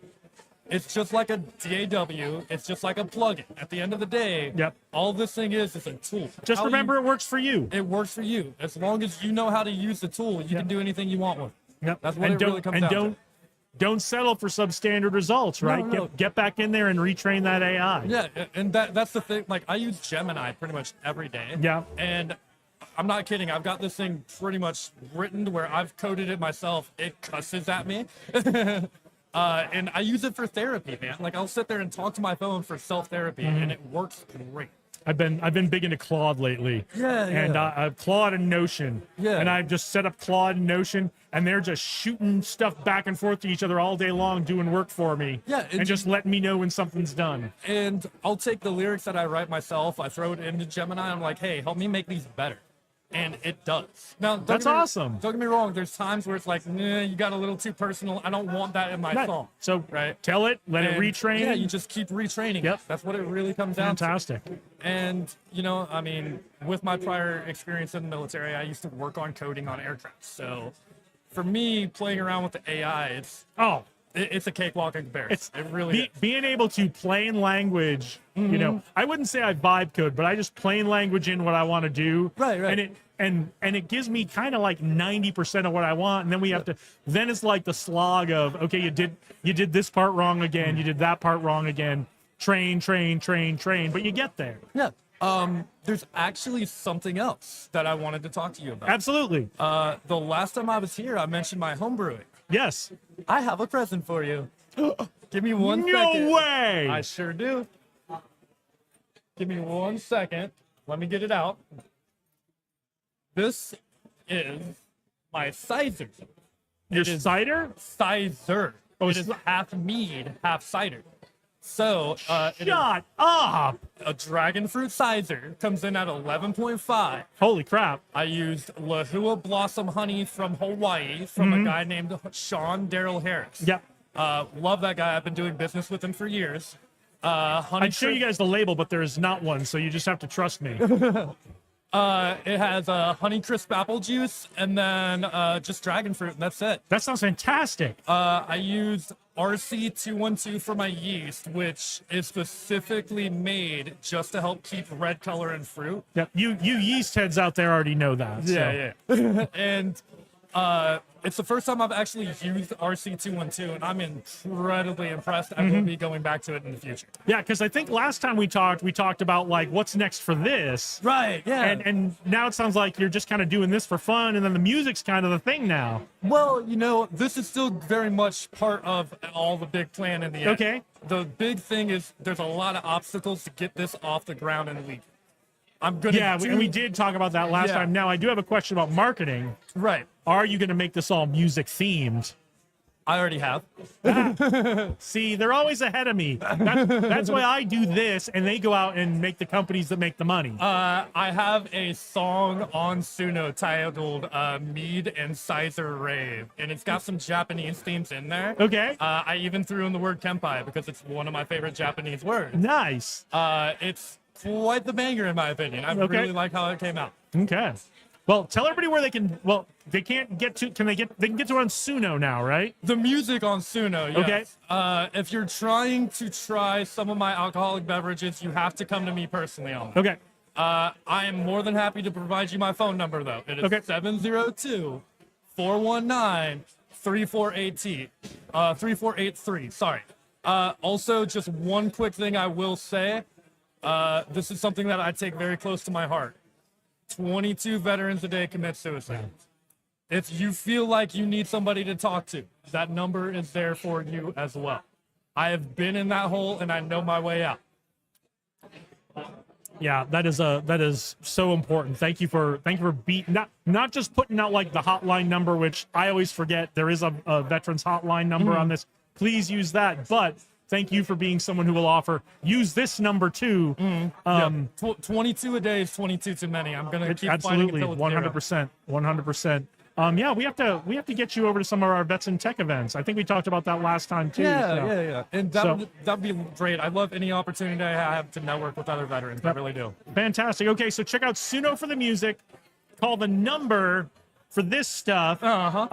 it's just like a DAW. It's just like a plugin. At the end of the day, Yep. all this thing is a tool. Just How you- remember it works for you. it works for you. As long as you know how to use the tool, you can do anything you want with it. Yep. That's what and it really comes down to. don't settle for substandard results, right? no. Get back in there and retrain that AI. Yeah, and that's the thing. Like, I use Gemini pretty much every day. Yeah. And I'm not kidding. I've got this thing pretty much written to where I've coded it myself. It cusses at me. And I use it for therapy, man. Like, I'll sit there and talk to my phone for self-therapy, and it works great. I've been big into Claude lately. Yeah, And yeah. Claude and Notion. Yeah. And I've just set up Claude and Notion, and they're just shooting stuff back and forth to each other all day long, doing work for me. Yeah, And just letting me know when something's done. And I'll take the lyrics that I write myself, I throw it into Gemini. I'm like, hey, help me make these better. And it does. Now, That's awesome. Don't get me wrong. There's times where it's like, nah, you got a little too personal. I don't want that in my Right. song. So Right. tell it, let it And, retrain. Yeah, you just keep retraining. Yep. That's what it really comes down to. Fantastic. And, you know, I mean, with my prior experience in the military, I used to work on coding on aircraft. So for me, playing around with the AI, Oh, it's a cakewalk in comparison. it's It really is. being able to plain language, you know, I wouldn't say I vibe code, but I just plain language in what I want to do. Right, right. And it gives me kind of like 90% of what I want, and then we have to then it's like the slog of, okay, you did this part wrong again, you did that part wrong again. Train, but you get there. Yeah. There's actually something else that I wanted to talk to you about. Absolutely. The last time I was here, I mentioned my home brewing. Yes. I have a present for you. Give me one No second. way. I sure do. Give me 1 second. Let me get it out. This is my Sizer. Your It is cider? Sizer. Oh, It is half mead, half cider. So, it is Shut up. a dragon fruit Sizer. Comes in at 11.5. Holy crap. I used Lahua Blossom honey from Hawaii from a guy named Sean Daryl Harris. Yep. Love that guy. I've been doing business with him for years. I'd show you guys the label, but there is not one, so you just have to trust me. It has honey crisp apple juice and then just dragon fruit, and that's it. That sounds fantastic. I used RC212 for my yeast, which is specifically made just to help keep red color in fruit. Yep. You yeast heads out there already know that. so. Yeah. And it's the first time I've actually used RC212, and I'm incredibly impressed. I will be going back to it in the future. Yeah, because I think last time we talked about like what's next for this. Right, yeah. And now it sounds like you're just kind of doing this for fun, and then the music's kind of the thing now. Well, this is still very much part of all the big plan in the end. Okay. The big thing is there's a lot of obstacles to get this off the ground and legal. I'm gonna And we did talk about that last Yeah. time. Now I do have a question about marketing. Right. Are you going to make this all music themed? I already have. See, they're always ahead of me. That's why I do this, and they go out and make the companies that make the money. I have a song on Suno titled Mead and Sizer Rave, and it's got some Japanese themes in there. Okay. I even threw in the word kenpai because it's one of my favorite Japanese words. Nice. It's quite the banger in my opinion. I Okay. really like how it came out. Okay. Well, tell everybody where they can. Well, they can't get to. Can they get? They can get to it on Suno now, right? The music on Suno, yes. Okay. If you're trying to try some of my alcoholic beverages, you have to come to me personally on that. Okay. I am more than happy to provide you my phone number, though. It is Okay. 702-419-3483. Sorry. Also, just one quick thing I will say. This is something that I take very close to my heart. 22 veterans a day commit suicide. If you feel like you need somebody to talk to, that number is there for you as well. I have been in that hole and I know my way out. Yeah, that is so important. Thank you for not just putting out like the hotline number, which I always forget. There is a veterans hotline number on this. Please use that. But thank you for being someone who will use this number too. 22 a day is 22 too many. I'm gonna keep fighting Absolutely, until it's 100%, 100%. Yeah, we have to get you over to some of our Vets in Tech events. I think we talked about that last time too. zero. so. Yeah. And that'd be great. I love any opportunity I have to network with other veterans. I really do. Fantastic. Okay, so check out Suno for the music. Call the number for this stuff. Or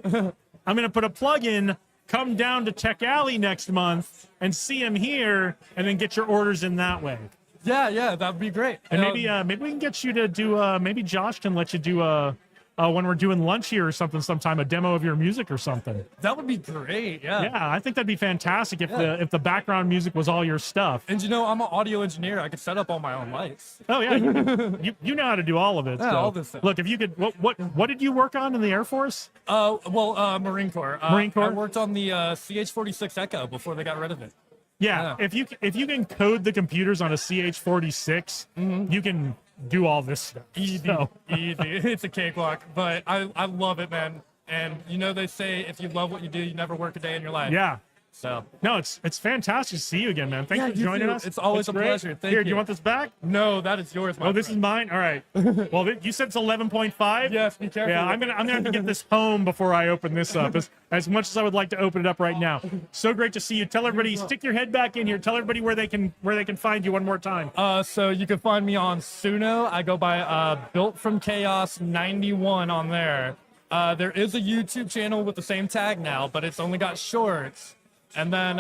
I'm going to put a plug in. Come down to Tech Alley next month and see him here, and then get your orders in that way. Yeah, that'd be great. And maybe we can get you to do. Maybe Josh can let you do when we're doing lunch here or something sometime, a demo of your music or something. that would be great. Yeah. Yeah, I think that'd be fantastic if the background music was all your stuff. And I'm an audio engineer. I could set up all my own lights. Oh yeah, you know how to do all of it. Yeah, so. all this stuff. Look, if you could, what did you work on in the Air Force? Marine Corps. Marine Corps? I worked on the CH-46 Echo before they got rid of it. Yeah, if you can code the computers on a CH-46, you can do all this stuff. Easy. So. It's a cakewalk, but I love it, man. And they say if you love what you do, you never work a day in your life. Yeah. So No, it's fantastic to see you again, man. Thanks Yeah, for you joining too. us. It's always a great. pleasure. Thank Here, do you you. want this back? no, that is yours. Oh, this is mine. All right. Well, you said it's 11.5. Yes, be careful. Yeah, I'm gonna have to get this home before I open this up. As much as I would like to open it up right now. So great to see you. Tell everybody, stick your head back in here. Tell everybody where they can find you one more time. So you can find me on Suno. I go by Built from Chaos 91 on there. There is a YouTube channel with the same tag now, but it's only got shorts. And then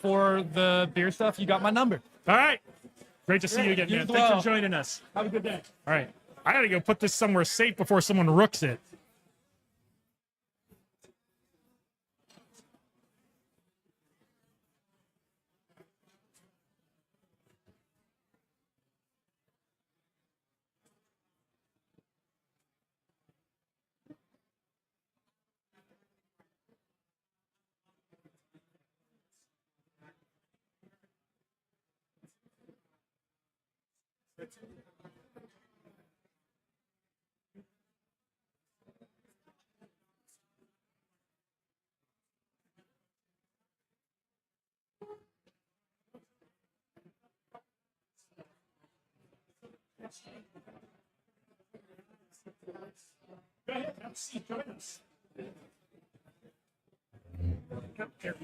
for the beer stuff, you got my number. All right. Great to see you again, You man. as Thanks well. for joining us. Have a good day. All right. I gotta go put this somewhere safe before someone rooks it. Go ahead, have a seat. Join us.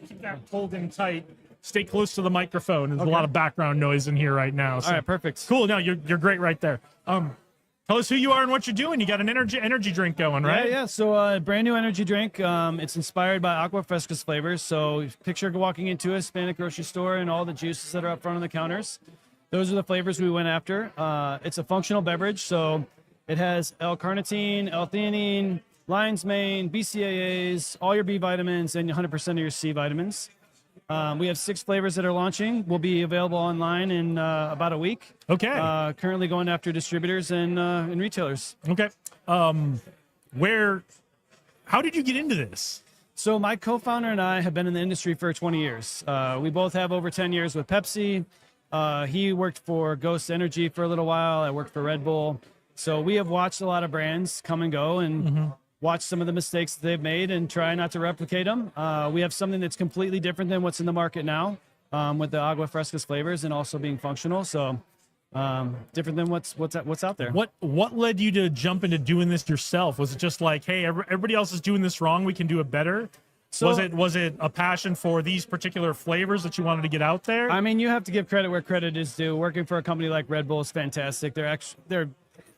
Keep that pulled in tight. Stay close to the microphone. There's a lot of background noise in here right now. So. All right, perfect. Cool. No, you're great right there. Tell us who you are and what you're doing. You got an energy drink going, right? Yeah. So, brand new energy drink. It's inspired by Agua Frescas flavors. So, picture walking into a Hispanic grocery store and all the juices that are up front on the counters. Those are the flavors we went after. It's a functional beverage, so it has L-carnitine, L-theanine, lion's mane, BCAAs, all your B vitamins, and 100% of your C vitamins. We have 6 flavors that are launching. Will be available online in about a week. Okay. Currently going after distributors and retailers. Okay. How did you get into this? So my co-founder and I have been in the industry for 20 years. We both have over 10 years with Pepsi. He worked for Ghost Energy for a little while. I worked for Red Bull. So we have watched a lot of brands come and go and watch some of the mistakes that they've made and try not to replicate them. We have something that's completely different than what's in the market now with the Agua Frescas flavors and also being functional. So different than what's out there. What led you to jump into doing this yourself? Was it just like, hey, everybody else is doing this wrong, we can do it better? So, was it a passion for these particular flavors that you wanted to get out there? I mean, you have to give credit where credit is due. Working for a company like Red Bull is fantastic. They're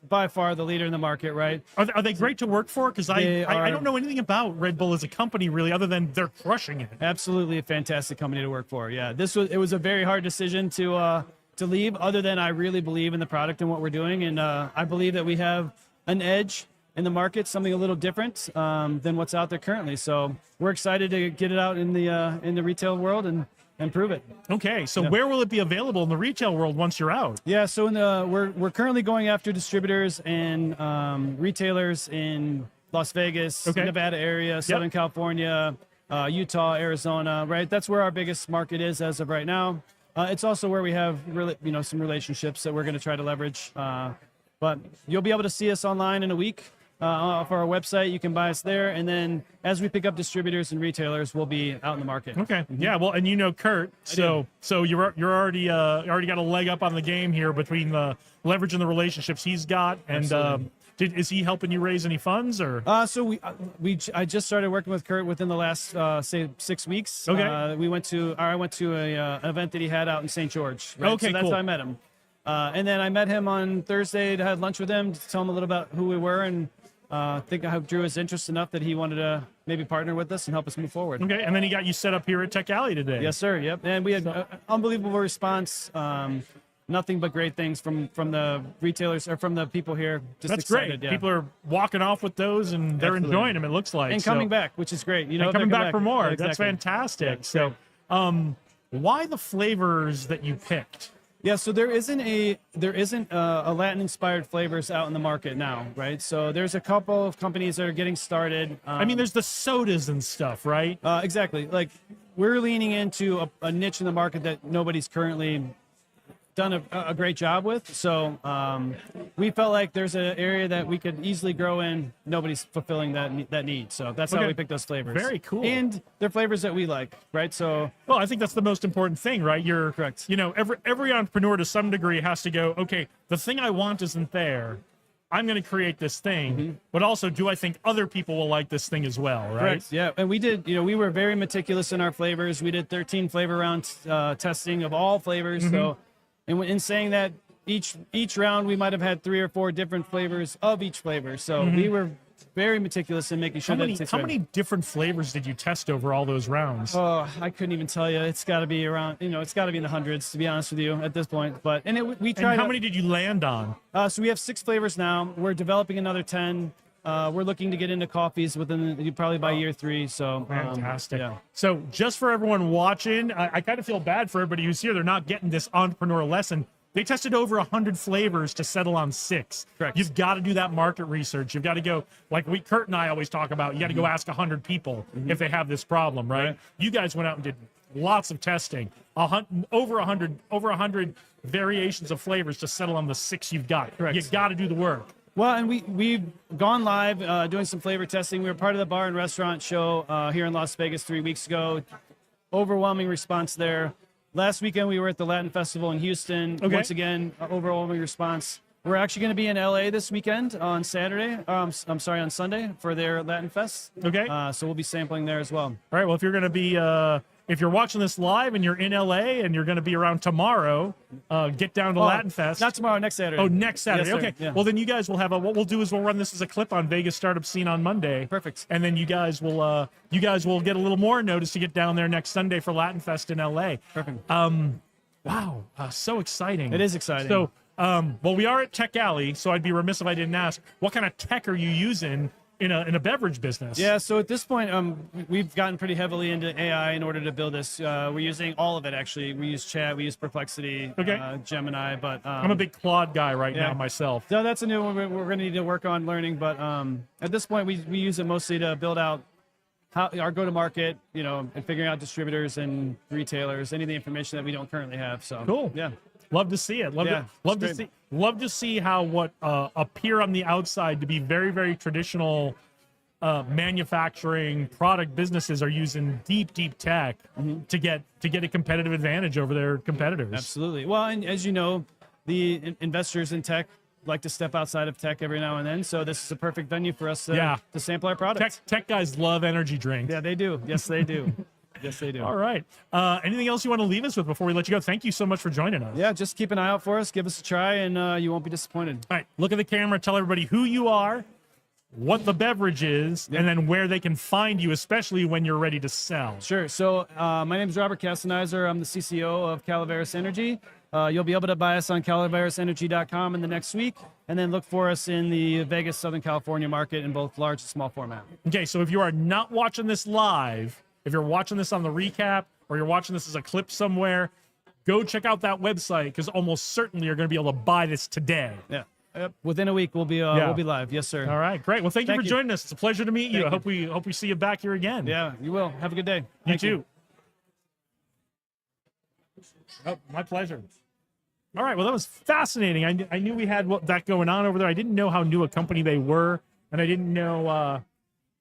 by far the leader in the market, right? Are they great to work for? Because I are. don't know anything about Red Bull as a company really, other than they're crushing it. Absolutely a fantastic company to work for. Yeah, it was a very hard decision to leave. Other than I really believe in the product and what we're doing, and I believe that we have an edge in the market, something a little different than what's out there currently. So we're excited to get it out in the retail world and prove it. Okay, so where will it be available in the retail world once you're out? Yeah, so we're currently going after distributors and retailers in Las Vegas, Nevada area, Southern California, Utah, Arizona. Right, that's where our biggest market is as of right now. It's also where we have really, some relationships that we're going to try to leverage. But you'll be able to see us online in a week. Off our website, you can buy us there, and then as we pick up distributors and retailers, we'll be out in the market. Okay, yeah, well, and you know Kurt, so you're already got a leg up on the game here between the leverage and the relationships he's got, and is he helping you raise any funds or? So I just started working with Kurt within the last say 6 weeks. Okay, I went to an event that he had out in St. George. Right? Okay, so that's cool. how I met him, and then I met him on Thursday to have lunch with him to tell him a little about who we were and. I think I drew his interest enough that he wanted to maybe partner with us and help us move forward. Okay, and then he got you set up here at Tech Alley today. Yes, sir. Yep, and we had an unbelievable response. Nothing but great things from the retailers or from the people here. Just That's excited, great. Yeah. People are walking off with those and they're Absolutely. enjoying them. It looks like and coming back, which is great. And coming back for more. Exactly. That's fantastic. Yeah, so, why the flavors that you picked? Yeah, so there isn't a Latin-inspired flavors out in the market now, right? So there's a couple of companies that are getting started. I mean, there's the sodas and stuff, right? Exactly. Like we're leaning into a niche in the market that nobody's currently done a great job with. So we felt like there's an area that we could easily grow in. Nobody's fulfilling that need. So that's how we picked those flavors. Very cool. And they're flavors that we like, right? So well, I think that's the most important thing, right? You're correct. Every entrepreneur to some degree has to go, okay, the thing I want isn't there. I'm going to create this thing, but also, do I think other people will like this thing as well, right? Correct. Yeah, and we did. We were very meticulous in our flavors. We did 13 flavor rounds testing of all flavors. So. And in saying that, each round we might have had 3 or 4 different flavors of each flavor. So we were very meticulous in making sure How many different flavors did you test over all those rounds? Oh, I couldn't even tell you. It's got to be around. It's got to be in the hundreds, to be honest with you, at this point. But we tried. And how many did you land on? So we have 6 flavors now. We're developing another 10. We're looking to get into coffees probably by year 3. So fantastic. Yeah. So just for everyone watching, I kind of feel bad for everybody who's here. They're not getting this entrepreneur lesson. They tested over 100 flavors to settle on 6. Correct. You've got to do that market research. You've got to go, like Kurt and I always talk about, you got to go ask 100 people if they have this problem, right? You guys went out and did lots of testing, over 100 variations of flavors to settle on the 6 you've got. Correct. You got to do the work. Well, and we've gone live doing some flavor testing. We were part of the bar and restaurant show here in Las Vegas 3 weeks ago. Overwhelming response there. Last weekend we were at the Latin Festival in Houston. Okay. Once again, overwhelming response. We're actually going to be in LA this weekend on Saturday. I'm sorry, on Sunday for their Latin Fest. Okay. So we'll be sampling there as well. All right. Well, if you're going to be, if you're watching this live and you're in LA and you're going to be around tomorrow, get down to Latin Fest. Not tomorrow, next Saturday. Oh, next Saturday. Yes, sir. Okay. Yeah. Well, then you guys will have a. What we'll do is we'll run this as a clip on Vegas Startup Scene on Monday. Perfect. And then you guys will get a little more notice to get down there next Sunday for Latin Fest in LA. Perfect. Wow, so exciting. It is exciting. So, well, we are at Tech Alley, so I'd be remiss if I didn't ask, what kind of tech are you using in a beverage business? Yeah, so at this point, we've gotten pretty heavily into AI in order to build this. We're using all of it, actually. We use Chat, we use Perplexity, Gemini, but... I'm a big Claude guy right now myself. So that's a new one we're going to need to work on learning, but at this point, we use it mostly to build out how our go-to-market, and figuring out distributors and retailers, any of the information that we don't currently have. So Cool. Yeah. Love to see it. Love to see how what appear on the outside to be very, very traditional manufacturing product businesses are using deep tech to get a competitive advantage over their competitors. Absolutely. Well, and as you know, the investors in tech like to step outside of tech every now and then. So this is a perfect venue for us to sample our products. Tech guys love energy drinks. Yeah, they do. Yes, they do. Yes, they do. All right. Anything else you want to leave us with before we let you go? Thank you so much for joining us. Yeah, just keep an eye out for us. Give us a try, and you won't be disappointed. All right. Look at the camera. Tell everybody who you are, what the beverage is, and then where they can find you, especially when you're ready to sell. Sure. So my name is Robert Castanizer. I'm the CCO of Calaveras Energy. You'll be able to buy us on calaverasenergy.com in the next week, and then look for us in the Vegas, Southern California market in both large and small format. Okay, so if you are not watching this live, if you're watching this on the recap or you're watching this as a clip somewhere, go check out that website because almost certainly you're going to be able to buy this today. Yeah. Yep. Within a week, we'll be live. Yes, sir. All right, great. Well, thank you for joining us. It's a pleasure to meet you. I hope we see you back here again. Yeah, you will. Have a good day. You too. Oh, my pleasure. All right. Well, that was fascinating. I knew we had that going on over there. I didn't know how new a company they were, and I didn't know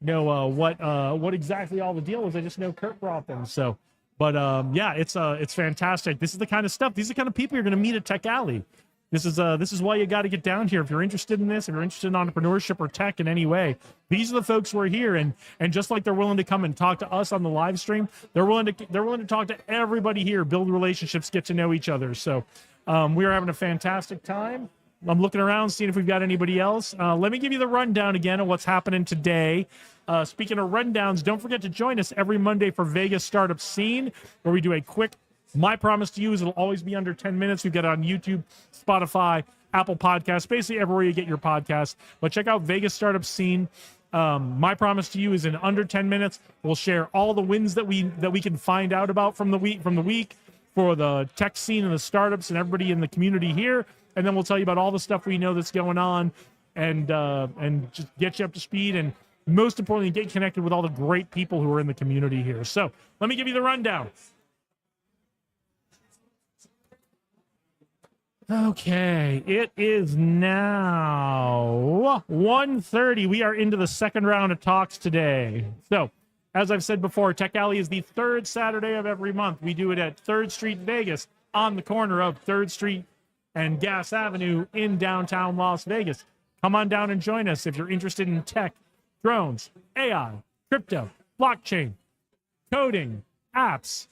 what exactly all the deal was. I just know Kurt brought them. So, but yeah, it's fantastic. This is the kind of stuff. These are the kind of people you're going to meet at Tech Alley. This is why you got to get down here if you're interested in this. If you're interested in entrepreneurship or tech in any way, these are the folks who are here. And just like they're willing to come and talk to us on the live stream, they're willing to talk to everybody here, build relationships, get to know each other. So we are having a fantastic time. I'm looking around, seeing if we've got anybody else. Let me give you the rundown again of what's happening today. Speaking of rundowns, don't forget to join us every Monday for Vegas Startup Scene, where we do a quick. My promise to you is it'll always be under 10 minutes. We've got it on YouTube, Spotify, Apple Podcasts, basically everywhere you get your podcasts. But check out Vegas Startup Scene. My promise to you is in under 10 minutes, we'll share all the wins that we can find out about from the week for the tech scene and the startups and everybody in the community here. And then we'll tell you about all the stuff we know that's going on and just get you up to speed. And most importantly, get connected with all the great people who are in the community here. So let me give you the rundown. Okay, it is now 1:30. We are into the second round of talks today. So, as I've said before, Tech Alley is the third Saturday of every month. We do it at 3rd Street, Vegas, on the corner of 3rd Street and Gas Avenue in downtown Las Vegas. Come on down and join us if you're interested in tech, drones, AI, crypto, blockchain, coding, apps,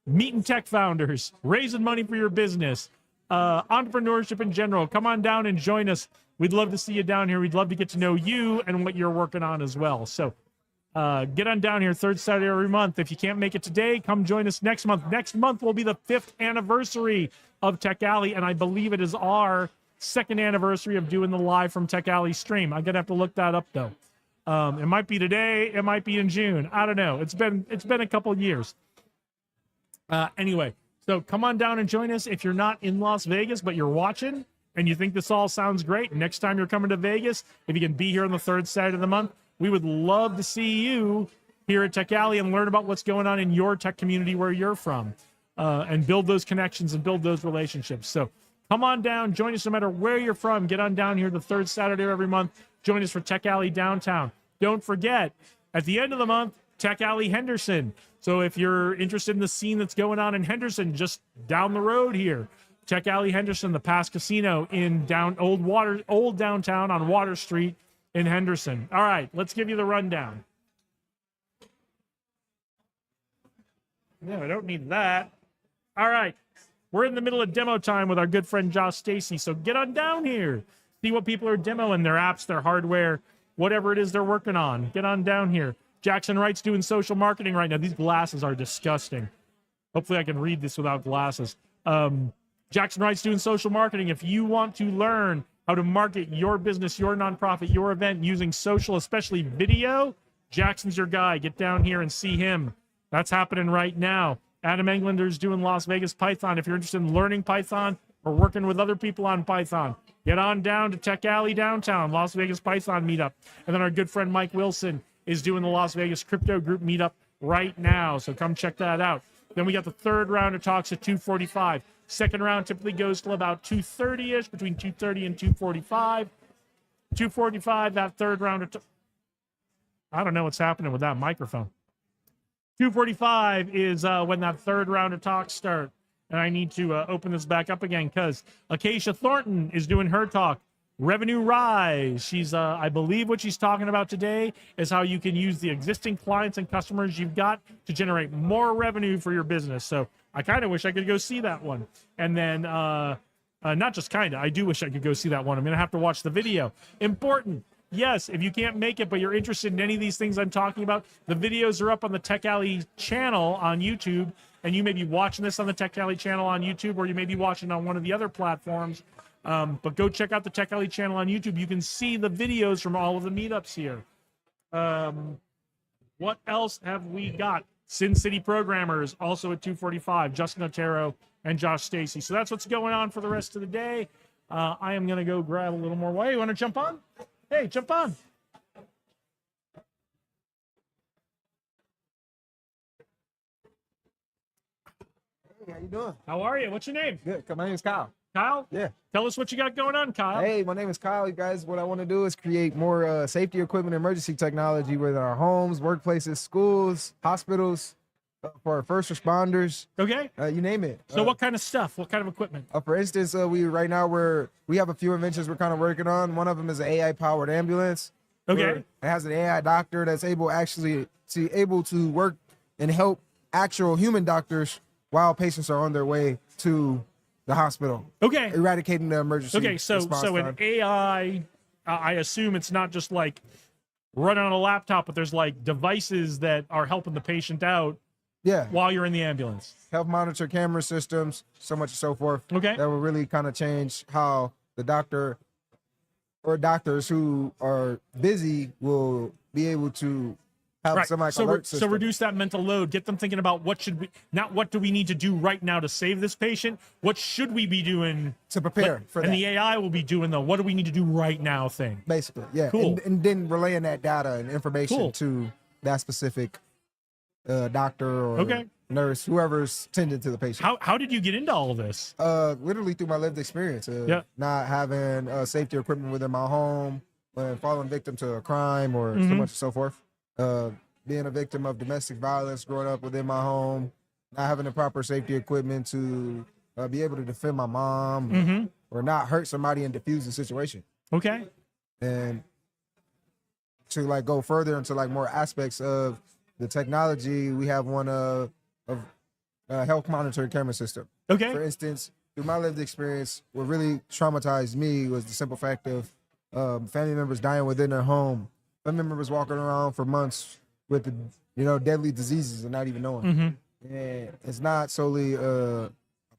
meeting tech founders, raising money for your business, entrepreneurship in general. Come on down and join us. We'd love to see you down here. We'd love to get to know you and what you're working on as well. So get on down here 3rd Saturday every month. If you can't make it today, come join us next month. Next month will be the 5th anniversary of Tech Alley, and I believe it is our 2nd anniversary of doing the live from Tech Alley stream. I'm gonna have to look that up though. It might be today, it might be in June. I don't know. It's been a couple of years. Anyway, so come on down and join us if you're not in Las Vegas, but you're watching and you think this all sounds great. Next time you're coming to Vegas, if you can be here on the 3rd Saturday of the month, we would love to see you here at Tech Alley and learn about what's going on in your tech community where you're from, and build those connections and build those relationships. So come on down, join us no matter where you're from. Get on down here the 3rd Saturday of every month. Join us for Tech Alley Downtown. Don't forget, at the end of the month, Tech Alley Henderson. So if you're interested in the scene that's going on in Henderson, just down the road here, Tech Alley Henderson, the Pass Casino in old downtown on Water Street in Henderson. All right, let's give you the rundown. No, I don't need that. All right, we're in the middle of demo time with our good friend Josh Stacy, so get on down here. See what people are demoing, their apps, their hardware, whatever it is they're working on. Get on down here. Jackson Wright's doing social marketing right now. These glasses are disgusting. Hopefully I can read this without glasses. Jackson Wright's doing social marketing. If you want to learn how to market your business, your nonprofit, your event using social, especially video, Jackson's your guy. Get down here and see him. That's happening right now. Adam Englander's doing Las Vegas Python. If you're interested in learning Python or working with other people on Python, get on down to Tech Alley downtown, Las Vegas Python meetup. And then our good friend Mike Wilson is doing the Las Vegas Crypto Group meetup right now. So come check that out. Then we got the third round of talks at 2:45. Second round typically goes till about 2:30-ish, between 2:30 and 2:45. 2:45, that third round of I don't know what's happening with that microphone. 2:45 is when that third round of talks start. And I need to open this back up again because Acacia Thornton is doing her talk. Revenue Rise. She's, I believe what she's talking about today is how you can use the existing clients and customers you've got to generate more revenue for your business. So I kind of wish I could go see that one. And then, not just kind of, I do wish I could go see that one. I'm going to have to watch the video. Important. Yes, if you can't make it, but you're interested in any of these things I'm talking about, the videos are up on the Tech Alley channel on YouTube. And you may be watching this on the Tech Alley channel on YouTube, or you may be watching on one of the other platforms. But go check out the Tech Alley channel on YouTube. You can see the videos from all of the meetups here. What else have we got? Sin City Programmers, also at 2:45. Justin Otero and Josh Stacy. So that's what's going on for the rest of the day. I am going to go grab a little more. Why? You want to jump on? Hey, jump on. Hey, how you doing? How are you? What's your name? Good. My name is Kyle. Kyle? Yeah. Tell us what you got going on, Kyle. Hey, my name is Kyle. You guys, what I want to do is create more safety equipment and emergency technology within our homes, workplaces, schools, hospitals, for our first responders. Okay. You name it. So what kind of stuff? What kind of equipment? For instance, we have a few inventions we're kind of working on. One of them is an AI-powered ambulance. Okay. It has an AI doctor that's able to work and help actual human doctors while patients are on their way to the hospital. Okay. Eradicating the emergency. Okay, so time. an AI, I assume it's not just like running on a laptop, but there's like devices that are helping the patient out. Yeah. While you're in the ambulance. Health monitor camera systems, so much and so forth. Okay. That will really kind of change how the doctor or doctors who are busy will be able to have some like alert system. So reduce that mental load. Get them thinking about what do we need to do right now to save this patient? What should we be doing to prepare for that? And the AI will be doing the what do we need to do right now thing. Basically, yeah. Cool. And then relaying that data and information to that specific doctor or nurse, whoever's tending to the patient. How did you get into all of this? Literally through my lived experience. Not having safety equipment within my home, falling victim to a crime or so much and so forth. Being a victim of domestic violence, growing up within my home, not having the proper safety equipment to be able to defend my mom or not hurt somebody and diffuse the situation. Okay. And to like go further into like more aspects of the technology, we have one of health monitoring camera system. Okay. For instance, through my lived experience, what really traumatized me was the simple fact of family members dying within their home. Family members walking around for months with the deadly diseases and not even knowing. And it's not solely a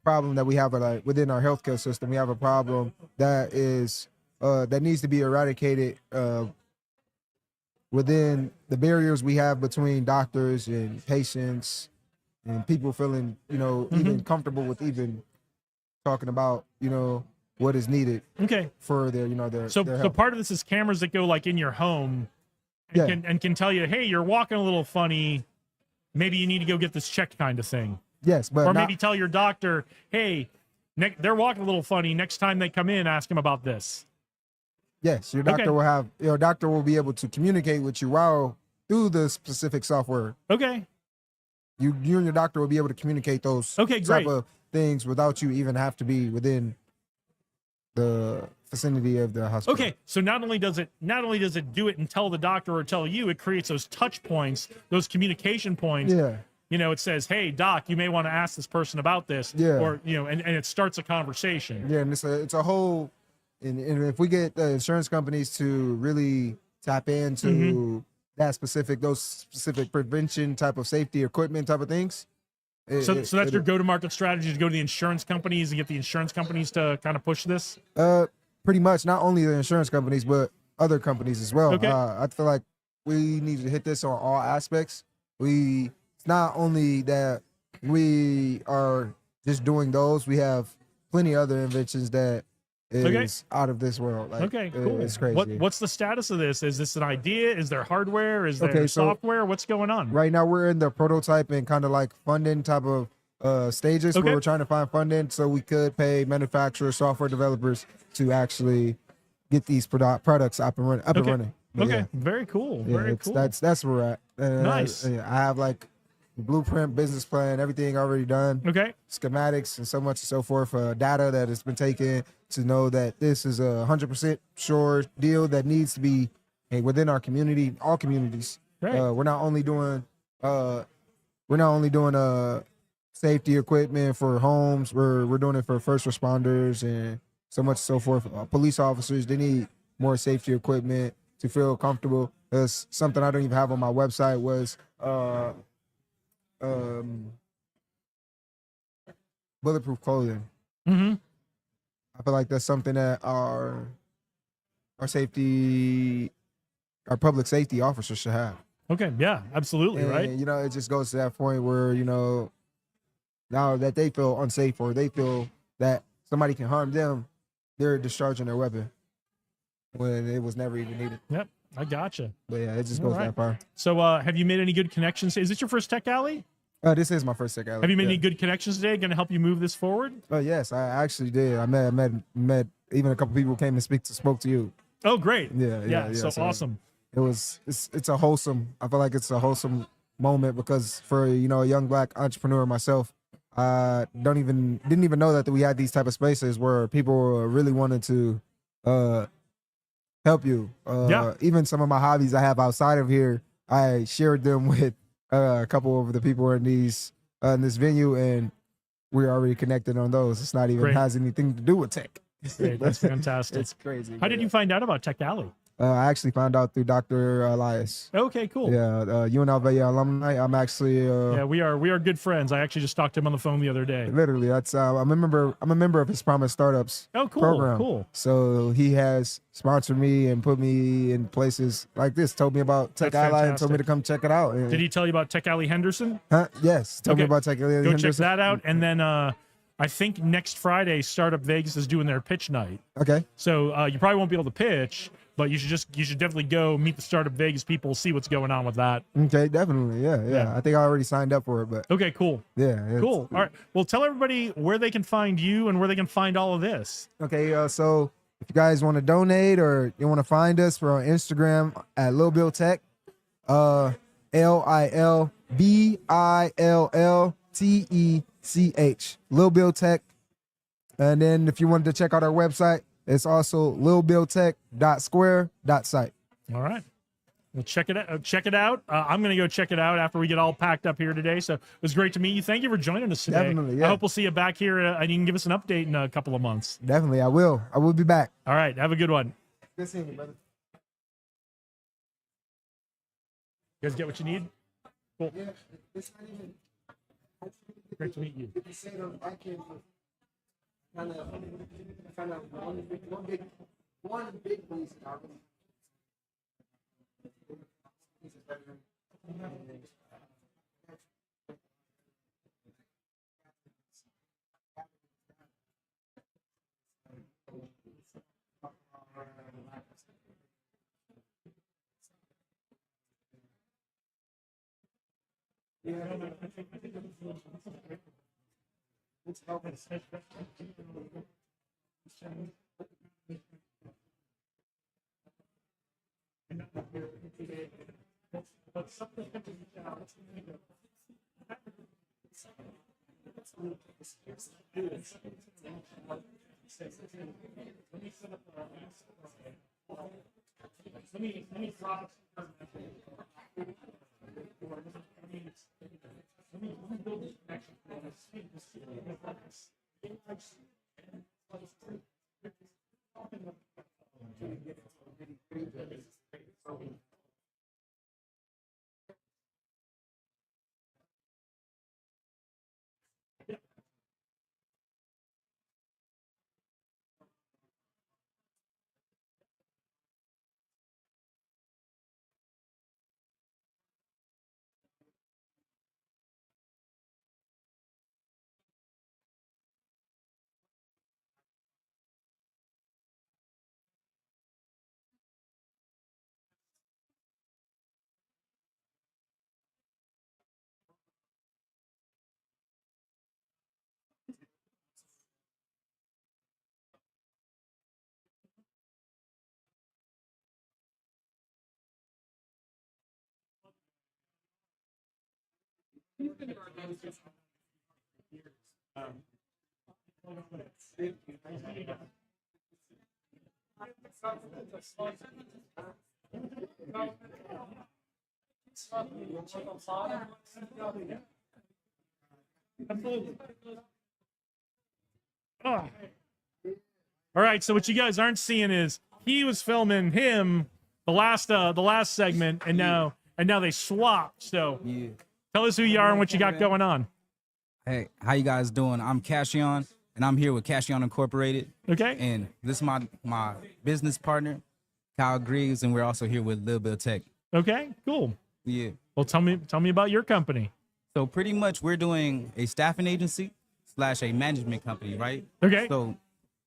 problem that we have within our healthcare system. We have a problem that is that needs to be eradicated within the barriers we have between doctors and patients and people feeling, even comfortable with even talking about, what is needed. Okay. For their, their So health. part of this is cameras that go like in your home and can tell you, hey, you're walking a little funny. Maybe you need to go get this checked kind of thing. Yes, but maybe tell your doctor, hey, they're walking a little funny. Next time they come in, ask them about this. Yes, your doctor will be able to communicate with you through the specific software. Okay. You and your doctor will be able to communicate those type of things without you even have to be within the vicinity of the hospital. Okay, so not only does it do it and tell the doctor or tell you, it creates those touch points, those communication points. Yeah. It says, "Hey, doc, you may want to ask this person about this," Yeah. or and it starts a conversation. Yeah, and it's a whole, and if we get the insurance companies to really tap into those specific prevention type of safety equipment type of things. So that's your go-to-market strategy, to go to the insurance companies and get the insurance companies to kind of push this. Pretty much, not only the insurance companies but other companies as well. Okay. I feel like we need to hit this on all aspects. It's not only that we are just doing those. We have plenty of other inventions that is out of this world. Like, Okay, cool. It's crazy. What's the status of this? Is this an idea? Is there hardware? Is there Okay, so software? What's going on? Right now, we're in the prototype and kind of like funding type of stages Okay. where we're trying to find funding so we could pay manufacturers, software developers to actually get these products up and running. But Okay, yeah, very cool. yeah, Very it's, cool. that's where we're at. Nice. I have like blueprint, business plan, everything already done. Okay. Schematics and so much and so forth. Data that has been taken to know that this is a 100% sure deal that needs to be within our community, all communities. Right. We're not only doing safety equipment for homes. We're doing it for first responders and so much and so forth. Police officers, they need more safety equipment to feel comfortable. There's something I don't even have on my website was bulletproof clothing. Mm-hmm. I feel like that's something that our public safety officers should have. Okay. Yeah. Absolutely. And, right. it just goes to that point where, now that they feel unsafe or they feel that somebody can harm them, they're discharging their weapon when it was never even needed. Yep. I gotcha. But yeah, it just All goes right. that far. So, have you made any good connections? Is this your first tech alley? This is my first tech alley. Have you made Yeah. any good connections today? Going to help you move this forward? Oh yes, I actually did. I met even a couple people came and spoke to you. Oh, great. Yeah. So awesome. It's a wholesome. I feel like it's a wholesome moment because for a young Black entrepreneur myself, I didn't even know that we had these type of spaces where people really wanted to help you. Even some of my hobbies I have outside of here, I shared them with a couple of the people in this venue, and we're already connected on those. It's not even Great. has anything to do with tech. Great. That's fantastic. It's crazy. How did you find out about Tech Alley? I actually found out through Dr. Elias. Okay, cool. Yeah, UNLV alumni. I'm actually Yeah, we are good friends. I actually just talked to him on the phone the other day. literally that's I'm a member of his Promise Startups Oh, cool. program. Cool. So he has sponsored me and put me in places like this. Told me about Tech That's Ally and told me fantastic. to come check it out. And, Did he tell you about Tech Alley Henderson? Huh? Yes. Told me Okay. about Tech Ally. Go check that out. And then I think next Friday, Startup Vegas is doing their pitch night. Okay. So you probably won't be able to pitch, but you should definitely go meet the Startup Vegas people, see what's going on with that. Okay. Definitely. Yeah. Yeah. I think I already signed up for it, but Okay, cool. yeah. it's- Cool. All right. Well, tell everybody where they can find you and where they can find all of this. Okay, so if you guys want to donate or you want to find us, we're on Instagram at Lil Bill Tech, LilBillTech, Lil Bill Tech. And then if you wanted to check out our website, it's also lilbilltech.square.site. All right. Well, check it out. I'm going to go check it out after we get all packed up here today. So it was great to meet you. Thank you for joining us today. Definitely, yeah. I hope we'll see you back here and you can give us an update in a couple of months. Definitely, I will. I will be back. All right. Have a good one. Good seeing you, brother. You guys get what you need? Cool. Great to meet you. One big police car. Oh. All right, so what you guys aren't seeing is he was filming him the last segment, and now they swapped. So Yeah. tell us who you are and what you got going on. Hey, how you guys doing? I'm Cashion, and I'm here with Cashion Incorporated. Okay. And this is my business partner, Kyle Griggs, and we're also here with Lil Bill Tech. Okay, cool. Yeah. Well, tell me about your company. So pretty much we're doing a staffing agency / a management company, right? Okay. So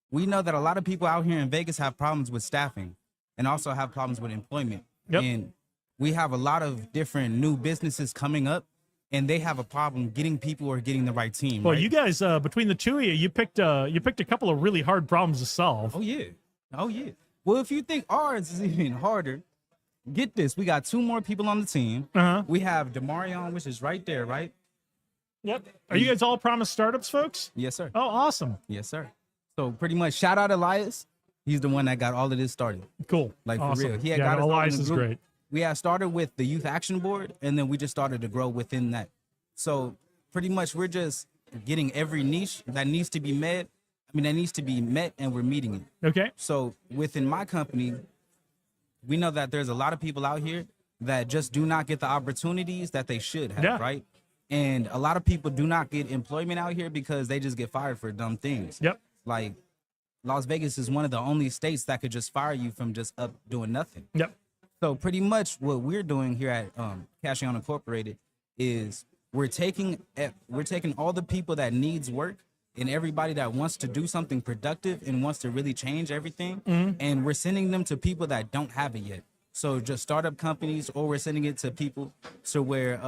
we know that a lot of people out here in Vegas have problems with staffing and also have problems with employment. Yep. And we have a lot of different new businesses coming up, and they have a problem getting people or getting the right team. Well, right? you guys, between the two of you, you picked a couple of really hard problems to solve. Oh yeah. Oh yeah. Well, if you think ours is even harder, get this. We got 2 more people on the team. Uh-huh. We have Demarion, which is right there, right? Yep. Are you guys all Promise Startups folks? Yes, sir. Oh, awesome. Yes, sir. So pretty much shout out Elias. He's the one that got all of this started. Cool. Like awesome. for real. He had Yeah, got us all in Elias the is group. great. We had started with the Youth Action Board, and then we just started to grow within that. So pretty much we're just getting every niche that needs to be met. That needs to be met, and we're meeting it. Okay. So within my company, we know that there's a lot of people out here that just do not get the opportunities that they should have, Yeah. right? And a lot of people do not get employment out here because they just get fired for dumb things. Yep. Like Las Vegas is one of the only states that could just fire you from just up doing nothing. Yep. So pretty much what we're doing here at Cashion Incorporated is we're taking all the people that needs work and everybody that wants to do something productive and wants to really change everything, and we're sending them to people that don't have it yet. So just startup companies, or we're sending it to people so where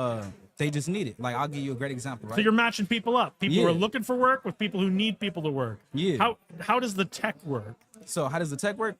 they just need it. Like I'll give you a great example, right? So you're matching people up. People who Yeah. are looking for work with people who need people to work. Yeah. How does the tech work? So how does the tech work?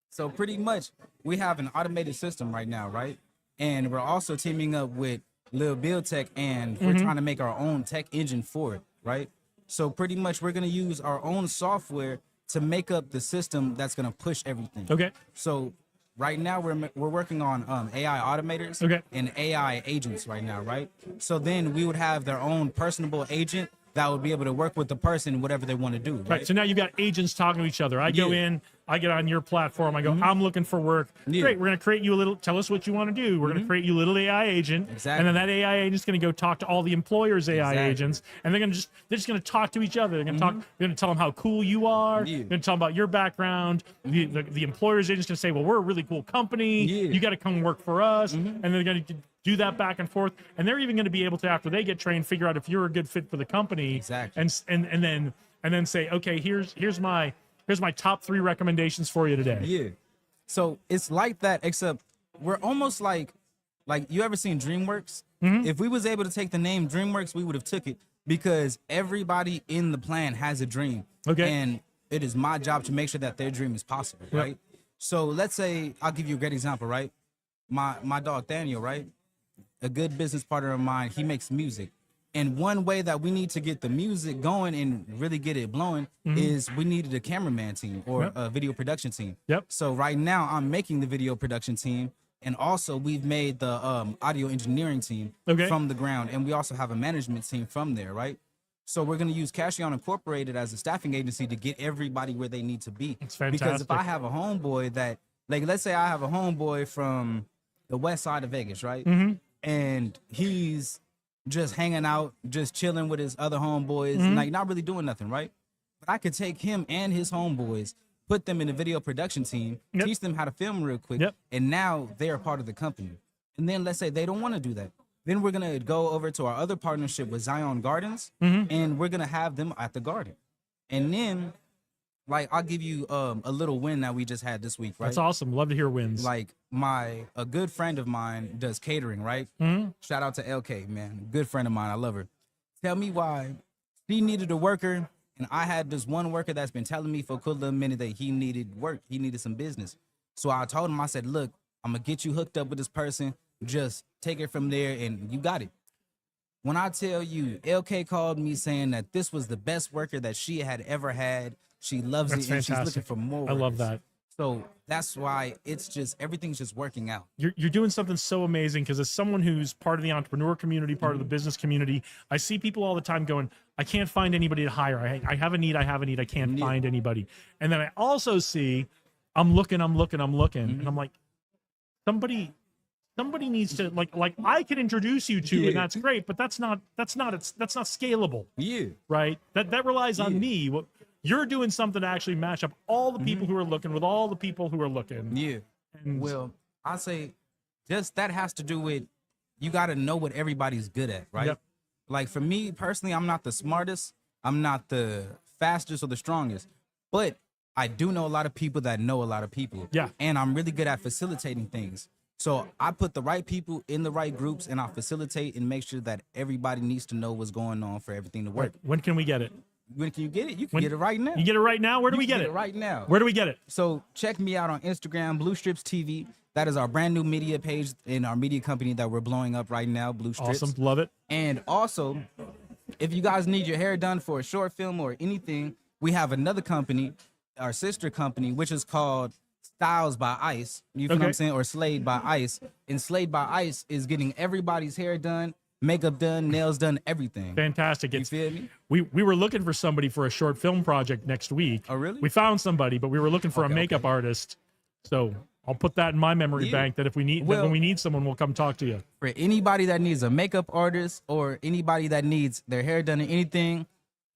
So pretty much we have an automated system right now, right? And we're also teaming up with Lil Bill Tech, and we're trying to make our own tech engine for it, right? So pretty much we're gonna use our own software to make up the system that's gonna push everything. Okay. So right now we're working on AI automators Okay. and AI agents right now, right? So then we would have their own personable agent that would be able to work with the person whatever they want to do. Right. So now you got agents talking to each other. I go Yeah. in, I get on your platform. I go, I'm looking for work. Yeah. Great. We're going to create you a little, tell us what you want to do. We're going to create you a little AI agent. Exactly. And then that AI agent's going to go talk to all the employers' AI Exactly. agents. And they're just going to talk to each other. They're going to talk, they're going to tell them how cool you are. Yeah. They're going to tell them about your background. The employer's agent's going to say, well, we're a really cool company. Yeah. You got to come work for us. And they're going to do that back and forth. And they're even going to be able to, after they get trained, figure out if you're a good fit for the company. Exactly. And then say, okay, here's my top 3 recommendations for you today. Yeah. So it's like that, except we're almost like you ever seen DreamWorks? If we was able to take the name DreamWorks, we would have took it because everybody in the plan has a dream. Okay. And it is my job to make sure that their dream is possible, Yep. right? So let's say, I'll give you a great example, right? My dog Daniel, right? A good business partner of mine, he makes music. And one way that we need to get the music going and really get it blowing is we needed a cameraman team or a video production team. Yep. So right now I'm making the video production team, and also we've made the audio engineering team from the ground, and we also have a management team from there, right? So we're gonna use Cashion Incorporated as a staffing agency to get everybody where they need to be. It's fantastic. Because if I have a homeboy that, like, let's say I have a homeboy from the west side of Vegas, right? And he's just hanging out, just chilling with his other homeboys, like not really doing nothing, right? But I could take him and his homeboys, put them in a video production team, teach them how to film real quick, and now they're part of the company. And then let's say they don't want to do that. Then we're gonna go over to our other partnership with Zion Gardens, and we're gonna have them at the garden. And then, like, I'll give you a little win that we just had this week, right? That's awesome. Love to hear wins. Like a good friend of mine does catering, right? Shout out to LK, man. Good friend of mine. I love her. Tell me why she needed a worker, and I had this one worker that's been telling me for a cool little minute that he needed work. He needed some business. So I told him, I said, look, I'm gonna get you hooked up with this person. Just take it from there, and you got it. When I tell you, LK called me saying that this was the best worker that she had ever had. She loves That's it, and she's fantastic. looking for more. I love workers. that. So that's why it's just everything's just working out. You're doing something so amazing, because as someone who's part of the entrepreneur community, part of the business community, I see people all the time going, I can't find anybody to hire. I have a need, I can't find anybody. And then I also see, I'm looking, and I'm like, somebody needs to, like I can introduce you to, and that's great, but that's not scalable. Yeah. Right? That relies on me. You're doing something to actually match up all the people who are looking with all the people who are looking. Yeah. And well, I say just that has to do with, you got to know what everybody's good at, right? Yep. Like for me personally, I'm not the smartest, I'm not the fastest or the strongest, but I do know a lot of people that know a lot of people. Yeah. And I'm really good at facilitating things. So I put the right people in the right groups, and I facilitate and make sure that everybody needs to know what's going on for everything to work. When can we get it? When can you get it? You can get it right now. You get it right now? Where do we get it? Right now. Where do we get it? So check me out on Instagram, Blue Strips TV. That is our brand new media page in our media company that we're blowing up right now, Blue Strips. Awesome. Love it. And also, if you guys need your hair done for a short film or anything, we have another company, our sister company, which is called Styles by Ice. You feel what I'm saying? Or Slade by Ice. And Slade by Ice is getting everybody's hair done, makeup done, nails done, everything. Fantastic. You feel me? We were looking for somebody for a short film project next week. Oh, really? We found somebody, but we were looking for a makeup artist. So I'll put that in my memory bank, that if we need, that when we need someone, we'll come talk to you. For anybody that needs a makeup artist or anybody that needs their hair done or anything,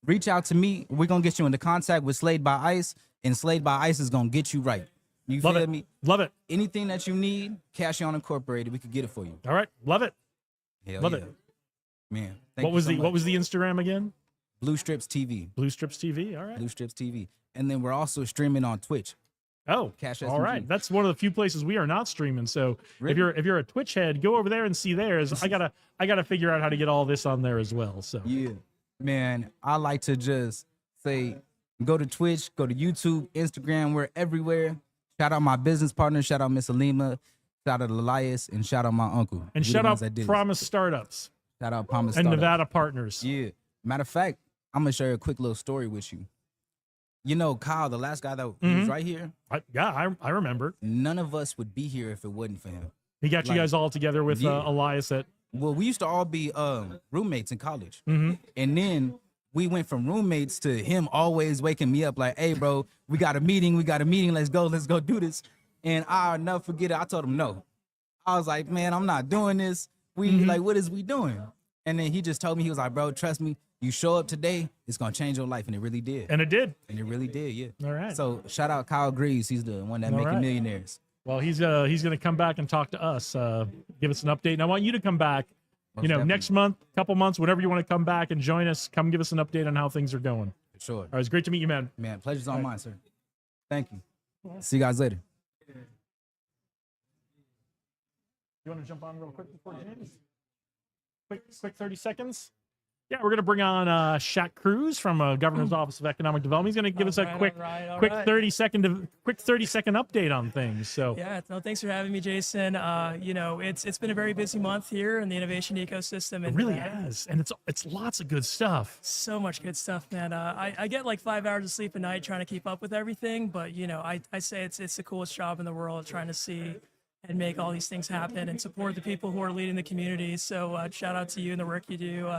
reach out to me. We're going to get you into contact with Slade by Ice, and Slade by Ice is going to get you right. You Love feel it. me? Love it. Anything that you need, Cashion Incorporated, we could get it for you. All right. Love it. Hell Love yeah. it. Man, What was the Instagram again? Blue Strips TV. Blue Strips TV. All right. Blue Strips TV. And then we're also streaming on Twitch. Oh, Cash all right. SMG. That's one of the few places we are not streaming. So if you're a Twitch head, go over there and see theirs. I gotta figure out how to get all this on there as well. So Yeah. Man, I like to just say, go to Twitch, go to YouTube, Instagram, we're everywhere. Shout out my business partner, shout out Miss Alima, shout out Elias, and shout out my uncle. and We the shout ones out that did it. Promise Startups Shout out Promise and Startup. Nevada Partners. Yeah. Matter of fact, I'm gonna share a quick little story with you. You know, Kyle, the last guy that was right here, I remember. none of us would be here if it wasn't for him. He got you Like, guys all together with yeah. Elias at. Well, we used to all be roommates in college. Mm-hmm. And then we went from roommates to him always waking me up like, hey, bro, we got a meeting. Let's go do this. And I'll never forget it. I told him no. I was like, man, I'm not doing this. Like, what is we doing? And then he just told me, he was like, bro, trust me, you show up today, it's going to change your life. And it really did. And it did. And it really did, yeah. All right. So shout out Kyle Greaves. He's the one that All making right. millionaires. Well, he's going to come back and talk to us, give us an update. And I want you to come back, Most you know, definitely. next month, couple months, whenever you want to come back and join us. Come give us an update on how things are going. For sure. All right, it's great to meet you, man. Man, pleasure's on mine, sir. Thank you. See you guys later. You want to jump on real quick before James? Quick 30 seconds. Yeah, we're going to bring on Shaq Cruz from Governor's Office of Economic Development. He's going to give us a quick 30 second update on things. So Yeah, no, thanks for having me, Jason. You know, it's been a very busy month here in the innovation ecosystem. it really has, and it's lots of good stuff. So much good stuff, man. I get like 5 hours of sleep a night trying to keep up with everything, but you know, I say it's the coolest job in the world, trying to see and make all these things happen and support the people who are leading the community. So shout out to you and the work you do.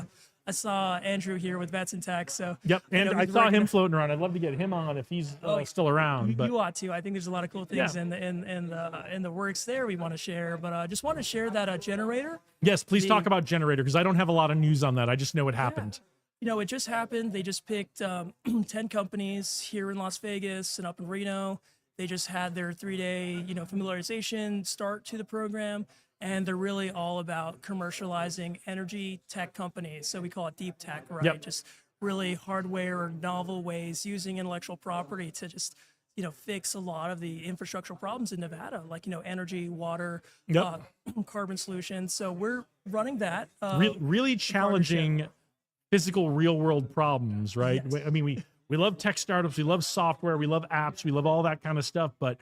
I saw Andrew here with Vets in Tech. So Yep, you and know, I he's saw working- him floating around. I'd love to get him on if he's still around. But You ought to. I think there's a lot of cool things Yeah. in the works there we want to share. But just want to share that generator. yes, please the- talk about Generator, because I don't have a lot of news on that. I just know it happened. You know, it just happened. They just picked 10 companies here in Las Vegas and up in Reno. They just had their 3-day, you know, familiarization start to the program, and they're really all about commercializing energy tech companies. So we call it deep tech, right? Yep. Just really hardware, novel ways using intellectual property to just, you know, fix a lot of the infrastructural problems in Nevada, like, you know, energy, water, Yep. carbon solutions. So we're running that. Really challenging physical real world problems, right? Yes. I mean, we love tech startups, we love software, we love apps, we love all that kind of stuff, but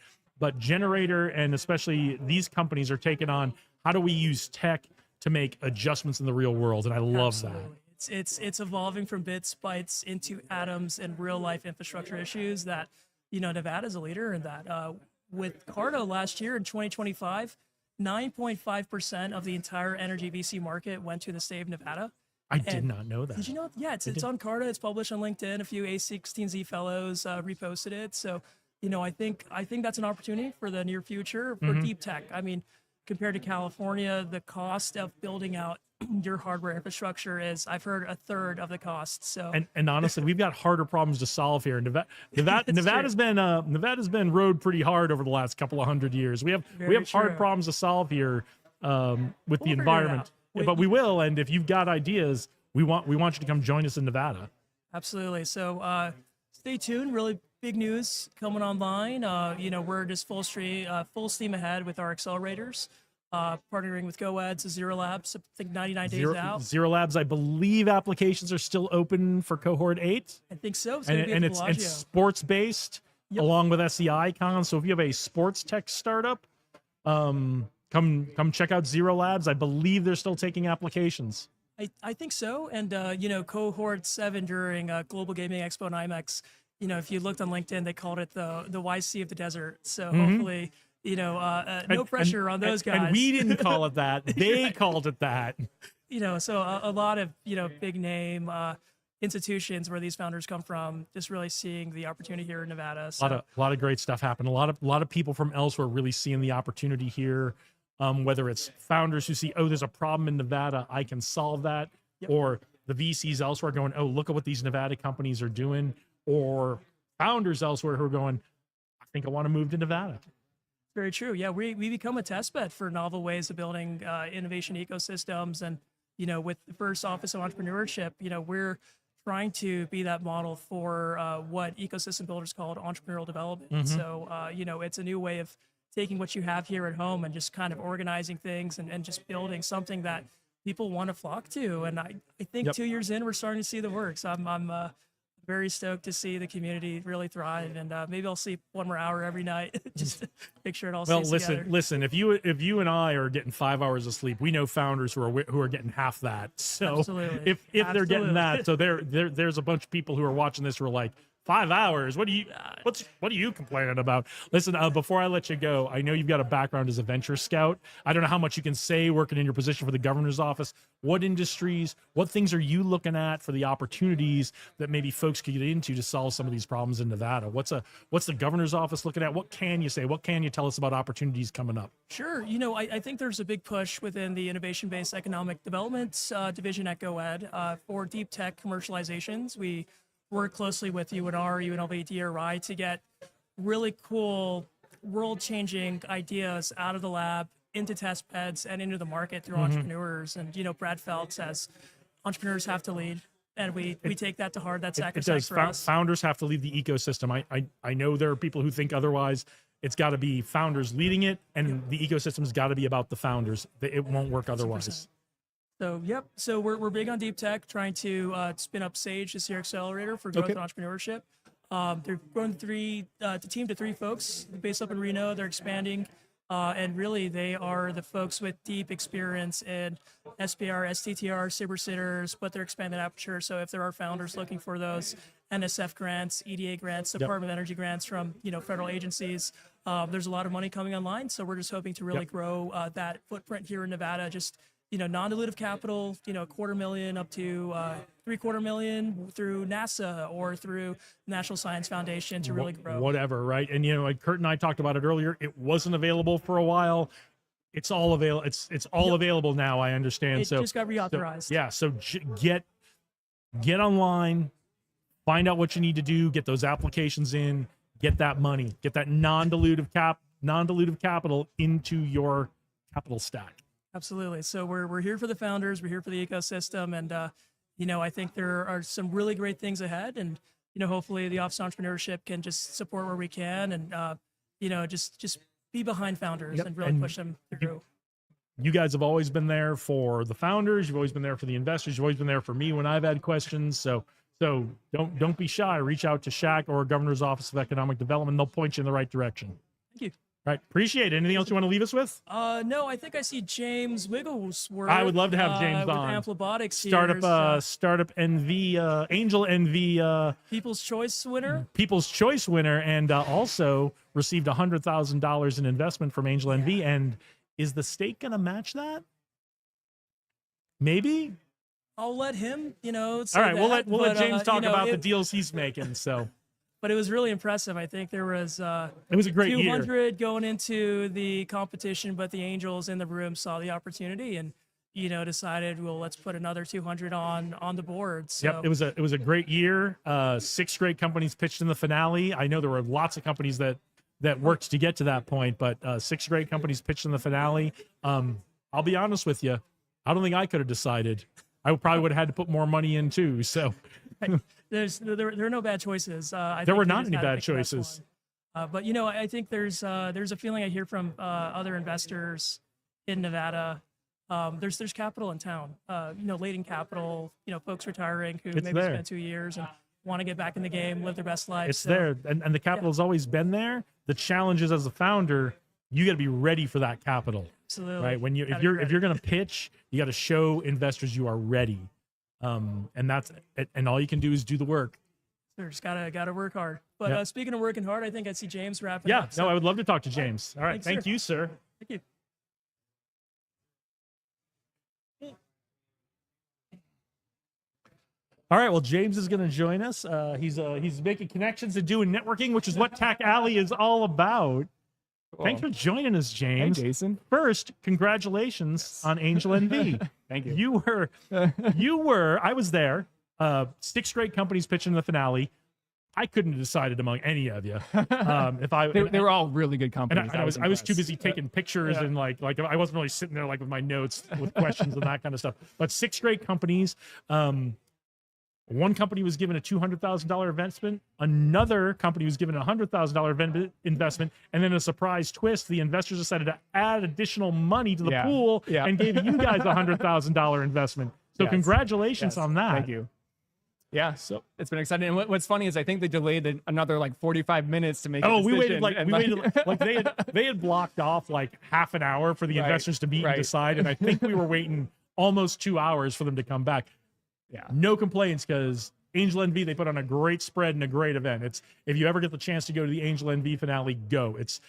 Generator and especially these companies are taking on how do we use tech to make adjustments in the real world, and I love that. It's evolving from bits, bytes into atoms and real life infrastructure issues that, you know, Nevada's a leader in that. With Carta last year in 2025, 9.5% of the entire energy VC market went to the state of Nevada. I did And not know that. Did you know? Yeah, it's on Carta. It's published on LinkedIn. A few A16Z fellows reposted it. So, you know, I think that's an opportunity for the near future for deep tech. I mean, compared to California, the cost of building out your hardware infrastructure is, I've heard, a third of the cost. So And honestly, we've got harder problems to solve here. It's Nevada's been rode pretty hard over the last couple of 100 years. We have Very hard true. problems to solve here with the figure it environment. out. But we will, and if you've got ideas, we want you to come join us in Nevada. Absolutely. So stay tuned. Really big news coming online. You know, we're just full steam ahead with our accelerators. Partnering with GoEd, Zero Labs. I think 99 days out. Zero Labs, I believe applications are still open for cohort 8. I think so. It's gonna be at And the it's Bellagio. sports based along with SEI Con. So if you have a sports tech startup, come check out Zero Labs. I believe they're still taking applications. I think so. And, you know, cohort 7 during Global Gaming Expo and IMEX, you know, if you looked on LinkedIn, they called it the YC of the desert. So hopefully, you know, no pressure on those guys. And we didn't call it that. They called it that. You know, so a lot of, you know, big name institutions where these founders come from, just really seeing the opportunity here in Nevada. So A lot of great stuff happened. A lot of people from elsewhere really seeing the opportunity here. Whether it's founders who see, oh, there's a problem in Nevada, I can solve that, or the VCs elsewhere going, oh, look at what these Nevada companies are doing, or founders elsewhere who are going, I think I want to move to Nevada. very true. Yeah, we become a test bed for novel ways of building innovation ecosystems. And, you know, with the first Office of Entrepreneurship, you know, we're trying to be that model for what ecosystem builders call entrepreneurial development. So, you know, it's a new way of taking what you have here at home and just kind of organizing things and just building something that people want to flock to. And I think 2 years in, we're starting to see the works. I'm very stoked to see the community really thrive, and maybe I'll sleep 1 more hour every night just to make sure it all Well, stays together. listen. If you and I are getting 5 hours of sleep, we know founders who are getting half that. So Absolutely. if they're getting that, Absolutely. so there's a bunch of people who are watching this who are like, 5 hours? What are you complaining about? Listen, before I let you go, I know you've got a background as a venture scout. I don't know how much you can say working in your position for the governor's office. What industries, what things are you looking at for the opportunities that maybe folks could get into to solve some of these problems in Nevada? What's the governor's office looking at? What can you say? What can you tell us about opportunities coming up? Sure. You know, I think there's a big push within the innovation-based economic development division at GoEd for deep tech commercializations. We work closely with UNR, UNLV, DRI to get really cool, world-changing ideas out of the lab into test beds and into the market through entrepreneurs. And, you know, Brad Felt says entrepreneurs have to lead, and we take that to heart. That's It sacrosanct does. for us. Founders have to lead the ecosystem. I know there are people who think otherwise. It's got to be founders leading it, and the ecosystem's got to be about the founders. It won't work otherwise. So, yep. So we're big on deep tech, trying to spin up Sage, this year accelerator for growth and entrepreneurship. They're growing the team to 3 folks based up in Reno. They're expanding. And really, they are the folks with deep experience in SBR, STTR, Cyber Sitters, but they're expanding aperture. So if there are founders looking for those NSF grants, EDA grants, Department of Energy grants from federal agencies, there's a lot of money coming online. So we're just hoping to really grow that footprint here in Nevada. Just non-dilutive capital, $250,000 up to $750,000 through NASA or through National Science Foundation to really grow. Whatever, right? And like Kurt and I talked about it earlier, it wasn't available for a while. It's all available. It's all available now. I understand. It so just got reauthorized. So get online, find out what you need to do, get those applications in, get that money, get that non-dilutive capital into your capital stack. Absolutely. So we're here for the founders. We're here for the ecosystem, and I think there are some really great things ahead. And hopefully the Office of Entrepreneurship can just support where we can, and just be behind founders and really push them through. You guys have always been there for the founders. You've always been there for the investors. You've always been there for me when I've had questions. So don't be shy. Reach out to Shaq or Governor's Office of Economic Development. They'll point you in the right direction. Thank you. Right. Appreciate it. Anything else you want to leave us with? No, I think I see James Wigglesworth. I would love to have James with on. Amplibotics here. Startup NV, Angel NV. People's Choice winner. People's Choice winner, and also received $100,000 in investment from Angel NV. And is the state going to match that? Maybe. I'll let him, say All right, we'll let James talk about the it, deals he's making. So. But it was really impressive. I think there was it was a great 200 year. going into the competition, but the Angels in the room saw the opportunity and decided, well, let's put another 200 on the board. So. Yep, it was a great year. 6 great companies pitched in the finale. I know there were lots of companies that worked to get to that point, but 6 great companies pitched in the finale. I'll be honest with you, I don't think I could have decided. I probably would have had to put more money in too. So. There are no bad choices. There were not any bad choices. But I think there's a feeling I hear from other investors in Nevada. There's capital in town. Latent capital. Folks retiring who maybe spent 2 years and want to get back in the game, live their best life. It's there, and the capital's always been there. The challenge is, as a founder, you got to be ready for that capital. Absolutely. Right. If you're going to pitch, you got to show investors you are ready. And that's it, and all you can do is do the work. Sure, just gotta work hard. But speaking of working hard, I think I see James wrapping up. Yeah, no, I would love to talk to James. All right, thank you, sir. Thank you. All right, well, James is going to join us. He's making connections and doing networking, which is what Tac Alley is all about. Cool. Thanks for joining us, James. Hey, Jason. First, congratulations on Angel NV. Thank you. You were. I was there. 6 great companies pitching the finale. I couldn't have decided among any of you. They were all really good companies. And I was too busy taking pictures and like I wasn't really sitting there like with my notes with questions and that kind of stuff. But 6 great companies. One company was given a $200,000 investment. Another company was given a $100,000 investment. And then a surprise twist, the investors decided to add additional money to the pool and gave you guys a $100,000 investment. So congratulations on that. Thank you. Yeah, so it's been exciting. And what's funny is I think they delayed another like 45 minutes to make a decision. We waited like they had blocked off like half an hour for the investors to meet and decide. And I think we were waiting almost 2 hours for them to come back. Yeah, no complaints, because Angel NV, they put on a great spread and a great event. It's, if you ever get the chance to go to the Angel NV finale, go. It's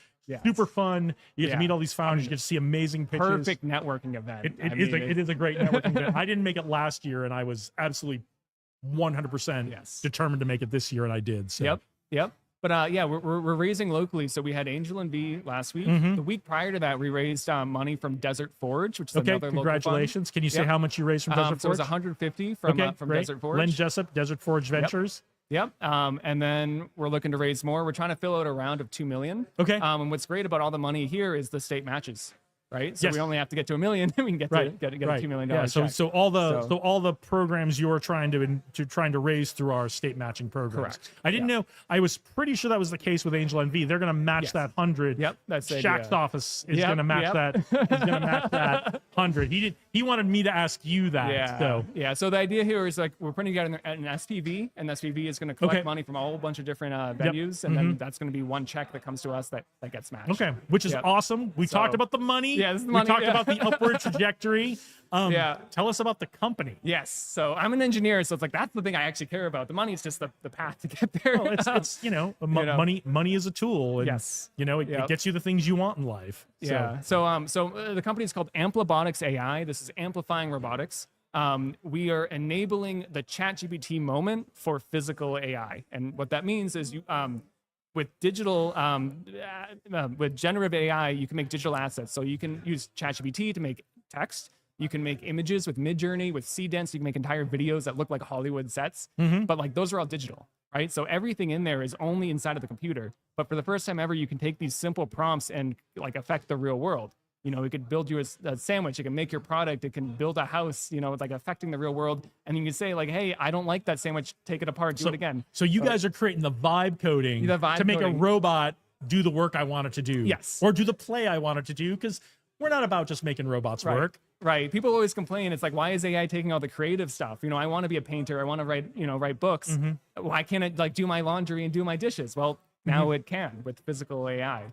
super fun. You get to meet all these founders. You get to see amazing pitches. Perfect networking event. It is a great networking event. I didn't make it last year, and I was absolutely 100% determined to make it this year, and I did. So. Yep. But we're raising locally. So we had Angel NV last week. The week prior to that, we raised money from Desert Forge, which is another congratulations. Local fund. Can you say how much you raised from Desert Forge? So it was 150 from Desert Forge. Len Jessup, Desert Forge Ventures. Yep. And then we're looking to raise more. We're trying to fill out a round of $2 million. Okay. And what's great about all the money here is the state matches. right? So Yes. we only have to get to 1 million, and we can get Right. to get a $2 million Yeah. So check. so all the programs you're trying to raise through our state matching programs. Correct. I didn't know. I was pretty sure that was the case with Angel NV. They're going to match Yes. that 100. Yep, that's the Shaq's idea. office is Yep, going to match yep. that. Is going to match that 100. He wanted me to ask you that. Yeah. So Yeah. So the idea here is like we're putting together an SPV, and the SPV is going to collect Okay. money from a whole bunch of different venues, and then that's going to be one check that comes to us that gets matched. okay, which is Yep. awesome. We talked So- about the money. Yeah, this is the we money, talked yeah. about the upward trajectory. Yeah. Tell us about the company. Yes. So I'm an engineer, so it's like that's the thing I actually care about. The money is just the path to get there. Well, it's money is a tool. And, Yes. it Yep. gets you the things you want in life. So, Yeah. So the company is called Amplibotics AI. This is amplifying robotics. We are enabling the ChatGPT moment for physical AI, and what that means is you with digital with generative AI, you can make digital assets. So you can use ChatGPT to make text. You can make images with Midjourney, with Seedance. You can make entire videos that look like Hollywood sets. But like those are all digital, right? So everything in there is only inside of the computer. But for the first time ever, you can take these simple prompts and like affect the real world. You know, it could build you a sandwich. It can make your product. It can build a house. You know, like affecting the real world. And you can say like, "Hey, I don't like that sandwich. Take it apart. Do it again." So you guys are creating the vibe coding The vibe to make coding. a robot do the work I want it to do. Yes. Or do the play I want it to do, because we're not about just making robots work. Right. People always complain. It's like, why is AI taking all the creative stuff? You know, I want to be a painter. I want to write books. Mm-hmm. Why can't it like do my laundry and do my dishes? Well, now it can with physical AI.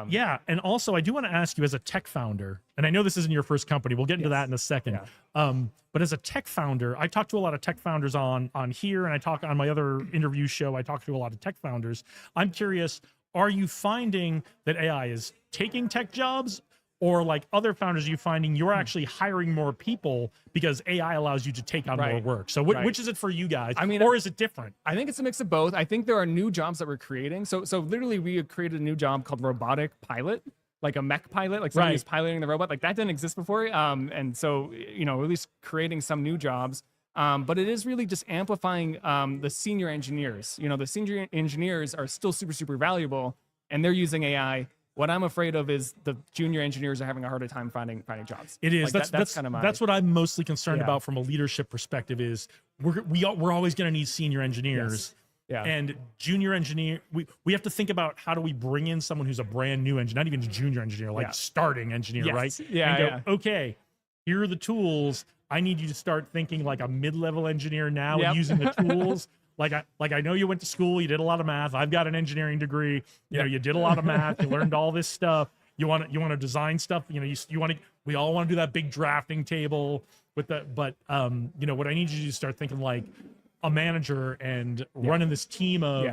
Yeah. And also, I do want to ask you, as a tech founder, and I know this isn't your first company, we'll get into that in a second. But as a tech founder, I talk to a lot of tech founders on here, and I talk on my other interview show, I talk to a lot of tech founders. I'm curious, are you finding that AI is taking tech jobs? Or like other founders, are you finding you're actually hiring more people because AI allows you to take on more work? So which is it for you guys? I mean, or is it different? I think it's a mix of both. I think there are new jobs that we're creating. So literally we have created a new job called robotic pilot, like a mech pilot, like somebody who's piloting the robot. Like that didn't exist before. And so, you know, at least creating some new jobs. But it is really just amplifying the senior engineers. You know, the senior engineers are still super, super valuable, and they're using AI. What I'm afraid of is the junior engineers are having a harder time finding jobs. It is. Like That's kind of my. that's what I'm mostly concerned Yeah. about from a leadership perspective. Is we're always going to need senior engineers. Yeah. And junior engineer, we have to think about how do we bring in someone who's a brand new engineer, not even a junior engineer, like Yeah. starting engineer, Yes. right? Yeah, And go, okay, here are the tools. I need you to start thinking like a mid-level engineer now Yep. and using the tools. Like I know you went to school, you did a lot of math. I've got an engineering degree. You know, you did a lot of math. You learned all this stuff. You want to design stuff. You know, you want to. We all want to do that big drafting table with the. But you know, what I need you to do is start thinking like a manager and running this team of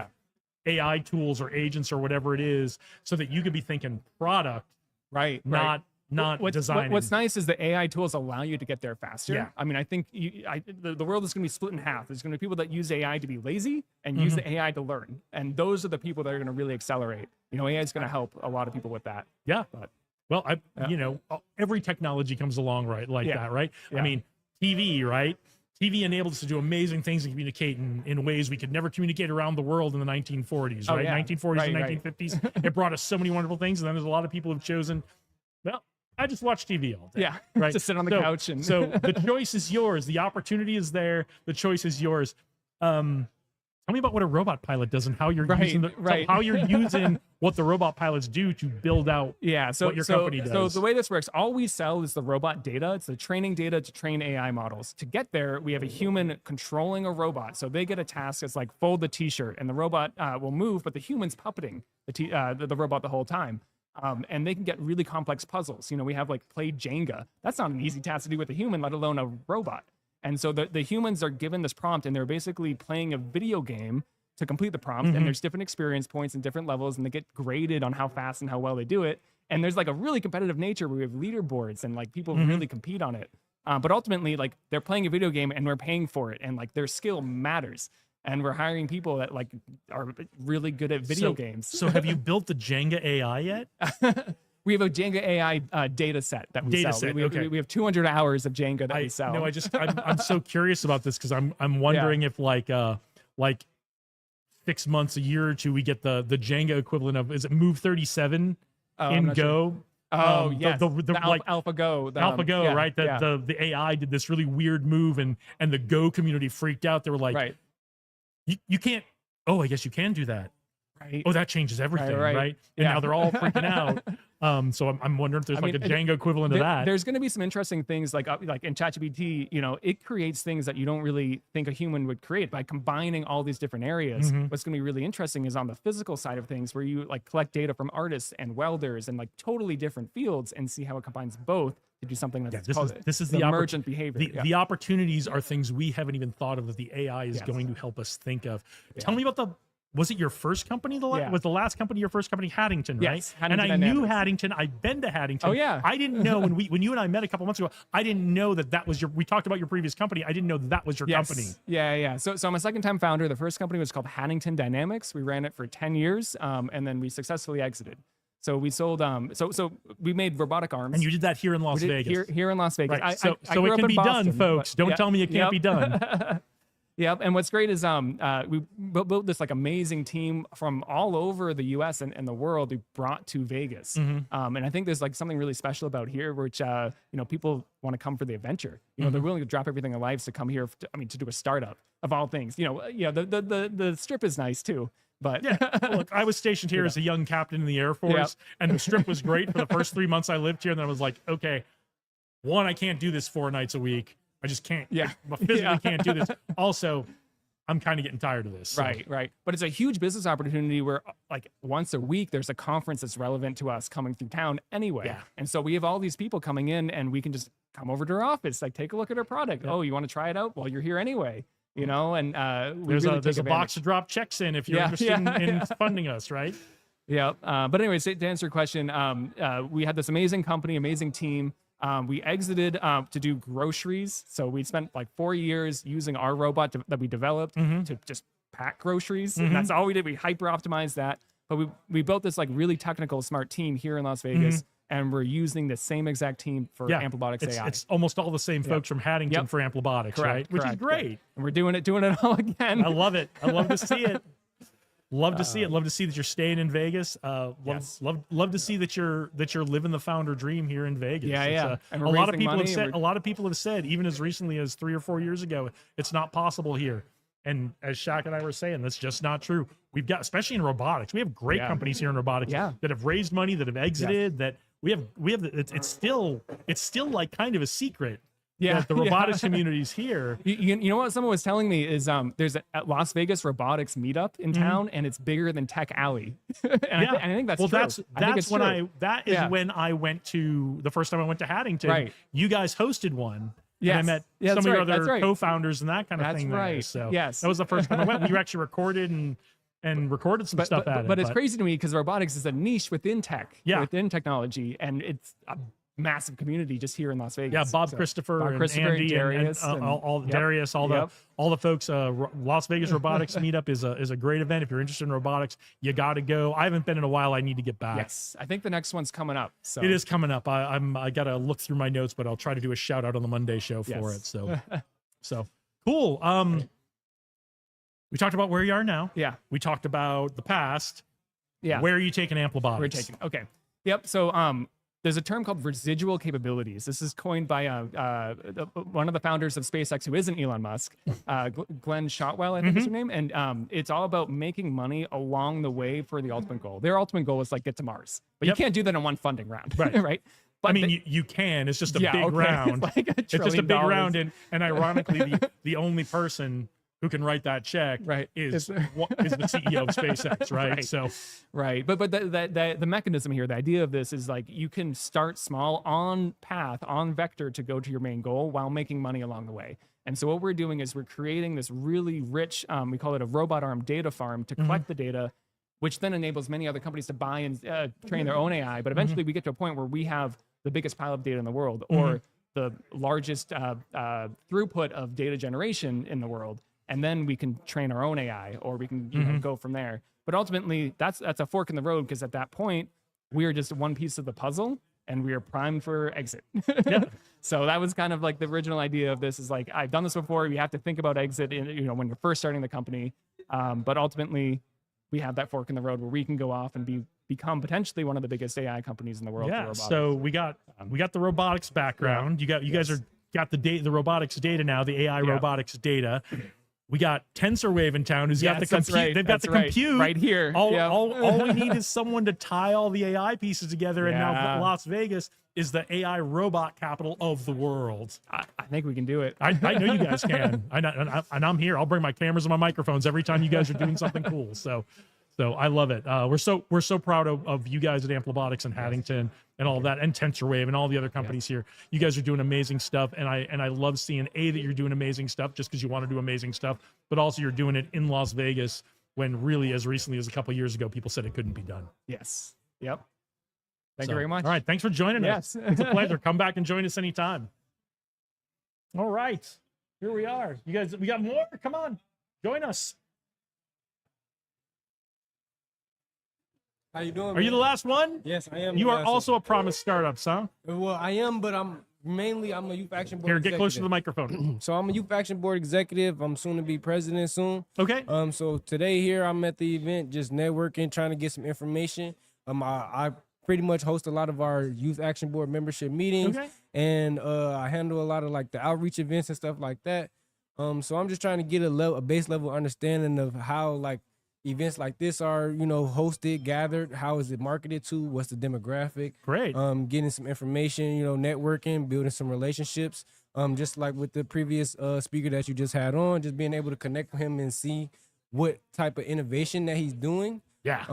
AI tools or agents or whatever it is, so that you could be thinking product, right. not designing. What's nice is the AI tools allow you to get there faster. Yeah. I mean, I think the world is going to be split in half. There's going to be people that use AI to be lazy and use the AI to learn. And those are the people that are going to really accelerate. You know, AI is going to help a lot of people with that. Yeah. But Well, you know, every technology comes along like that, right? I mean, TV, right? TV enabled us to do amazing things and communicate in ways we could never communicate around the world in the 1940s, Oh, right? yeah. 1940s Right, and right. 1950s. It brought us so many wonderful things. And then there's a lot of people who've chosen, well, I just watch TV all day. Yeah, Right. just sit on the couch and so the choice is yours. The opportunity is there. The choice is yours. Tell me about what a robot pilot does and how you're using how you're using what the robot pilots do to build out what your company does. So the way this works, all we sell is the robot data. It's the training data to train AI models. To get there, we have a human controlling a robot. So they get a task that's like fold the t-shirt, and the robot will move, but the human's puppeting the robot the whole time. And they can get really complex puzzles. You know, we have like play Jenga. That's not an easy task to do with a human, let alone a robot. And so the humans are given this prompt, and they're basically playing a video game to complete the prompt. And there's different experience points and different levels, and they get graded on how fast and how well they do it. And there's like a really competitive nature where we have leaderboards and like people really compete on it. But ultimately, like they're playing a video game and we're paying for it, and like their skill matters. And we're hiring people that like are really good at video games. So have you built the Jenga AI yet? We have a Jenga AI data set that we sell. We have 200 hours of Jenga that we sell. No, I'm so curious about this because I'm wondering if like 6 months, a year or two, we get the Jenga equivalent of, is it Move 37 in Go? Oh, yes. the Like AlphaGo. AlphaGo, yeah, right? yeah. The AI did this really weird move, and the Go community freaked out. They were like, right. you can't. Oh, I guess you can do that. Right. Oh, that changes everything, right. right? And Yeah. now they're all freaking out. So I'm wondering if there's like a Django equivalent of that. There's going to be some interesting things like in ChatGPT, it creates things that you don't really think a human would create by combining all these different areas. Mm-hmm. What's going to be really interesting is on the physical side of things, where you like collect data from artists and welders and like totally different fields and see how it combines both to do something that's this is the emergent behavior. The opportunities are things we haven't even thought of that the AI is Yes. going to help us think of. Yeah. Tell me about was it your first company? Yeah. Was the last company your first company, Haddington, right? Yes, and Haddington I knew Dynamics. Haddington. I've been to Haddington. Oh, yeah. I didn't know when you and I met a couple months ago. I didn't know that was your. We talked about your previous company. I didn't know that was your company. Yeah. So I'm a second-time founder. The first company was called Haddington Dynamics. We ran it for 10 years, and then we successfully exited. So we sold. So we made robotic arms. And you did that here in Las We did Vegas. Here in Las Vegas. Right. I So grew it up can in be Boston, done, folks. but- Don't yeah, tell me it can't be done. Yep. And what's great is we built this like amazing team from all over the U.S. and the world we brought to Vegas. And I think there's like something really special about here, which people want to come for the adventure. They're willing to drop everything in their lives to come here. To do a startup of all things. The strip is nice too. But Yeah, look, I was stationed here as a young captain in the Air Force, and the strip was great for the first 3 months I lived here. And then I was like, okay, one, I can't do this 4 nights a week. I just can't. Yeah. I physically Yeah. can't do this. Also, I'm kind of getting tired of this. so. Right. But it's a huge business opportunity where like once a week there's a conference that's relevant to us coming through town anyway. Yeah. And so we have all these people coming in and we can just come over to our office, like take a look at our product. Oh, you want to try it out? Well, you're here anyway, and we There's really a box advantage. to drop checks in if you're Yeah, interested yeah, in yeah. funding us, right? Yeah. But anyways, to answer your question, we had this amazing company, amazing team. We exited to do groceries. So we spent like 4 years using our robot that we developed to just pack groceries. And that's all we did. We hyper optimized that. But we built this like really technical, smart team here in Las Vegas. And we're using the same exact team for Amplibotics AI. It's almost all the same folks from Haddington for Amplibotics, right? Which is great. And we're doing it all again. I love it. I love to see it. Love to see it. Love to see that you're staying in Vegas. Love to see that you're living the founder dream here in Vegas. Yeah, It's, yeah. And a we're lot of raising people have money said. and A lot of people have said, even as recently as 3 or 4 years ago, it's not possible here. And as Shaq and I were saying, that's just not true. We've got, especially in robotics, we have great companies here in robotics that have raised money, that have exited. That we have. It's still like kind of a secret. That the robotics community's here. You know what someone was telling me is there's a Las Vegas robotics meetup in town and it's bigger than Tech Alley. I think that's true. That is when I went to the first time I went to Haddington. Right. You guys hosted one. Yes. And I met Yeah, some of that's your right, that's other right. co-founders and that kind of That's thing. There. right. So Yes. that was the first time I went. We actually recorded and recorded some stuff at it. But it's crazy to me because robotics is a niche within tech, within technology, and it's a massive community just here in Las Vegas. Yeah, Bob So, Christopher Bob and Christopher Andy Darius and all yep, Darius, all the folks. Las Vegas Robotics Meetup is a great event. If you're interested in robotics, you got to go. I haven't been in a while. I need to get back. Yes, I think the next one's coming up. So It is coming up. I got to look through my notes, but I'll try to do a shout out on the Monday show for it. So cool. We talked about where you are now. Yeah. We talked about the past. Yeah. Where are you taking Amplibotics? We're taking. Okay. Yep. So there's a term called residual capabilities. This is coined by one of the founders of SpaceX, who isn't Elon Musk, Glenn Shotwell, I think is her name. And it's all about making money along the way for the ultimate goal. Their ultimate goal is like get to Mars, but you can't do that in one funding round, Right. right? But I mean, you can. It's just a big round. It's, like it's just a $1 big trillion. round, and ironically, the only person who can write that check is the CEO of SpaceX, right? Right. So, right. But the mechanism here, the idea of this is like you can start small on path, on vector to go to your main goal while making money along the way. And so what we're doing is we're creating this really rich, we call it a robot arm data farm to collect the data, which then enables many other companies to buy and train their own AI. But eventually we get to a point where we have the biggest pile of data in the world, or the largest throughput of data generation in the world. And then we can train our own AI, or we can go from there. But ultimately, that's a fork in the road, because at that point, we are just one piece of the puzzle, and we are primed for exit. So that was kind of like the original idea of this. Is like, I've done this before. You have to think about exit, when you're first starting the company. But ultimately, we have that fork in the road where we can go off and become potentially one of the biggest AI companies in the world. For Yeah. robotics. So we got the robotics background. You guys got the robotics data now, the AI robotics data. We got TensorWave in town, who's got the compute. Right. They've got the compute right here. All we need is someone to tie all the AI pieces together. And now Las Vegas is the AI robot capital of the world. I think we can do it. I know you guys can. And I'm here. I'll bring my cameras and my microphones every time you guys are doing something cool. So I love it. We're so proud of you guys at Amplibotics and Haddington and all that, and TensorWave and all the other companies here. You guys are doing amazing stuff, and I love seeing that you're doing amazing stuff just because you want to do amazing stuff, but also you're doing it in Las Vegas when really as recently as a couple of years ago people said it couldn't be done. Yes. Yep. Thank you very much. All right, thanks for joining us. It's a pleasure. Come back and join us anytime. All right, here we are. You guys, we got more. Come on, join us. How you doing? Are you the last one? Yes, I am. You the are last also a Promise Startups, huh? one. Well, I am, but I'm a youth action board. Here, get closer to the executive. microphone. So I'm a youth action board executive. I'm soon to be president soon. Okay. So today here I'm at the event, just networking, trying to get some information. I pretty much host a lot of our youth action board membership meetings, Okay. and I handle a lot of like the outreach events and stuff like that. So I'm just trying to get a base level understanding of how like events like this are, hosted, gathered. How is it marketed to? What's the demographic? Great. Getting some information, networking, building some relationships. Just like with the previous speaker that you just had on, just being able to connect with him and see what type of innovation that he's doing. Yeah.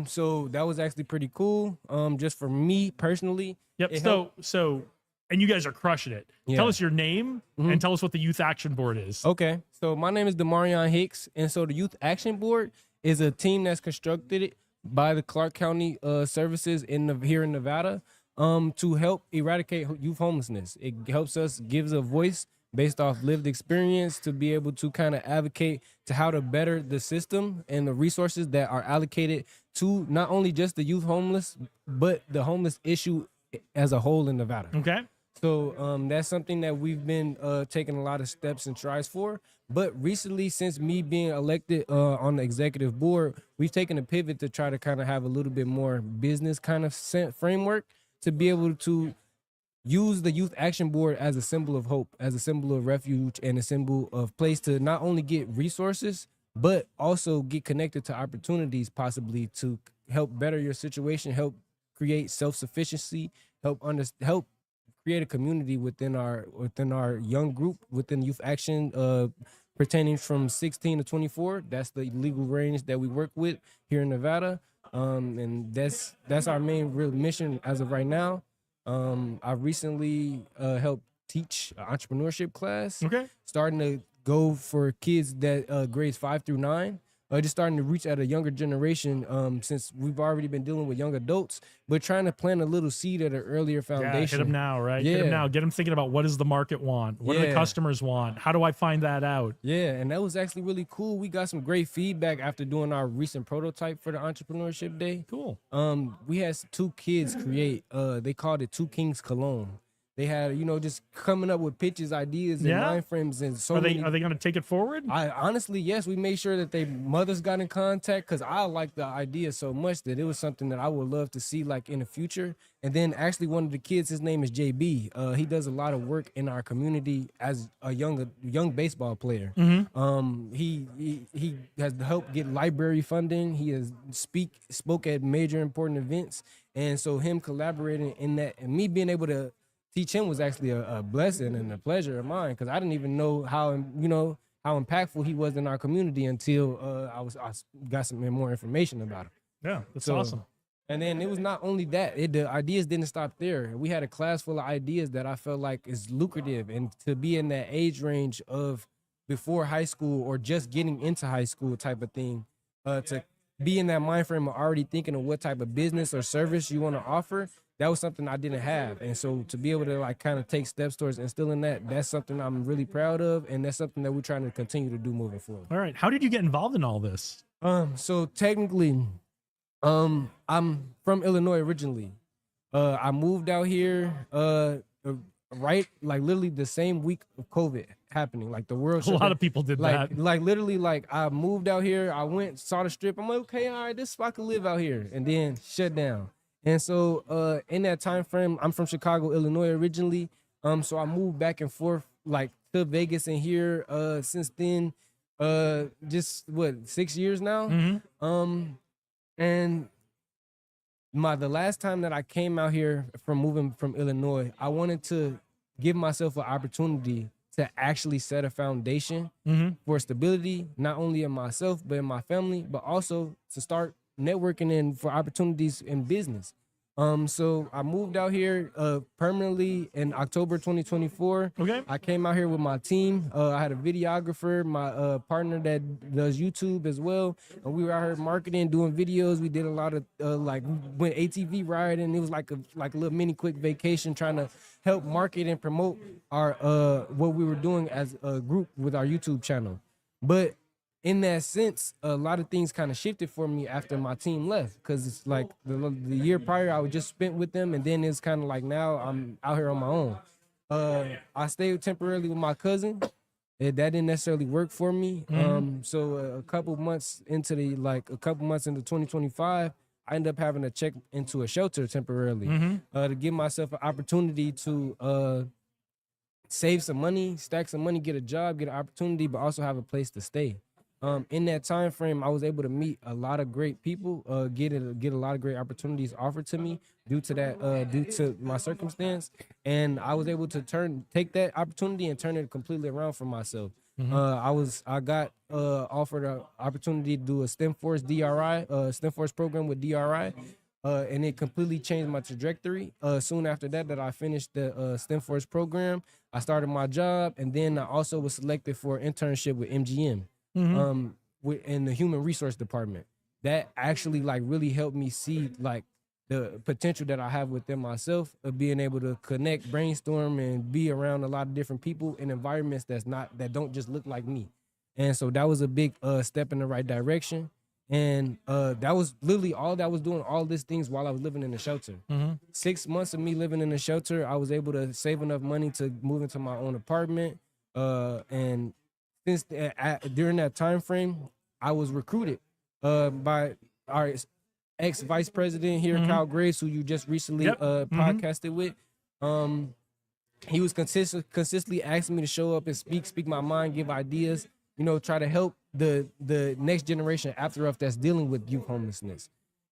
So that was actually pretty cool. Just for me personally. Yep. it So, and you guys are crushing it. Yeah. Tell us your name and tell us what the Youth Action Board is. Okay, so my name is Demarion Hicks, and so the Youth Action Board is a team that's constructed by the Clark County Services here in Nevada to help eradicate youth homelessness. It helps us, gives a voice based off lived experience to be able to kind of advocate to how to better the system and the resources that are allocated to not only just the youth homeless, but the homeless issue as a whole in Nevada. Okay. So that's something that we've been taking a lot of steps and strides for. But recently, since me being elected on the executive board, we've taken a pivot to try to kind of have a little bit more business kind of framework to be able to use the Youth Action Board as a symbol of hope, as a symbol of refuge, and a symbol of place to not only get resources, but also get connected to opportunities possibly to help better your situation, help create self-sufficiency, help create a community within our young group, within Youth Action, pertaining from 16 to 24. That's the legal range that we work with here in Nevada, and that's our main real mission as of right now. I recently helped teach an entrepreneurship class. Okay. Starting to go for kids that grades 5 through 9. Just starting to reach at a younger generation, since we've already been dealing with young adults, but trying to plant a little seed at an earlier foundation. Yeah, hit them now, right? Yeah. Hit them now. Get them thinking about what does the market want? What do the Yeah. customers want? How do I find that out? Yeah, and that was actually really cool. We got some great feedback after doing our recent prototype for the Entrepreneurship Day. Cool. We had 2 kids create, they called it 2 Kings Cologne. They had, just coming up with pitches, ideas, and Yeah? mind frames, and so Are they many. going to take it forward? I honestly, yes, we made sure that their mothers got in contact because I like the idea so much that it was something that I would love to see like in the future. And then actually one of the kids, his name is JB. He does a lot of work in our community as a young baseball player. He has helped get library funding. He has spoke at major important events. And so him collaborating in that and me being able to teach him was actually a blessing and a pleasure of mine because I didn't even know how impactful he was in our community until I got some more information about him. Yeah, that's So- awesome. And then it was not only that; the ideas didn't stop there. We had a class full of ideas that I felt like is lucrative, and to be in that age range of before high school or just getting into high school type of thing, to be in that mind frame of already thinking of what type of business or service you want to offer. That was something I didn't have. And so to be able to like kind of take steps towards instilling that's something I'm really proud of. And that's something that we're trying to continue to do moving forward. All right. How did you get involved in all this? So technically, I'm from Illinois originally. I moved out here right, like literally the same week of COVID happening, like the world. A lot of people did like, that. Like literally, like I moved out here, I went, saw the strip. I'm like, okay, all right, this spot could live out here, and then shut down. And so in that time frame, I'm from Chicago, Illinois originally. So I moved back and forth like to Vegas and here since then. Just what, 6 years now? And the last time that I came out here from moving from Illinois, I wanted to give myself an opportunity to actually set a foundation for stability, not only in myself, but in my family, but also to start networking and for opportunities in business. So I moved out here permanently in October 2024. Okay. I came out here with my team. I had a videographer, my partner that does YouTube as well. And we were out here marketing, doing videos. We did a lot of went ATV riding. It was like a little mini quick vacation, trying to help market and promote our what we were doing as a group with our YouTube channel. But in that sense, a lot of things kind of shifted for me after my team left, because it's like the year prior I was just spent with them, and then it's kind of like now I'm out here on my own. I stayed temporarily with my cousin. That didn't necessarily work for me. So a couple months into 2025, I ended up having to check into a shelter temporarily to give myself an opportunity to save some money, stack some money, get a job, get an opportunity, but also have a place to stay. In that time frame, I was able to meet a lot of great people, get a lot of great opportunities offered to me due to my circumstance, and I was able to take that opportunity and turn it completely around for myself. I got offered an opportunity to do a STEMForce DRI, STEMForce program with DRI, and it completely changed my trajectory. Soon after that I finished the STEMForce program, I started my job, and then I also was selected for an internship with MGM. In the human resource department. That actually like really helped me see like the potential that I have within myself of being able to connect, brainstorm, and be around a lot of different people in environments that don't just look like me. And so that was a big step in the right direction. And that was literally all that I was doing, all these things while I was living in the shelter. 6 months of me living in the shelter, I was able to save enough money to move into my own apartment. And since during that time frame, I was recruited by our ex-vice president here, Kyle Graves, who you just recently podcasted with. He was consistently asking me to show up and speak my mind, give ideas, try to help the next generation after us that's dealing with youth homelessness.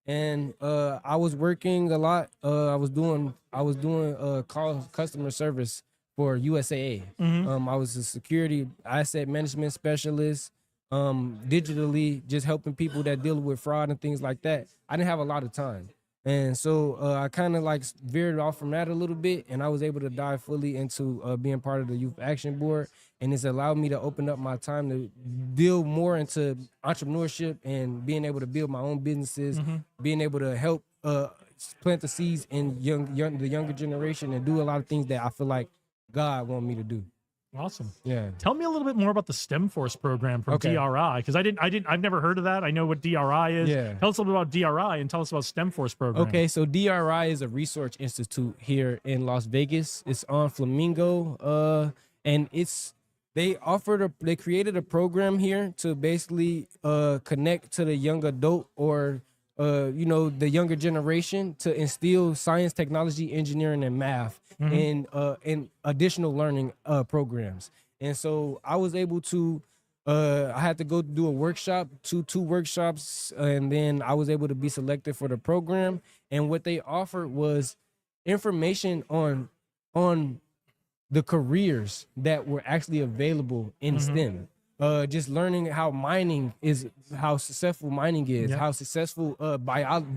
And I was working a lot. I was doing call customer service for USAA. I was a security asset management specialist, digitally, just helping people that deal with fraud and things like that. I didn't have a lot of time. And so I kind of like veered off from that a little bit, and I was able to dive fully into being part of the Youth Action Board. And it's allowed me to open up my time to deal more into entrepreneurship and being able to build my own businesses, being able to help plant the seeds in the younger generation and do a lot of things that I feel like God want me to do. Awesome. Yeah. Tell me a little bit more about the STEMForce program from DRI, because I've never heard of that. I know what DRI is. Yeah. Tell us a little bit about DRI and tell us about STEMForce program. Okay, so DRI is a research institute here in Las Vegas. It's on Flamingo, and they created a program here to basically connect to the young adult or the younger generation to instill science, technology, engineering, and math in additional learning programs. And so I was able to, I had to go do a workshop, two workshops, and then I was able to be selected for the program. And what they offered was information on the careers that were actually available in STEM. Just learning how successful mining is, how successful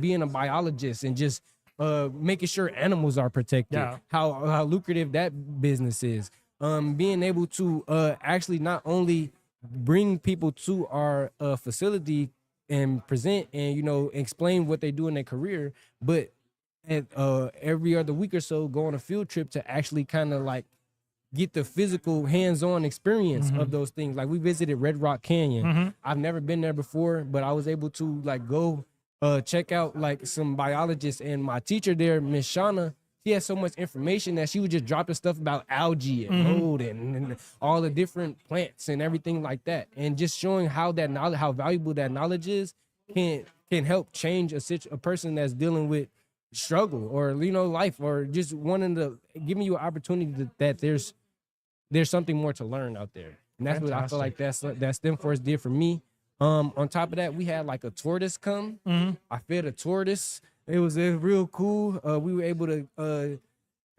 being a biologist, and just making sure animals are protected, how lucrative that business is. Being able to actually not only bring people to our facility and present and explain what they do in their career, but every other week or so go on a field trip to actually kind of like get the physical hands-on experience of those things. Like we visited Red Rock Canyon. I've never been there before, but I was able to like go check out like some biologists, and my teacher there, Miss Shauna, she had so much information that she would just drop the stuff about algae and mold and all the different plants and everything like that, and just showing how that knowledge, how valuable that knowledge is, can help change a person that's dealing with struggle or life, or just wanting to giving you an opportunity that there's something more to learn out there. And that's what I feel like that STEMforce did for me. On top of that, we had like a tortoise come. I fed a tortoise. It was real cool. We were able to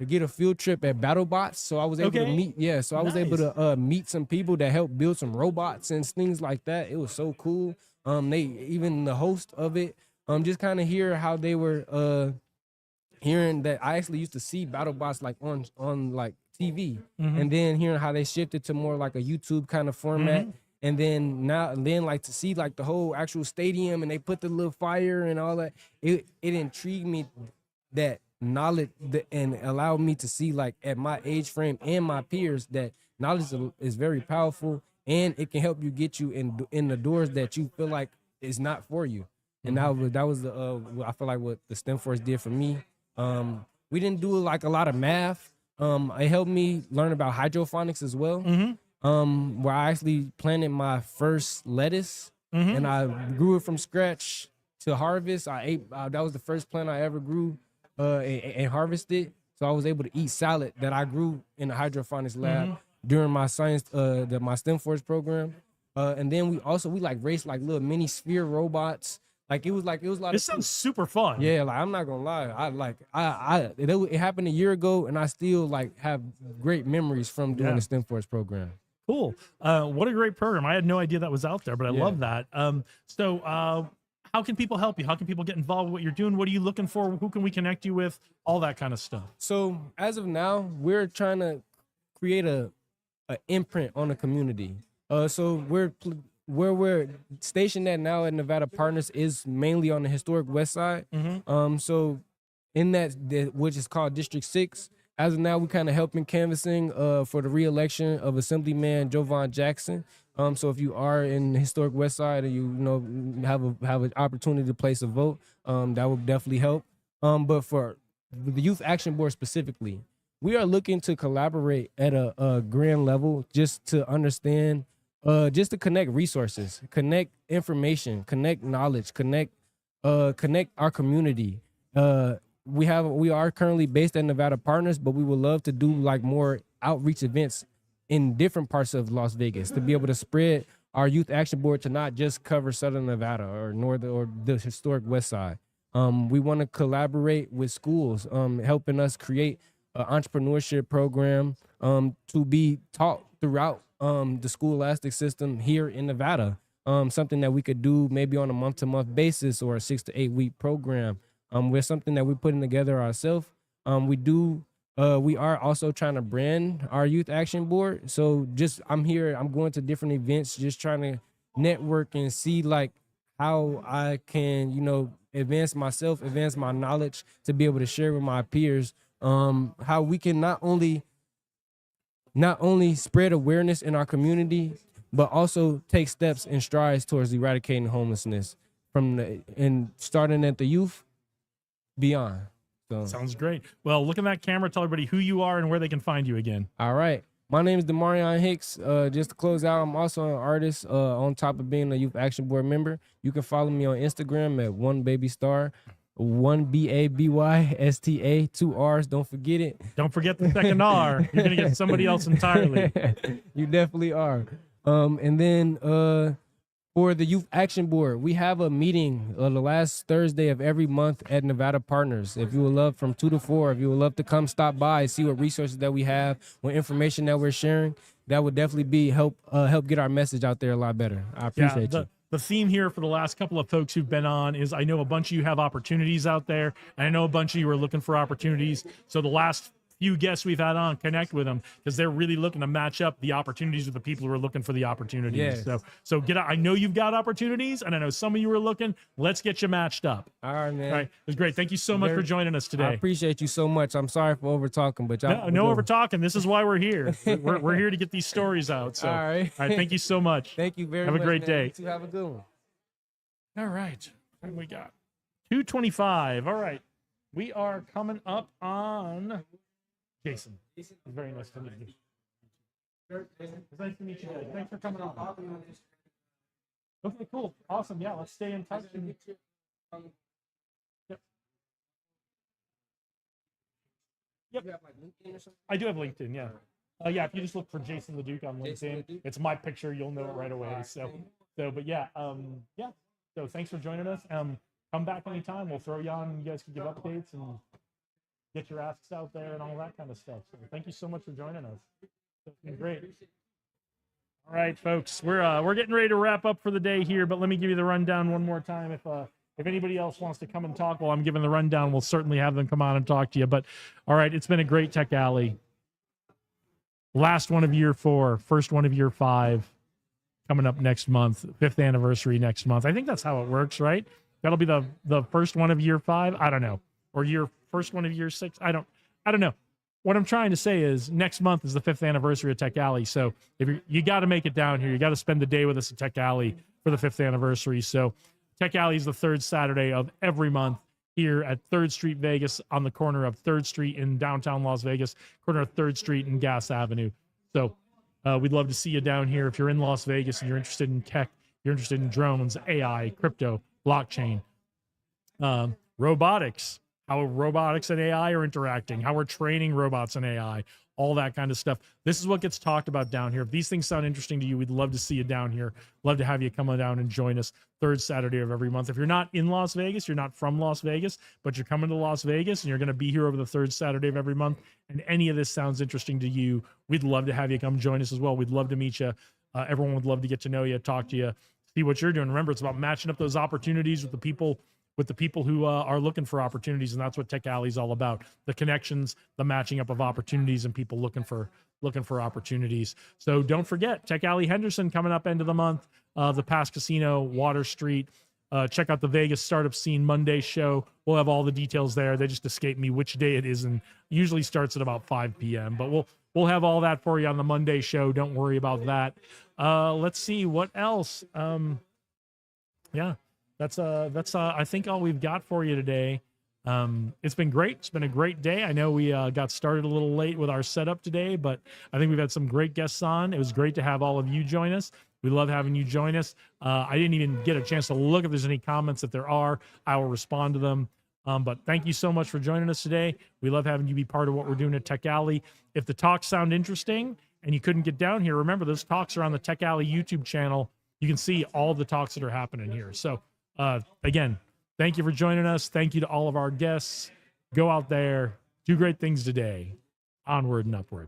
get a field trip at BattleBots, so I was able to meet. Yeah, so I was able to meet some people that helped build some robots and things like that. It was so cool. They even the host of it, just kind of hear how they were hearing that I actually used to see BattleBots like on like TV, and then hearing how they shifted to more like a YouTube kind of format. And then like to see like the whole actual stadium, and they put the little fire and all that. It intrigued me, that knowledge, and allowed me to see like at my age frame and my peers that knowledge is very powerful, and it can help you get you in the doors that you feel like is not for you. And that was I feel like what the STEMforce did for me. We didn't do like a lot of math. It helped me learn about hydroponics as well. Where I actually planted my first lettuce, and I grew it from scratch to harvest. I ate. That was the first plant I ever grew and harvested. So I was able to eat salad that I grew in the hydroponics lab during my science, my STEMforce program. And then we like raced like little mini sphere robots. Like it was a lot. This sounds super fun. Yeah, like I'm not gonna lie. It happened a year ago, and I still like have great memories from doing the STEMforce program. Cool. What a great program. I had no idea that was out there, but I love that. So how can people help you? How can people get involved with what you're doing? What are you looking for? Who can we connect you with? All that kind of stuff. So as of now, we're trying to create a imprint on the community. So where we're stationed at now at Nevada Partners is mainly on the historic West Side. So in that, which is called District 6. As of now, we kind of helping canvassing for the re-election of Assemblyman Jovan Jackson. So if you are in the historic West Side and you have an opportunity to place a vote, that would definitely help. But for the Youth Action Board specifically, we are looking to collaborate at a grand level, just to understand, just to connect resources, connect information, connect knowledge, connect our community. We are currently based at Nevada Partners, but we would love to do like more outreach events in different parts of Las Vegas to be able to spread our Youth Action Board to not just cover Southern Nevada or northern or the historic West Side. We want to collaborate with schools, helping us create an entrepreneurship program to be taught throughout the scholastic system here in Nevada. Something that we could do maybe on a month-to-month basis or a 6 to 8 week program. With something that we're putting together ourselves. We are also trying to brand our Youth Action Board. So I'm going to different events, just trying to network and see like how I can, advance myself, advance my knowledge to be able to share with my peers, how we can not only spread awareness in our community, but also take steps and strides towards eradicating homelessness and starting at the youth beyond. So sounds great. Well, look at that camera. Tell everybody who you are and where they can find you again. All right. My name is Demarion Hicks. Just to close out, I'm also an artist on top of being a Youth Action Board member. You can follow me on Instagram at OneBabyStar, 1BABYSTA, 2 R's. Don't forget it. Don't forget the second R. You're going to get somebody else entirely. You definitely are. And then for the Youth Action Board, we have a meeting the last Thursday of every month at Nevada Partners. If you would love from 2 to 4, if you would love to come stop by, see what resources that we have, what information that we're sharing, that would definitely be help get our message out there a lot better. I appreciate you. The theme here for the last couple of folks who've been on is I know a bunch of you have opportunities out there, and I know a bunch of you are looking for opportunities. So the last few guests we've had on, connect with them because they're really looking to match up the opportunities with the people who are looking for the opportunities. Yes. So get out. I know you've got opportunities, and I know some of you are looking. Let's get you matched up. All right, man. All right, it was great. Thank you so much for joining us today. I appreciate you so much. I'm sorry for over talking, but no over talking. This is why we're here. we're here to get these stories out. So all right. Thank you so much. Thank you very much. much. Have a great day. You too. Have a good one. All right. What do we got? 225. All right. we are coming up on Jason. It's very nice to meet you. It's nice to meet you guys. Thanks for coming on. Okay, cool. Awesome. Yeah, let's stay in touch. Yep. Yep. I do have LinkedIn, yeah. Yeah, if you just look for Jason LeDuc on LinkedIn, it's my picture. You'll know it right away. But yeah, yeah. So thanks for joining us. Come back anytime. We'll throw you on. You guys can give updates and get your asks out there and all that kind of stuff. So thank you so much for joining us. It's been great. All right, folks, we're getting ready to wrap up for the day here, but let me give you the rundown one more time. If anybody else wants to come and talk while I'm giving the rundown, we'll certainly have them come on and talk to you. But all right, it's been a great Tech Alley. Last one of year 4, first one of year 5, coming up next month, 5th anniversary next month. I think that's how it works, right? That'll be the first one of year 5. I don't know, or first one of year 6. I don't know. What I'm trying to say is next month is the 5th anniversary of Tech Alley. So if you got to make it down here, you got to spend the day with us at Tech Alley for the 5th anniversary. So Tech Alley is the 3rd Saturday of every month here at 3rd Street, Vegas, on the corner of 3rd Street in downtown Las Vegas, corner of 3rd Street and Gas Avenue. So we'd love to see you down here. If you're in Las Vegas and you're interested in tech, you're interested in drones, AI, crypto, blockchain, robotics, how robotics and AI are interacting, how we're training robots and AI, all that kind of stuff. This is what gets talked about down here. If these things sound interesting to you, we'd love to see you down here. Love to have you come on down and join us 3rd Saturday of every month. If you're not in Las Vegas, you're not from Las Vegas, but you're coming to Las Vegas and you're going to be here over the 3rd Saturday of every month, and any of this sounds interesting to you, we'd love to have you come join us as well. We'd love to meet you. Everyone would love to get to know you, talk to you, see what you're doing. Remember, it's about matching up those opportunities with the people who are looking for opportunities, and that's what Tech Alley is all about: the connections, the matching up of opportunities, and people looking for opportunities. So don't forget Tech Alley Henderson coming up end of the month, the Pass Casino, Water Street. Check out the Vegas Startup Scene Monday show. We'll have all the details there. They just escaped me which day it is, and usually starts at about 5 p.m. But we'll have all that for you on the Monday show. Don't worry about that. Let's see what else. Yeah. That's I think all we've got for you today. It's been great. It's been a great day. I know we got started a little late with our setup today, but I think we've had some great guests on. It was great to have all of you join us. We love having you join us. I didn't even get a chance to look if there's any comments. If there are, I will respond to them. But thank you so much for joining us today. We love having you be part of what we're doing at Tech Alley. If the talks sound interesting and you couldn't get down here, remember those talks are on the Tech Alley YouTube channel. You can see all the talks that are happening here. So again, thank you for joining us. Thank you to all of our guests. Go out there, do great things today. Onward and upward.